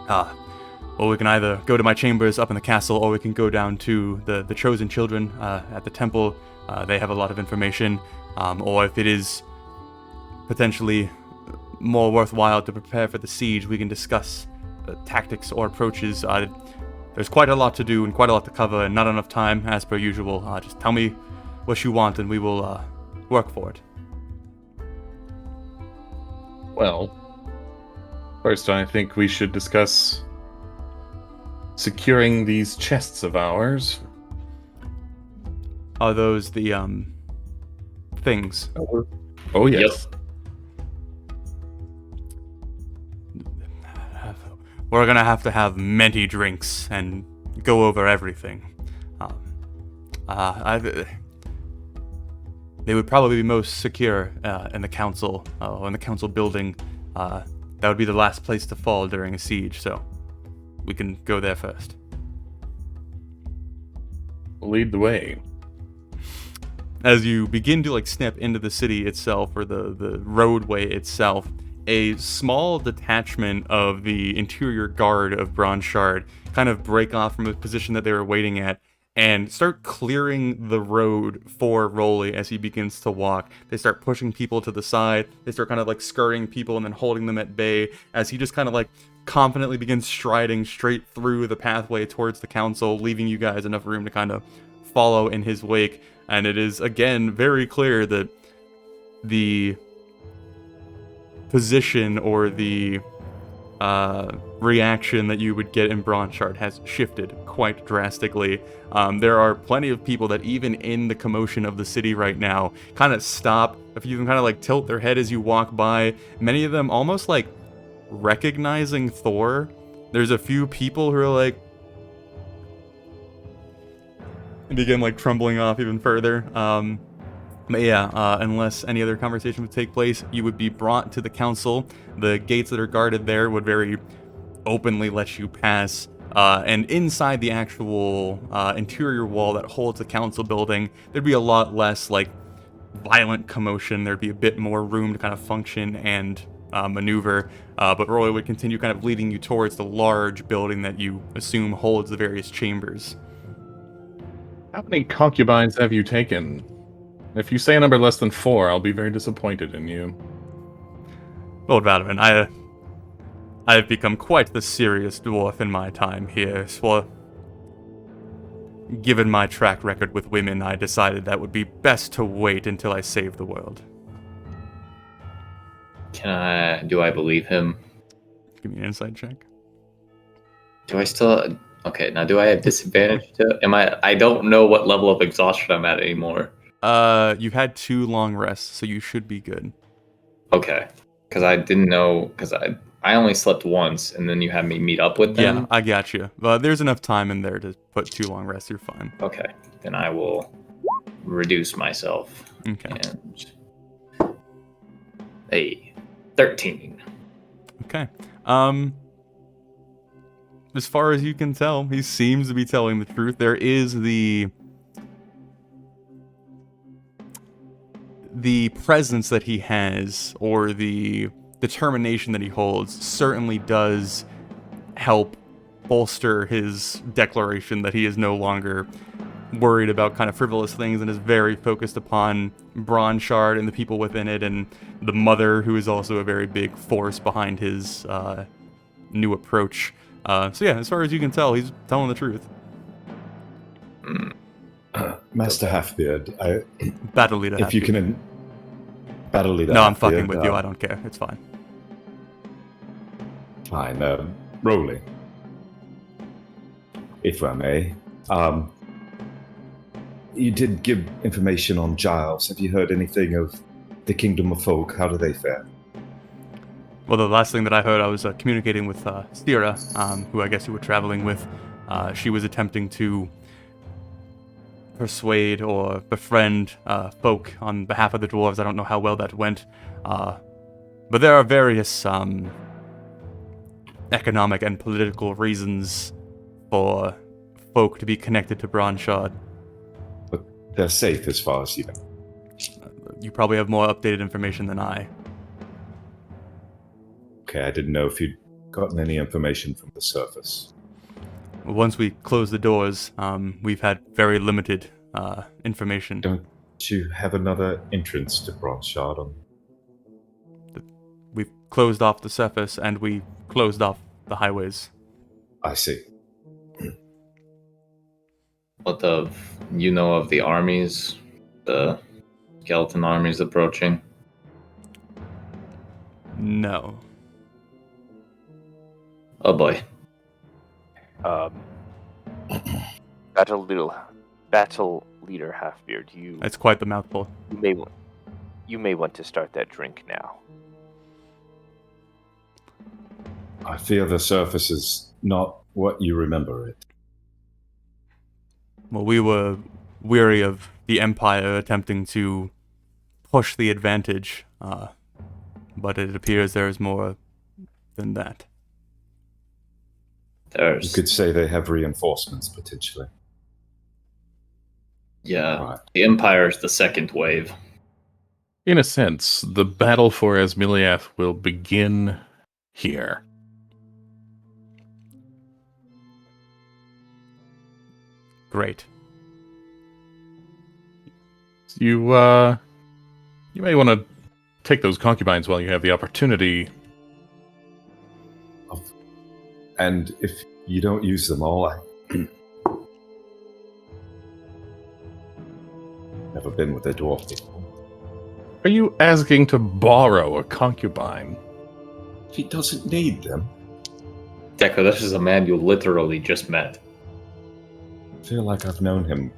Well, we can either go to my chambers up in the castle, or we can go down to the chosen children at the temple. They have a lot of information. Or if it is potentially more worthwhile to prepare for the siege, we can discuss tactics or approaches. There's quite a lot to do and quite a lot to cover, and not enough time, as per usual. Just tell me what you want, and we will work for it. Well, first I think we should discuss securing these chests of ours. Are those the things? Oh yes. Yep. We're gonna have to have many drinks and go over everything. They would probably be most secure in the council or in the council building. that would be the last place to fall during a siege, so we can go there first. Lead the way. As you begin to like step into the city itself, or the roadway itself, a small detachment of the interior guard of Bronshard kind of break off from the position that they were waiting at and start clearing the road for Rolly as he begins to walk. They start pushing people to the side. They start kind of like scurrying people and then holding them at bay as he just kind of like confidently begins striding straight through the pathway towards the council, leaving you guys enough room to kind of follow in his wake. And it is, again, very clear that the position or the reaction that you would get in Bronshard has shifted quite drastically. There are plenty of people that even in the commotion of the city right now kind of stop. If you can kind of like tilt their head as you walk by, many of them almost like recognizing Thor. There's a few people who are like, begin like trembling off even further. But yeah, unless any other conversation would take place, you would be brought to the council. The gates that are guarded there would very openly let you pass. And inside the actual interior wall that holds the council building, there'd be a lot less like violent commotion. There'd be a bit more room to kind of function and maneuver. But Roy would continue kind of leading you towards the large building that you assume holds the various chambers. How many concubines have you taken? If you say a number less than 4, I'll be very disappointed in you. Lord Valorant, I have become quite the serious dwarf in my time here, so given my track record with women, I decided that would be best to wait until I save the world. Do I believe him? Give me an insight check. Do I still... Okay, now do I have disadvantage to... I don't know what level of exhaustion I'm at anymore. You've had 2 long rests, so you should be good. Okay. Because I didn't know... Because I only slept once, and then you had me meet up with them? Yeah, I got you. There's enough time in there to put 2 long rests, you're fine. Okay. Then I will reduce myself. Okay. And... 13. Okay. As far as you can tell, he seems to be telling the truth. There is the presence that he has, or the determination that he holds, certainly does help bolster his declaration that he is no longer worried about kind of frivolous things and is very focused upon Bronshard and the people within it, and the mother, who is also a very big force behind his new approach. So yeah, as far as you can tell, he's telling the truth. Master Halfbeard, Battle leader. if you can... Battle leader. No, I'm Halfbeard, fucking with you. I don't care. It's fine. Fine. Rolly, if I may. You did give information on Giles. Have you heard anything of the Kingdom of Folk? How do they fare? Well, the last thing that I heard, I was communicating with Stira, who I guess you were traveling with. She was attempting to persuade or befriend folk on behalf of the dwarves. I don't know how well that went. But there are various economic and political reasons for folk to be connected to Bronshard. But they're safe as far as you know. You probably have more updated information than I. Okay, I didn't know if you'd gotten any information from the surface. Once we close the doors, we've had very limited information. Don't you have another entrance to Bronshard? We've closed off the surface, and we closed off the highways. I see. What of the armies? The skeleton armies approaching? No. Oh boy. Battle leader Halfbeard, It's quite the mouthful. you may want to start that drink now. I fear the surface is not what you remember it. Well, we were weary of the Empire attempting to push the advantage, but it appears there is more than that. You could say they have reinforcements, potentially. Yeah, Right. the Empire is the second wave. In a sense, the battle for Asmiliath will begin here. Great. You may want to take those concubines while you have the opportunity. And if you don't use them all, I never been with a dwarf before. Are you asking to borrow a concubine? He doesn't need them. Decker, this is a man you literally just met. I feel like I've known him.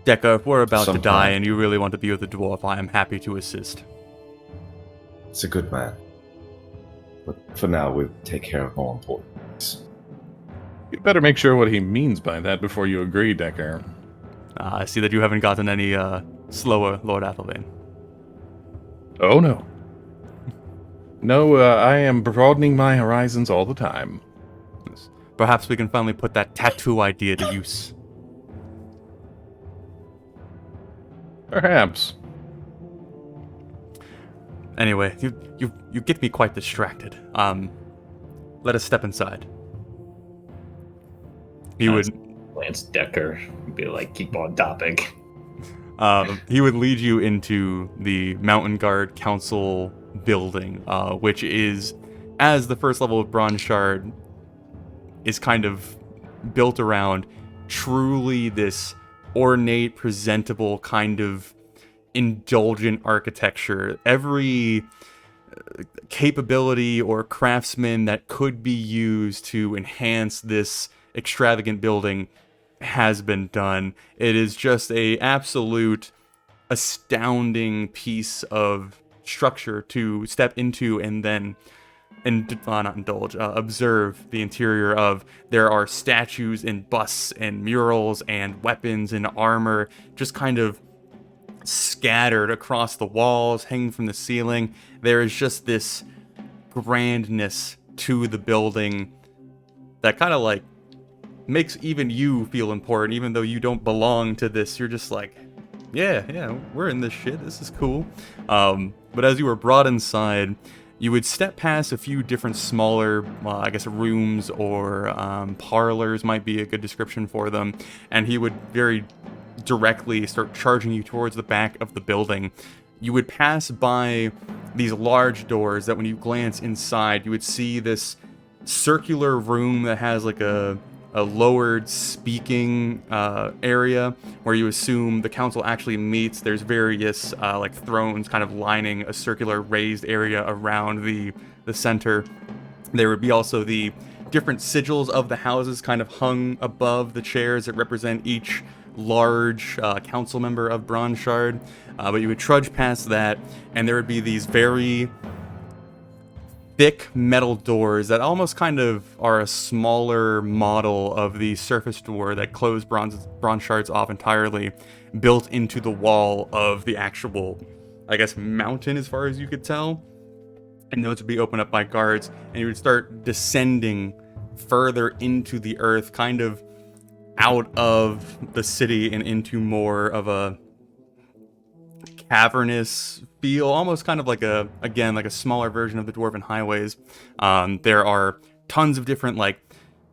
Decker, if we're about to Some die time. and you really want to be with the dwarf, I am happy to assist. He's a good man. But for now, we'll take care of more important things. You better make sure what he means by that before you agree, Decker. I see that you haven't gotten any slower, Lord Athelbane. Oh, no. No, I am broadening my horizons all the time. Perhaps we can finally put that tattoo idea to use. Perhaps. Anyway, you get me quite distracted. Let us step inside. He would Lance Decker would be like, keep on topic. he would lead you into the Mountain Guard Council building, which is, as the first level of Bronze Shard, is kind of built around truly this ornate, presentable, kind of indulgent architecture. Every capability or craftsman that could be used to enhance this extravagant building has been done. It is just a absolute astounding piece of structure to step into and then observe the interior of. There are statues and busts and murals and weapons and armor just kind of scattered across the walls, hanging from the ceiling. There is just this grandness to the building that kind of like makes even you feel important, even though you don't belong to this. You're just like, yeah, we're in this shit. This is cool. But as you were brought inside, you would step past a few different smaller, I guess, rooms or parlors might be a good description for them. And he would very directly start charging you towards the back of the building. You would pass by these large doors that when you glance inside, you would see this circular room that has like a lowered speaking area where you assume the council actually meets. There's various like thrones kind of lining a circular raised area around the center. There would be also the different sigils of the houses kind of hung above the chairs that represent each large council member of Bronze Shard. But you would trudge past that, and there would be these very thick metal doors that almost kind of are a smaller model of the surface door that close bronze shards off entirely, built into the wall of the actual, I guess, mountain as far as you could tell. And those would be opened up by guards, and you would start descending further into the earth, kind of out of the city and into more of a cavernous feel, almost kind of like a smaller version of the Dwarven Highways. There are tons of different like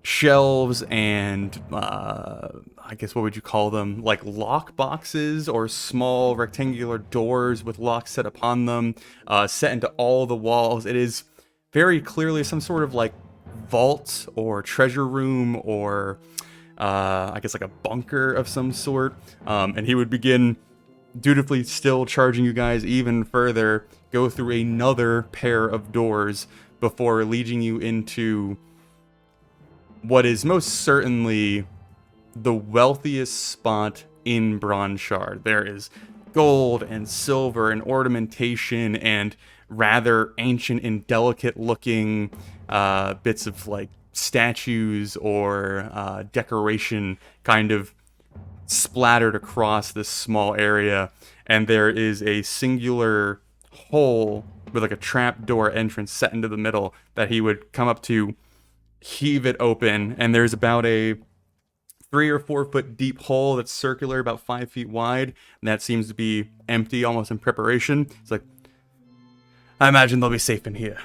shelves and I guess what would you call them, like lock boxes or small rectangular doors with locks set upon them, set into all the walls. It is very clearly some sort of like vault or treasure room or I guess like a bunker of some sort. And he would begin dutifully still charging you guys even further, go through another pair of doors before leading you into what is most certainly the wealthiest spot in Bronze Shard. There is gold and silver and ornamentation and rather ancient and delicate looking bits of like statues or decoration kind of splattered across this small area, and there is a singular hole with like a trap door entrance set into the middle that he would come up to, heave it open, and there's about a 3 or 4 foot deep hole that's circular, about 5 feet wide, and that seems to be empty, almost in preparation. It's like, I imagine they'll be safe in here.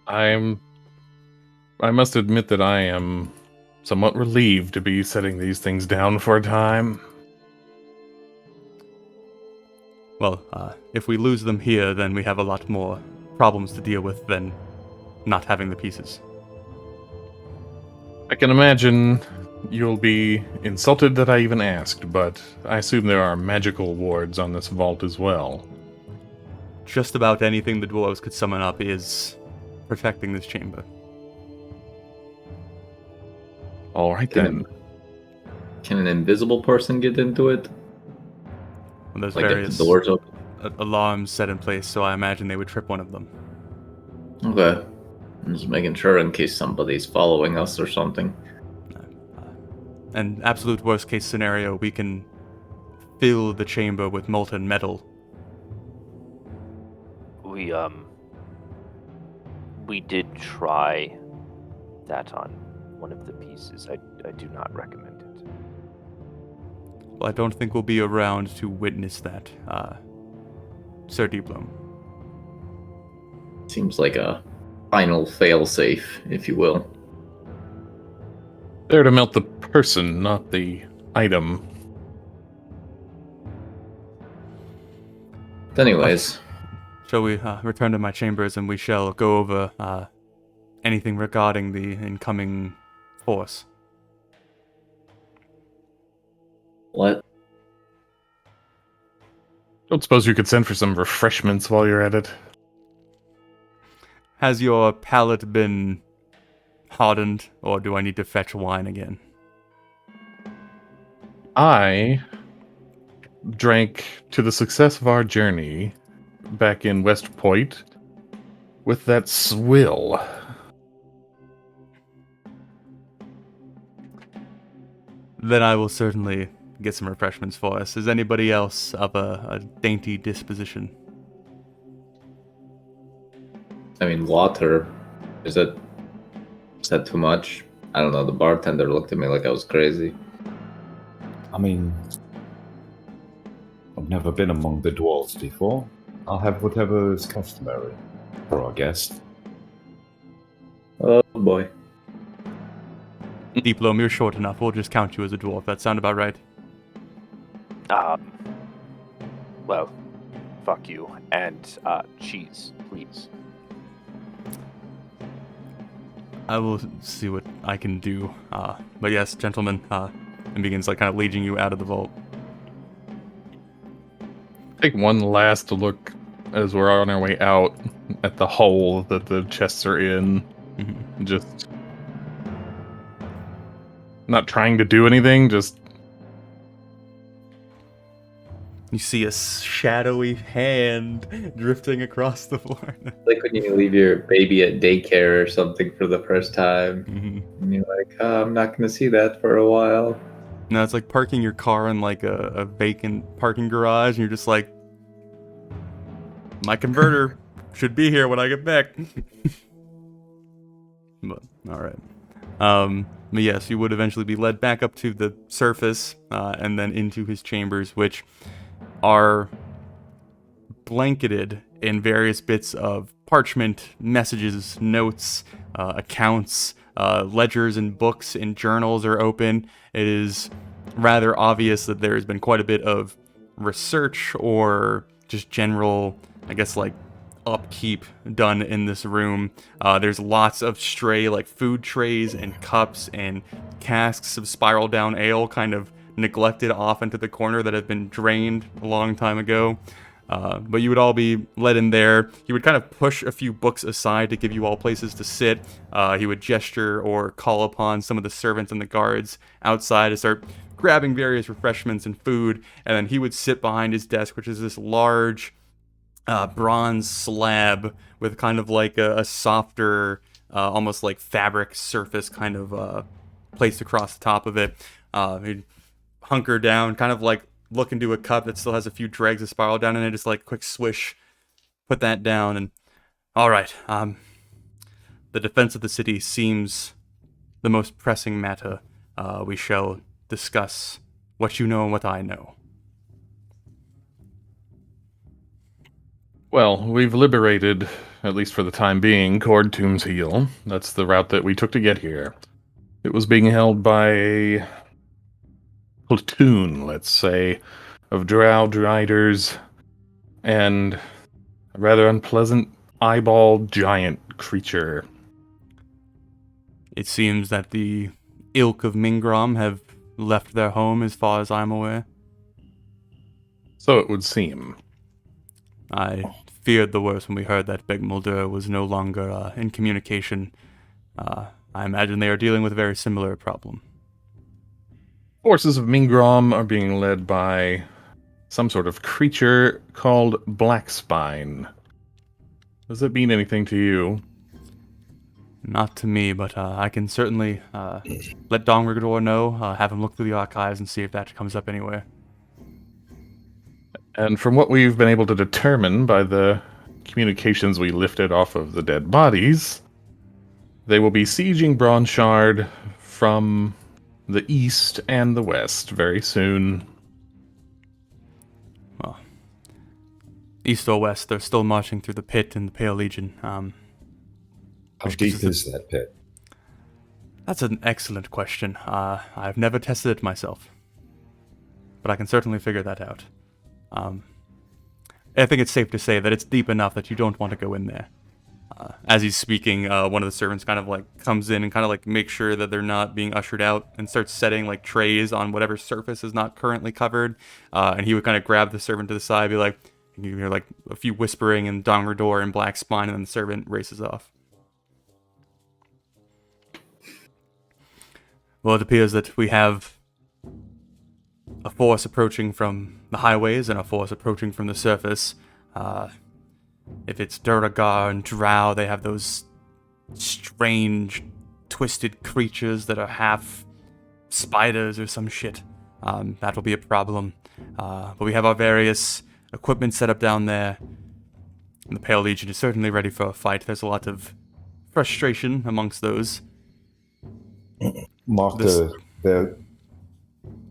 I must admit that I am somewhat relieved to be setting these things down for a time. Well, if we lose them here, then we have a lot more problems to deal with than not having the pieces. I can imagine you'll be insulted that I even asked, but I assume there are magical wards on this vault as well. Just about anything the dwarves could summon up is protecting this chamber. All right then. Can an invisible person get into it? Well, there's Like if various the doors open? alarms set in place, so I imagine they would trip one of them. Okay. I'm just making sure in case somebody's following us or something. And absolute worst case scenario, we can fill the chamber with molten metal. We did try that on one of the pieces. I do not recommend it. Well, I don't think we'll be around to witness that, Sir Deeploom. Seems like a final failsafe, if you will. There to melt the person, not the item. Anyways, Shall we return to my chambers and we shall go over anything regarding the incoming force? what? Don't suppose you could send for some refreshments while you're at it? Has your palate been hardened, or do I need to fetch wine again? I drank to the success of our journey back in West Point with that swill. Then I will certainly get some refreshments for us. Is anybody else of a dainty disposition? I mean, water. Is that too much? I don't know. The bartender looked at me like I was crazy. I mean, I've never been among the dwarves before. I'll have whatever is customary for our guest. Oh boy. Deeploom, you're short enough. We'll just count you as a dwarf. That sound about right? Well, fuck you. And, cheese, please. I will see what I can do. But yes, gentlemen, and begins like kind of leading you out of the vault. Take one last look as we're on our way out at the hole that the chests are in. Mhm. Just not trying to do anything, just You see a shadowy hand drifting across the floor. Like when you leave your baby at daycare or something for the first time. Mhm. And you're like, oh, I'm not going to see that for a while. No, it's like parking your car in like a vacant parking garage, and you're just like, my converter should be here when I get back. But all right. But yes, you would eventually be led back up to the surface, and then into his chambers, which are blanketed in various bits of parchment, messages, notes, accounts, ledgers and books and journals are open. It is rather obvious that there has been quite a bit of research or just general, I guess, like upkeep done in this room. There's lots of stray like food trays and cups and casks of spiral down ale kind of neglected off into the corner that have been drained a long time ago. But you would all be led in there. He would kind of push a few books aside to give you all places to sit. He would gesture or call upon some of the servants and the guards outside to start grabbing various refreshments and food. And then he would sit behind his desk, which is this large bronze slab with kind of like a softer, almost like fabric surface kind of placed across the top of it. He'd hunker down, kind of like look into a cup that still has a few dregs of spiral down in it, just like quick swish, put that down, and all right. The defense of the city seems the most pressing matter. We shall discuss what you know and what I know. Well, we've liberated, at least for the time being, Cord Tomb's Heel. That's the route that we took to get here. It was being held by a platoon, let's say, of drow riders and a rather unpleasant eyeball giant creature. It seems that the ilk of Mingrom have left their home, as far as I'm aware. So it would seem. I feared the worst when we heard that Beg Mulder was no longer in communication. I imagine they are dealing with a very similar problem. Forces of Mingrom are being led by some sort of creature called Blackspine. Does it mean anything to you? Not to me, but I can certainly let Dong Rigador know, have him look through the archives and see if that comes up anywhere. And from what we've been able to determine by the communications we lifted off of the dead bodies, they will be sieging Bronshard from the east and the west very soon. Well, east or west, they're still marching through the pit in the Pale Legion. How deep is that pit? That's an excellent question. I've never tested it myself, but I can certainly figure that out. I think it's safe to say that it's deep enough that you don't want to go in there. As he's speaking, one of the servants kind of like comes in and kind of like makes sure that they're not being ushered out and starts setting like trays on whatever surface is not currently covered. And he would kind of grab the servant to the side, be like, and you hear like a few whispering and Dongrador and Black Spine, and then the servant races off. Well, it appears that we have a force approaching from the highways and a force approaching from the surface. If it's Duragar and Drow, they have those strange, twisted creatures that are half spiders or some shit. That will be a problem. But we have our various equipment set up down there. And the Pale Legion is certainly ready for a fight. There's a lot of frustration amongst those. Mark, the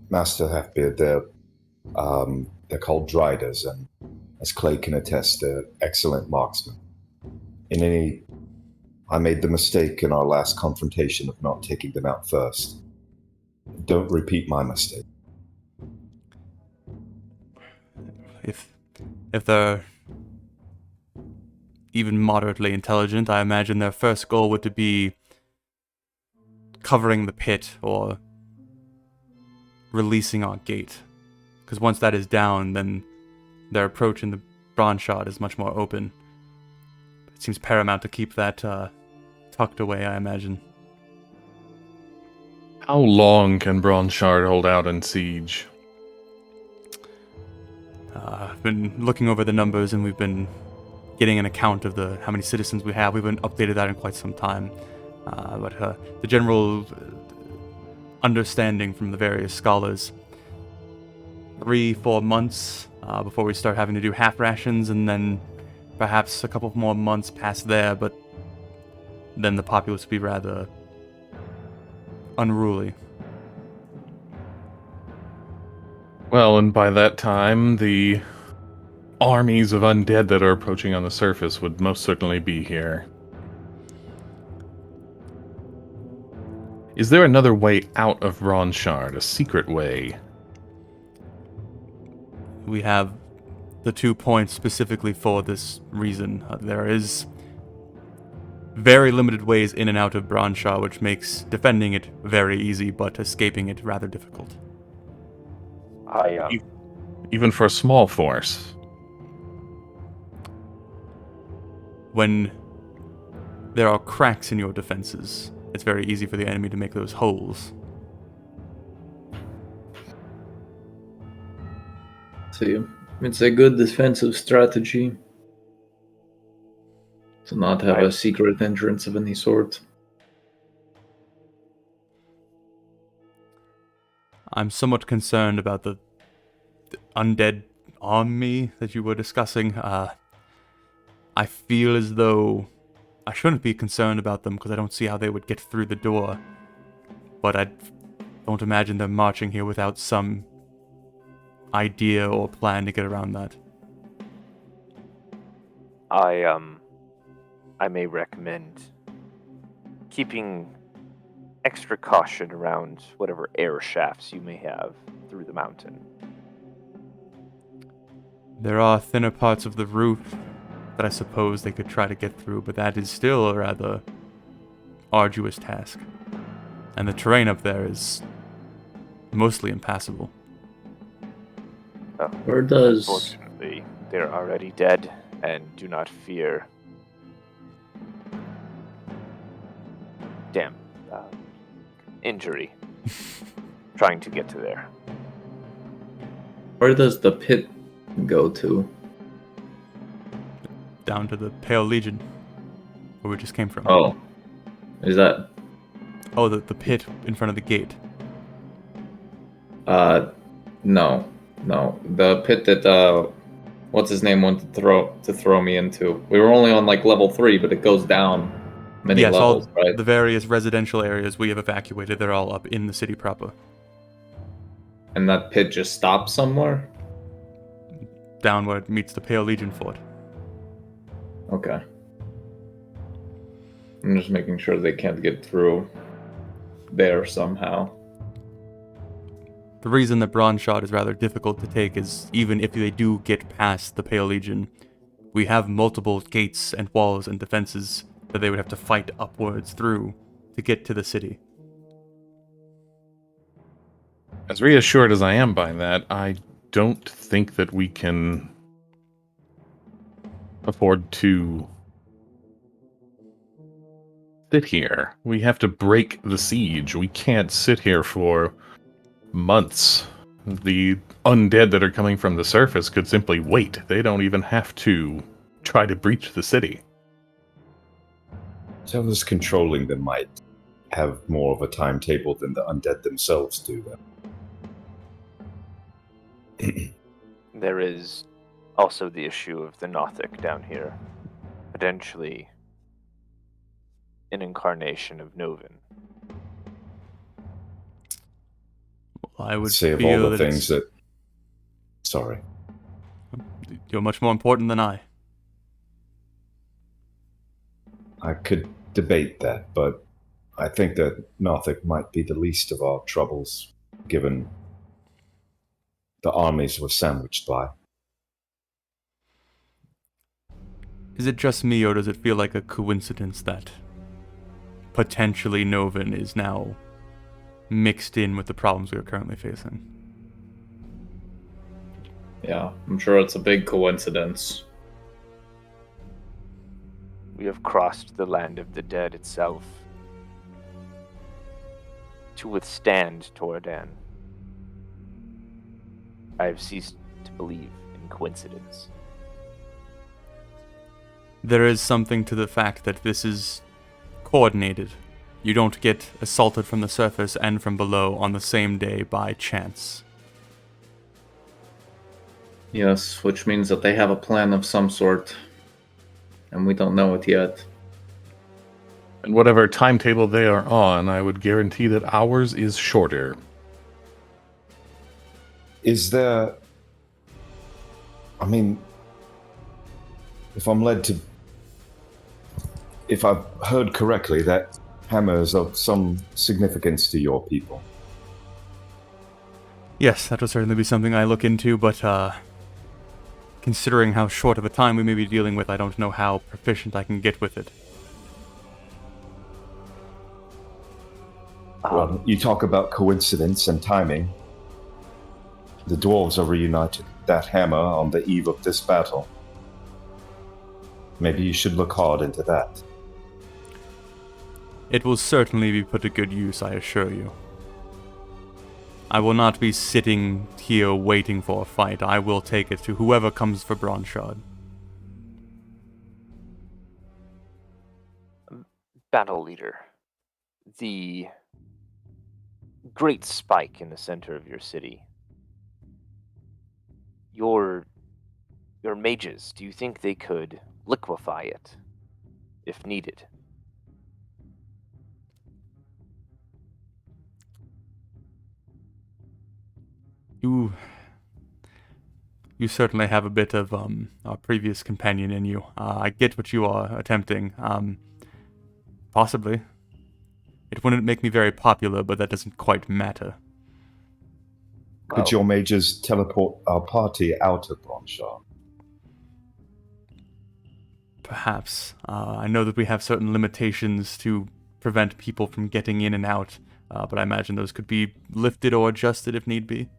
Master Halfbeard, they're called Driders, and as Clay can attest, they're excellent marksmen. I made the mistake in our last confrontation of not taking them out first. Don't repeat my mistake. If they're even moderately intelligent, I imagine their first goal would to be covering the pit or releasing our gate. Because once that is down, then their approach in the bronze shot is much more open. It seems paramount to keep that tucked away, I imagine. How long can Bronshard hold out in siege? I've been looking over the numbers, and we've been getting an account of how many citizens we have. We've been updated that in quite some time. But the general understanding from the various scholars, 3-4 months before we start having to do half rations, and then perhaps a couple more months past there, but then the populace would be rather unruly. Well, and by that time, the armies of undead that are approaching on the surface would most certainly be here. Is there another way out of Bronshard, a secret way? We have the 2 points specifically for this reason. There is very limited ways in and out of Bronshard, which makes defending it very easy, but escaping it rather difficult. Even for a small force? When there are cracks in your defenses, it's very easy for the enemy to make those holes. So it's a good defensive strategy to not have a secret entrance of any sort. I'm somewhat concerned about the undead army that you were discussing, I feel as though I shouldn't be concerned about them because I don't see how they would get through the door. But I don't imagine them marching here without some idea or plan to get around that. I may recommend keeping extra caution around whatever air shafts you may have through the mountain. There are thinner parts of the roof that I suppose they could try to get through, but that is still a rather arduous task. And the terrain up there is mostly impassable. Where does... Unfortunately, they're already dead and do not fear. Injury. Trying to get to there. Where does the pit go to? Down to the Pale Legion, where we just came from. Oh. Is that... Oh, the pit in front of the gate. No. The pit that, what's his name wanted to throw me into. We were only on, like, level 3, but it goes down many levels, all right? the various residential areas we have evacuated, they're all up in the city proper. And that pit just stops somewhere? Down where it meets the Pale Legion fort. Okay. I'm just making sure they can't get through there somehow. The reason that Bronze Shot is rather difficult to take is even if they do get past the Pale Legion, we have multiple gates and walls and defenses that they would have to fight upwards through to get to the city. As reassured as I am by that, I don't think that we can afford to sit here. We have to break the siege. We can't sit here for months. The undead that are coming from the surface could simply wait. They don't even have to try to breach the city. Whoever's controlling them might have more of a timetable than the undead themselves do. There is also the issue of the Nothic down here. Potentially an incarnation of Novin. I would say of feel all the that things that... Sorry. You're much more important than I. I could debate that, but I think that Nothic might be the least of our troubles, given the armies we're sandwiched by. Is it just me, or does it feel like a coincidence that potentially Novin is now mixed in with the problems we are currently facing? Yeah, I'm sure it's a big coincidence. We have crossed the land of the dead itself to withstand Toradan. I have ceased to believe in coincidence. There is something to the fact that this is coordinated. You don't get assaulted from the surface and from below on the same day by chance. Yes, which means that they have a plan of some sort, and we don't know it yet. And whatever timetable they are on, I would guarantee that ours is shorter. Is there... I mean, if I've heard correctly, that hammer is of some significance to your people. Yes, that will certainly be something I look into, but considering how short of a time we may be dealing with, I don't know how proficient I can get with it. Well, you talk about coincidence and timing. The dwarves are reunited with that hammer on the eve of this battle. Maybe you should look hard into that. It will certainly be put to good use, I assure you. I will not be sitting here waiting for a fight. I will take it to whoever comes for Bronshard. Battle leader. The great spike in the center of your city. your mages, do you think they could liquefy it if needed? You certainly have a bit of our previous companion in you. I get what you are attempting. Possibly. It wouldn't make me very popular, but that doesn't quite matter. Could your mages teleport our party out of Bronshar? Perhaps. I know that we have certain limitations to prevent people from getting in and out, but I imagine those could be lifted or adjusted if need be.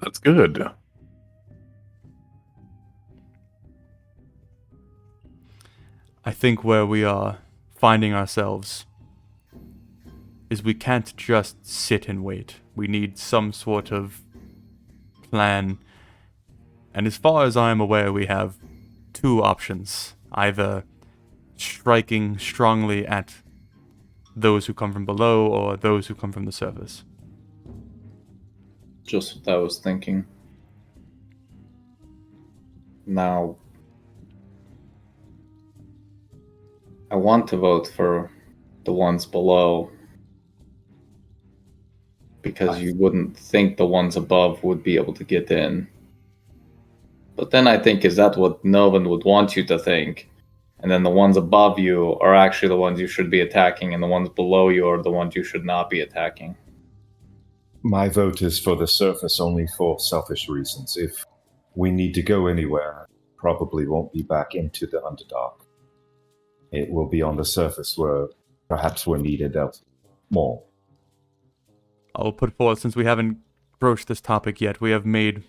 That's good. I think where we are finding ourselves is we can't just sit and wait. We need some sort of plan. And as far as I'm aware, we have two options. Either striking strongly at those who come from below or those who come from the surface. Just what I was thinking. Now, I want to vote for the ones below because you wouldn't think the ones above would be able to get in. But then I think, is that what Novan would want you to think? And then the ones above you are actually the ones you should be attacking, and the ones below you are the ones you should not be attacking. My vote is for the surface only for selfish reasons. If we need to go anywhere, probably won't be back into the Underdark. It will be on the surface where perhaps we're needed more. I'll put forth, since we haven't broached this topic yet, we have made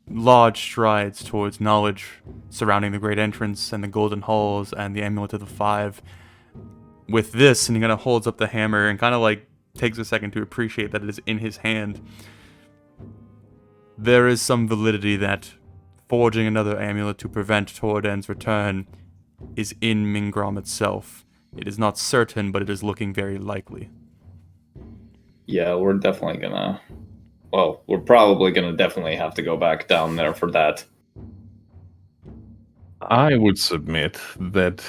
large strides towards knowledge surrounding the Great Entrance and the Golden Halls and the Amulet of the Five. With this, and he kind of holds up the hammer and kind of like takes a second to appreciate that it is in his hand. There is some validity that forging another amulet to prevent Torden's return is in Mingrom itself. It is not certain, but it is looking very likely. Yeah, we're definitely gonna... Well, we're probably gonna definitely have to go back down there for that. I would submit that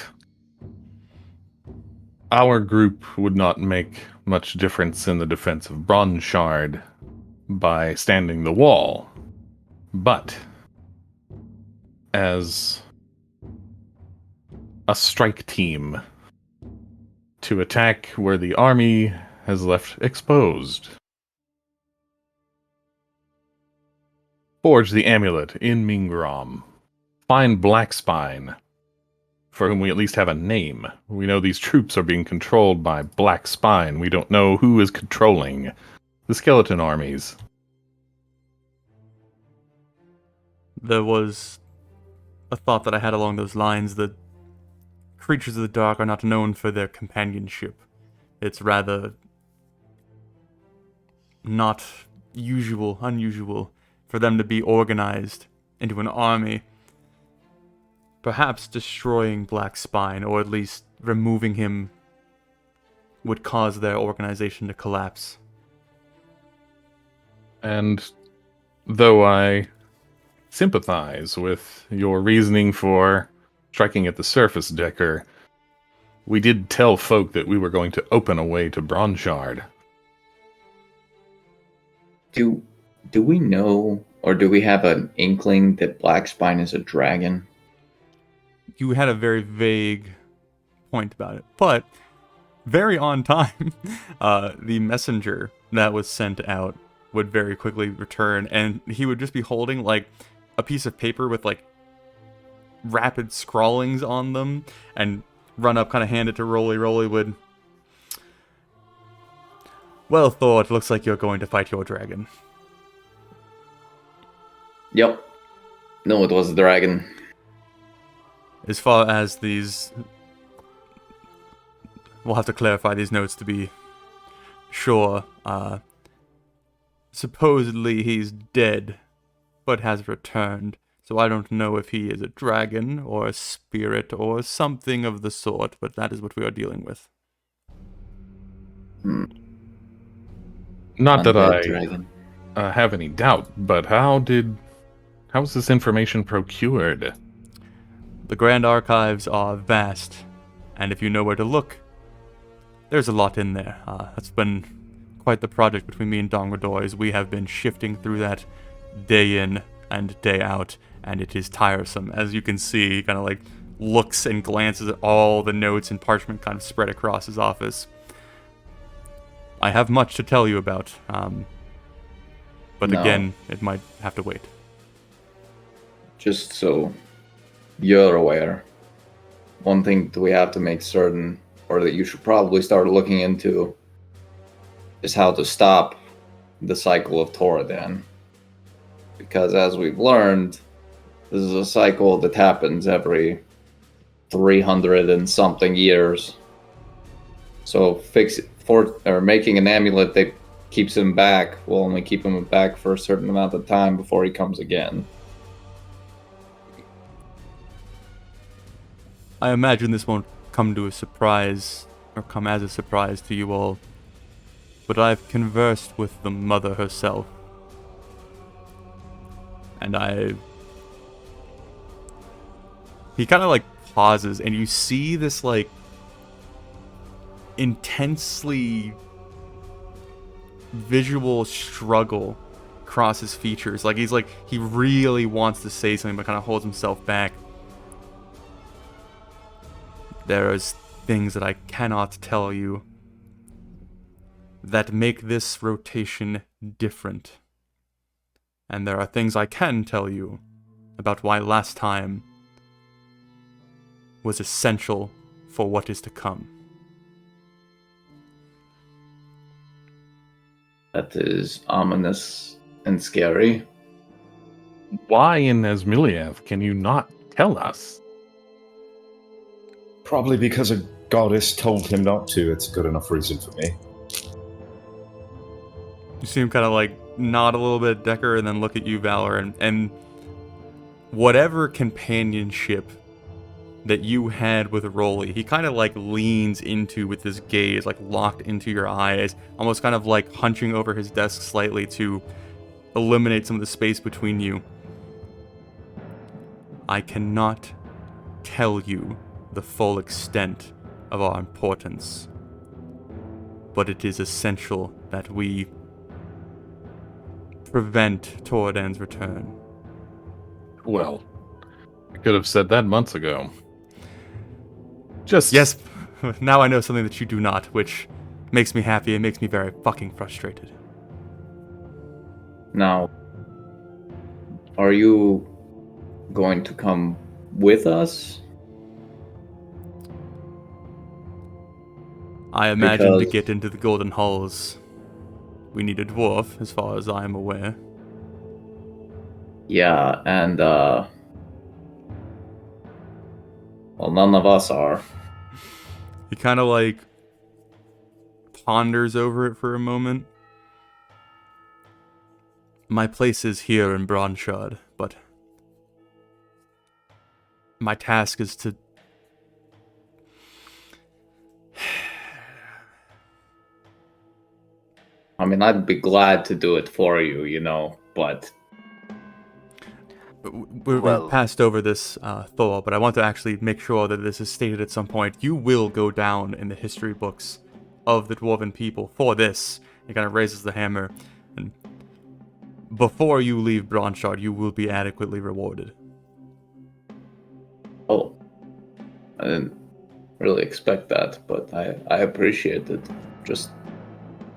our group would not make much difference in the defense of Bronshard by standing the wall. But as a strike team to attack where the army has left exposed, forge the amulet in Mingrom, find Blackspine, for whom we at least have a name. We know these troops are being controlled by Blackspine. We don't know who is controlling the skeleton armies. There was a thought that I had along those lines that creatures of the dark are not known for their companionship. It's rather not unusual for them to be organized into an army. Perhaps destroying Blackspine, or at least removing him, would cause their organization to collapse. And though I sympathize with your reasoning for striking at the surface, Decker, we did tell folk that we were going to open a way to Bronshard. Do we know, or do we have an inkling that Blackspine is a dragon? You had a very vague point about it, but very on time. The messenger that was sent out would very quickly return, and he would just be holding like a piece of paper with like rapid scrawlings on them, and run up, kind of hand it to Rolly. Rolly would, well thought, looks like you're going to fight your dragon. Yep. No, it was a dragon. As far as these, we'll have to clarify these notes to be sure. Supposedly he's dead, but has returned. So I don't know if he is a dragon or a spirit or something of the sort, but that is what we are dealing with. Not that Undead I dragon. have any doubt, but how was this information procured? The Grand Archives are vast, and if you know where to look, there's a lot in there. That's been quite the project between me and Dongrador, as we have been shifting through that day in and day out, and it is tiresome. As you can see, he kind of like looks and glances at all the notes and parchment kind of spread across his office. I have much to tell you about, but No. again, it might have to wait. Just so you're aware, one thing that we have to make certain, or that you should probably start looking into, is how to stop the cycle of Toradan. Because as we've learned, this is a cycle that happens every 300 and something years. So making an amulet that keeps him back will only keep him back for a certain amount of time before he comes again. I imagine this won't come to a surprise, or come as a surprise to you all, but I've conversed with the mother herself, and he kind of like pauses, and you see this like intensely visual struggle across his features. Like he really wants to say something, but kind of holds himself back. There is things that I cannot tell you that make this rotation different. And there are things I can tell you about why last time was essential for what is to come. That is ominous and scary. Why in Asmiliath can you not tell us? Probably because a goddess told him not to. It's a good enough reason for me. You see him kind of like nod a little bit at Decker and then look at you, Valor, and whatever companionship that you had with Rolly, he kind of like leans into with his gaze, like locked into your eyes, almost kind of like hunching over his desk slightly to eliminate some of the space between you. I cannot tell you the full extent of our importance, but it is essential that we prevent Toradan's return. Well, I could have said that months ago. Just Yes, now I know something that you do not, which makes me happy and makes me very fucking frustrated. Now, are you going to come with us? I imagine to Because- get into the Golden Halls, we need a dwarf, as far as I am aware. Yeah, and well, none of us are. He kind of like ponders over it for a moment. My place is here in Bronshard, but my task is to... I mean, I'd be glad to do it for you, but We Well- passed over this, Thor, but I want to actually make sure that this is stated at some point. You will go down in the history books of the Dwarven people for this. He kind of raises the hammer, and before you leave Bronshard, you will be adequately rewarded. oh, I didn't really expect that, but I appreciate it. Just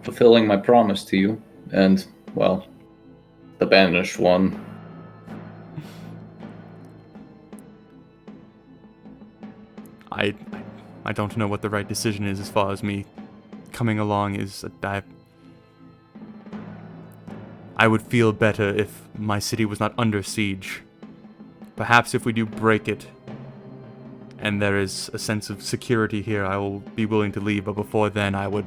fulfilling my promise to you, and, well, the banished one. I don't know what the right decision is as far as me coming along is. I would feel better if my city was not under siege. Perhaps if we do break it, and there is a sense of security here, I will be willing to leave, but before then I would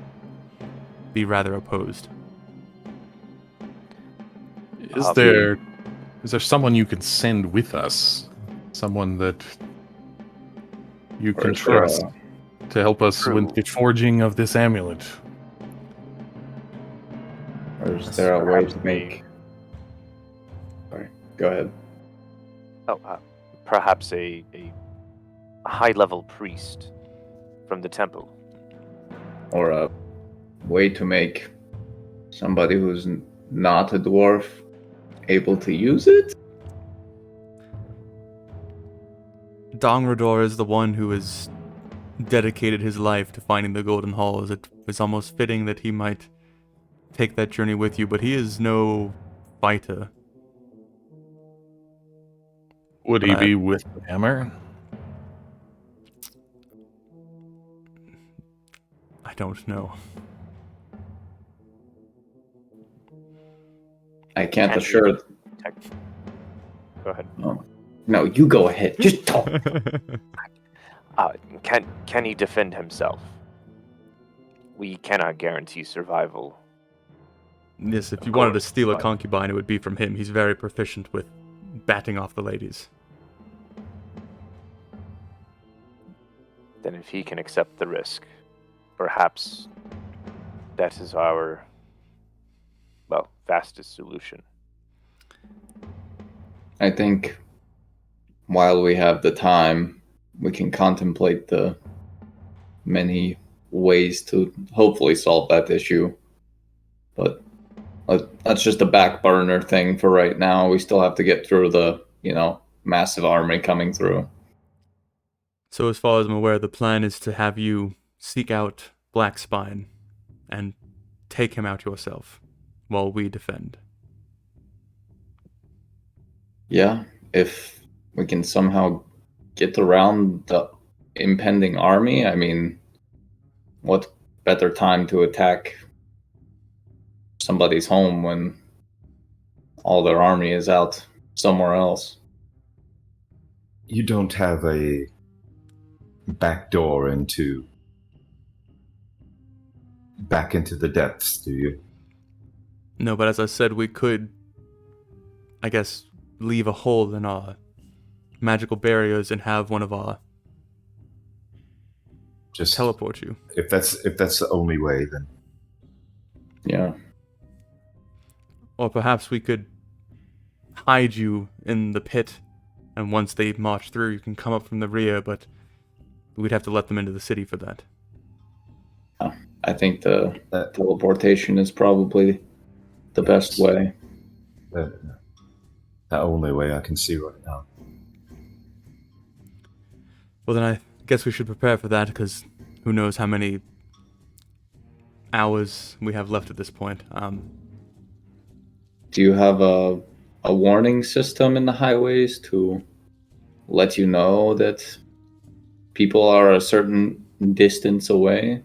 be rather opposed. Is there someone you can send with us? Someone that you Or can is there trust to help us True. with the forging of this amulet? Or Or is there a way Perhaps to make... Sorry, go ahead. Perhaps a high-level priest from the temple. Or a way to make somebody who's not a dwarf able to use it? Dongrador is the one who has dedicated his life to finding the Golden Halls. It is almost fitting that he might take that journey with you, but he is no fighter. Would he be with the hammer? I don't know. I can't assure... Go ahead. No, you go ahead. Just talk. Can he defend himself? We cannot guarantee survival. Yes, if you Of wanted to course, steal a but- concubine, it would be from him. He's very proficient with batting off the ladies. Then if he can accept the risk, perhaps that is our, fastest solution. I think while we have the time, we can contemplate the many ways to hopefully solve that issue. But that's just a back burner thing for right now. We still have to get through the, massive army coming through. So as far as I'm aware, the plan is to have you seek out Blackspine and take him out yourself while we defend. Yeah, if we can somehow get around the impending army, I mean, what better time to attack somebody's home when all their army is out somewhere else? You don't have a back door back into the depths, do you? No, but as I said, we could, I guess, leave a hole in our magical barriers and have one of our Just teleport you. if that's the only way, then Yeah. Or perhaps we could hide you in the pit, and once they march through, you can come up from the rear, but we'd have to let them into the city for that. I think the teleportation is probably the best way. the only way I can see right now. Well, then I guess we should prepare for that, because who knows how many hours we have left at this point. Do you have a warning system in the highways to let you know that people are a certain distance away?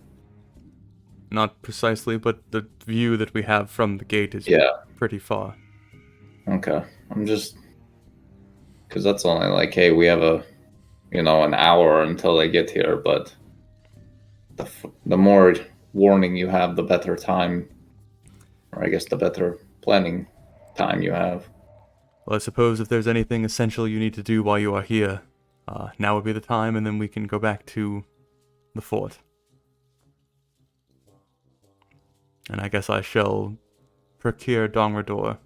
Not precisely, but the view that we have from the gate is pretty far. Okay. I'm just... Because that's only like, hey, we have an hour until they get here, but the more warning you have, the better time, or I guess the better planning time you have. Well, I suppose if there's anything essential you need to do while you are here, now would be the time, and then we can go back to the fort. And I guess I shall procure Dongrador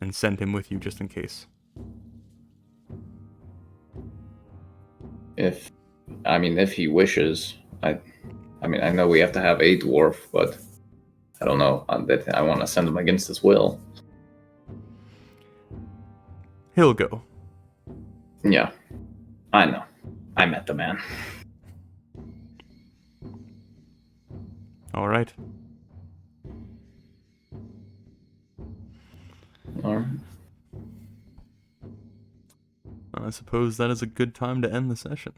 and send him with you just in case. If he wishes. I know we have to have a dwarf, but I don't know. I want to send him against his will. He'll go. Yeah, I know. I met the man. All right. All right. I suppose that is a good time to end the session.